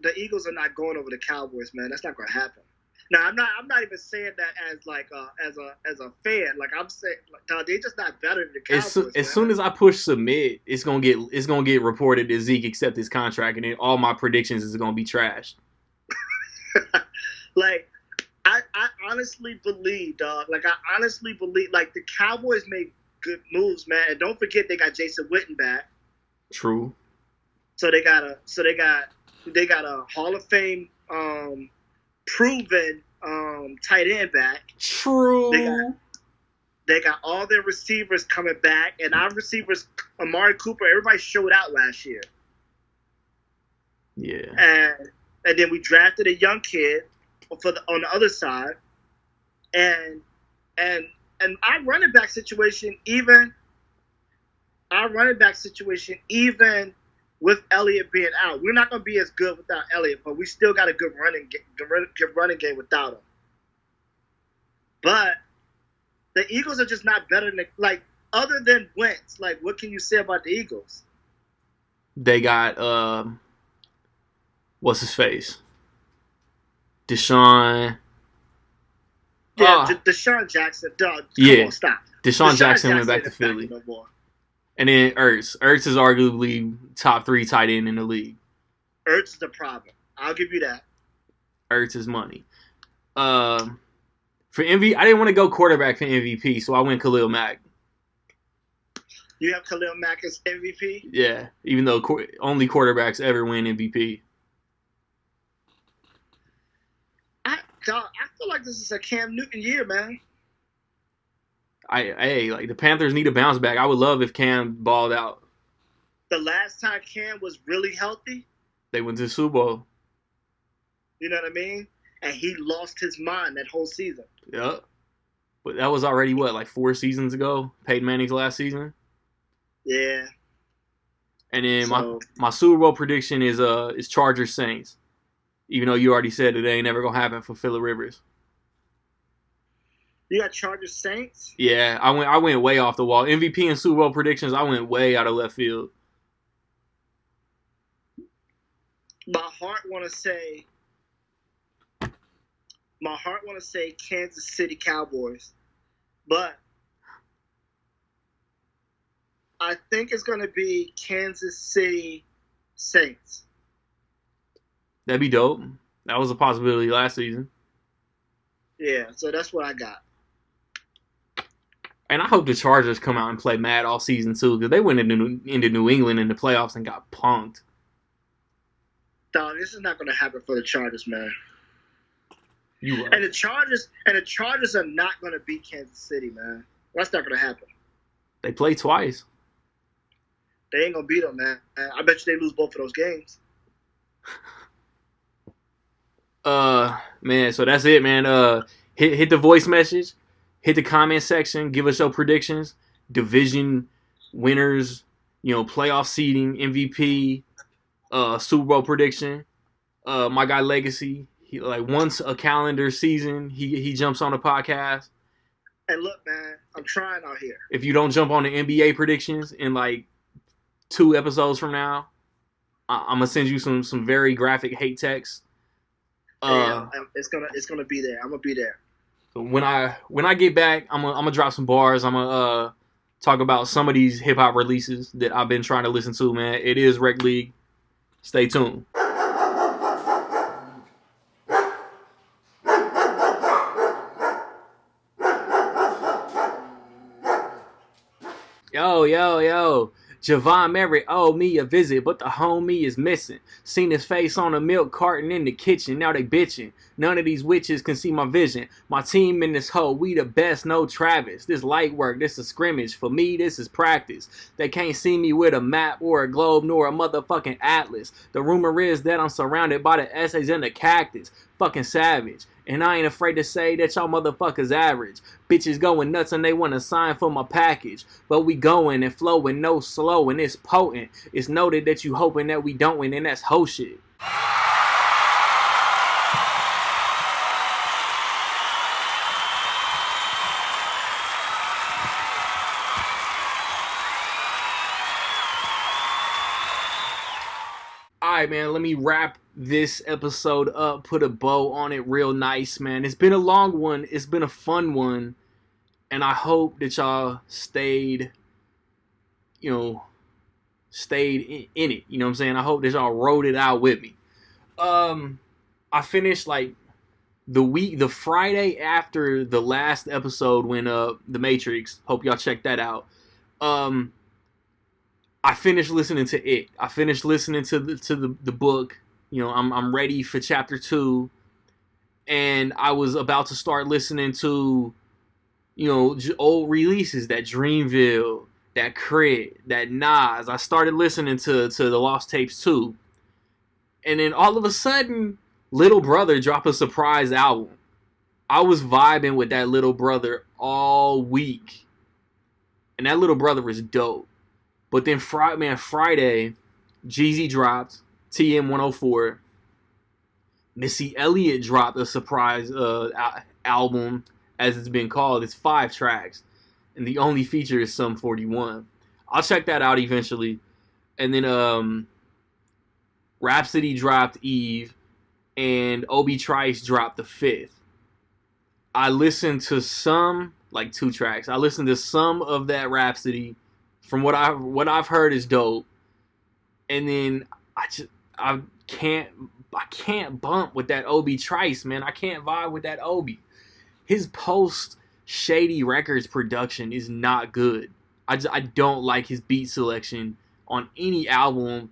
are not going over the Cowboys, man. That's not gonna happen. Now, I'm not even saying that as like as a fan. Like I'm saying, like, dog, they're just not better than the Cowboys. As soon as I push submit, it's gonna get reported that Zeke accept his contract, and then all my predictions is gonna be trashed. Like, I honestly believe, dog. Like, I honestly believe, like, the Cowboys made good moves, man. And don't forget they got Jason Witten back. True. So they got a Hall of Fame proven tight end back. True. They got all their receivers coming back, and our receivers, Amari Cooper, everybody showed out last year. Yeah. And then we drafted a young kid on the other side, and our running back situation, even with Elliott being out, we're not going to be as good without Elliott, but we still got a good running game without him. But the Eagles are just not better than, like, other than Wentz. Like, what can you say about the Eagles? They got what's his face? Deshaun. Yeah, Deshaun Jackson. Dog, come on, stop. Deshaun Jackson went back to Philly. No more. And then Ertz. Ertz is arguably top 3 tight end in the league. Ertz is the problem. I'll give you that. Ertz is money. For MVP, I didn't want to go quarterback for MVP, so I went Khalil Mack. You have Khalil Mack as MVP? Yeah, even though only quarterbacks ever win MVP. I feel like this is a Cam Newton year, man. Like the Panthers need a bounce back. I would love if Cam balled out. The last time Cam was really healthy, they went to the Super Bowl. You know what I mean? And he lost his mind that whole season. Yep. But that was already, like 4 seasons ago? Peyton Manning's last season? Yeah. And then my Super Bowl prediction is Chargers Saints. Even though you already said it ain't never going to happen for Phillip Rivers. You got Chargers Saints? Yeah, I went way off the wall. MVP and Super Bowl predictions, I went way out of left field. My heart want to say Kansas City Cowboys, but I think it's going to be Kansas City Saints. That'd be dope. That was a possibility last season. Yeah, so that's what I got. And I hope the Chargers come out and play mad all season too, because they went into New England in the playoffs and got punked. Dog, this is not going to happen for the Chargers, man. You right. And the Chargers are not going to beat Kansas City, man. That's not going to happen. They play twice. They ain't going to beat them, man. I bet you they lose both of those games. Man, so that's it, man. Hit the voice message, hit the comment section, give us your predictions, division winners, playoff seeding, MVP, Super Bowl prediction. My guy Legacy, he once a calendar season, he jumps on the podcast. And look, man, I'm trying out here. If you don't jump on the NBA predictions in 2 episodes from now, I'm gonna send you some very graphic hate texts. It's gonna be there. I'm gonna be there. When I get back, I'm gonna drop some bars. I'm gonna talk about some of these hip hop releases that I've been trying to listen to. Man, it is Rec League. Stay tuned. Yo. Javon Merritt owed me a visit, but the homie is missing. Seen his face on a milk carton in the kitchen, now they bitching. None of these witches can see my vision. My team in this hole, we the best, no Travis. This light work, this is scrimmage. For me, this is practice. They can't see me with a map or a globe nor a motherfucking atlas. The rumor is that I'm surrounded by the essays and the cactus. Fucking savage. And I ain't afraid to say that y'all motherfuckers average. Bitches going nuts and they want to sign for my package. But we going and flowing, no slow, and it's potent. It's noted that you hoping that we don't win, and that's hoe shit. Alright, man, let me wrap this episode up, put a bow on it real nice, man. It's been a long one, it's been a fun one, and I hope that y'all stayed in it, you know what I'm saying? I hope that y'all rode it out with me. I finished the Friday after the last episode when The Matrix, hope y'all check that out. I finished listening to it. I finished listening to the book. I'm ready for chapter 2, and I was about to start listening to, old releases, that Dreamville, that Crit, that Nas. I started listening to the Lost Tapes 2, and then all of a sudden, Little Brother dropped a surprise album. I was vibing with that Little Brother all week, and that Little Brother is dope. But then Friday, Jeezy dropped TM 104. Missy Elliott dropped a surprise album, as it's been called. It's 5 tracks, and the only feature is Sum 41. I'll check that out eventually. And then Rhapsody dropped Eve, and Obi Trice dropped the 5th. I listened to some, 2 tracks. I listened to some of that Rhapsody. From what I've heard is dope. And then I can't bump with that Obi Trice, man. I can't vibe with that Obi. His post Shady Records production is not good. I don't like his beat selection on any album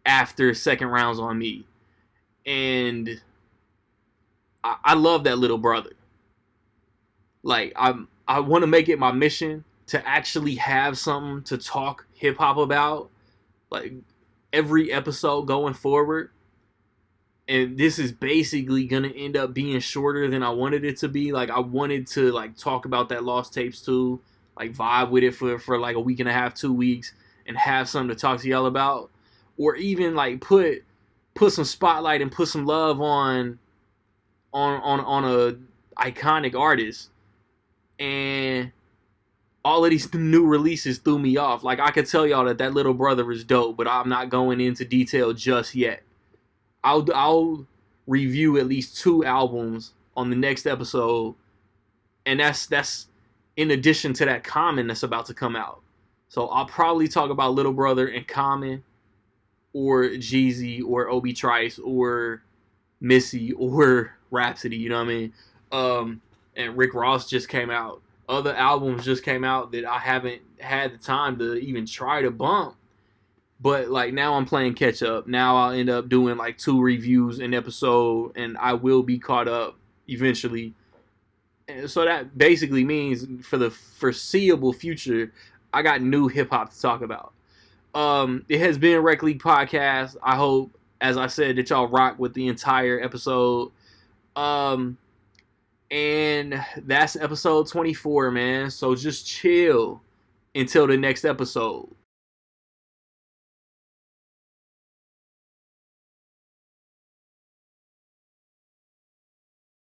after Second Rounds on Me. And I love that Little Brother. I want to make it my mission to actually have something to talk hip-hop about, every episode going forward. And this is basically going to end up being shorter than I wanted it to be. I wanted to, talk about that Lost Tapes too, vibe with it for a week and a half, 2 weeks, and have something to talk to y'all about. Or even, put some spotlight and put some love on a iconic artist. And all of these new releases threw me off. I could tell y'all that Little Brother is dope, but I'm not going into detail just yet. I'll review at least 2 albums on the next episode, and that's in addition to that Common that's about to come out. So I'll probably talk about Little Brother and Common, or Jeezy, or Obi Trice, or Missy, or Rhapsody. You know what I mean? and Rick Ross just came out. Other albums just came out that I haven't had the time to even try to bump. But like now I'm playing catch up. Now I'll end up doing like 2 reviews an episode, and I will be caught up eventually. And so that basically means for the foreseeable future, I got new hip hop to talk about. It has been Rec League Podcast. I hope, as I said, that y'all rock with the entire episode. And that's episode 24, man. So just chill until the next episode.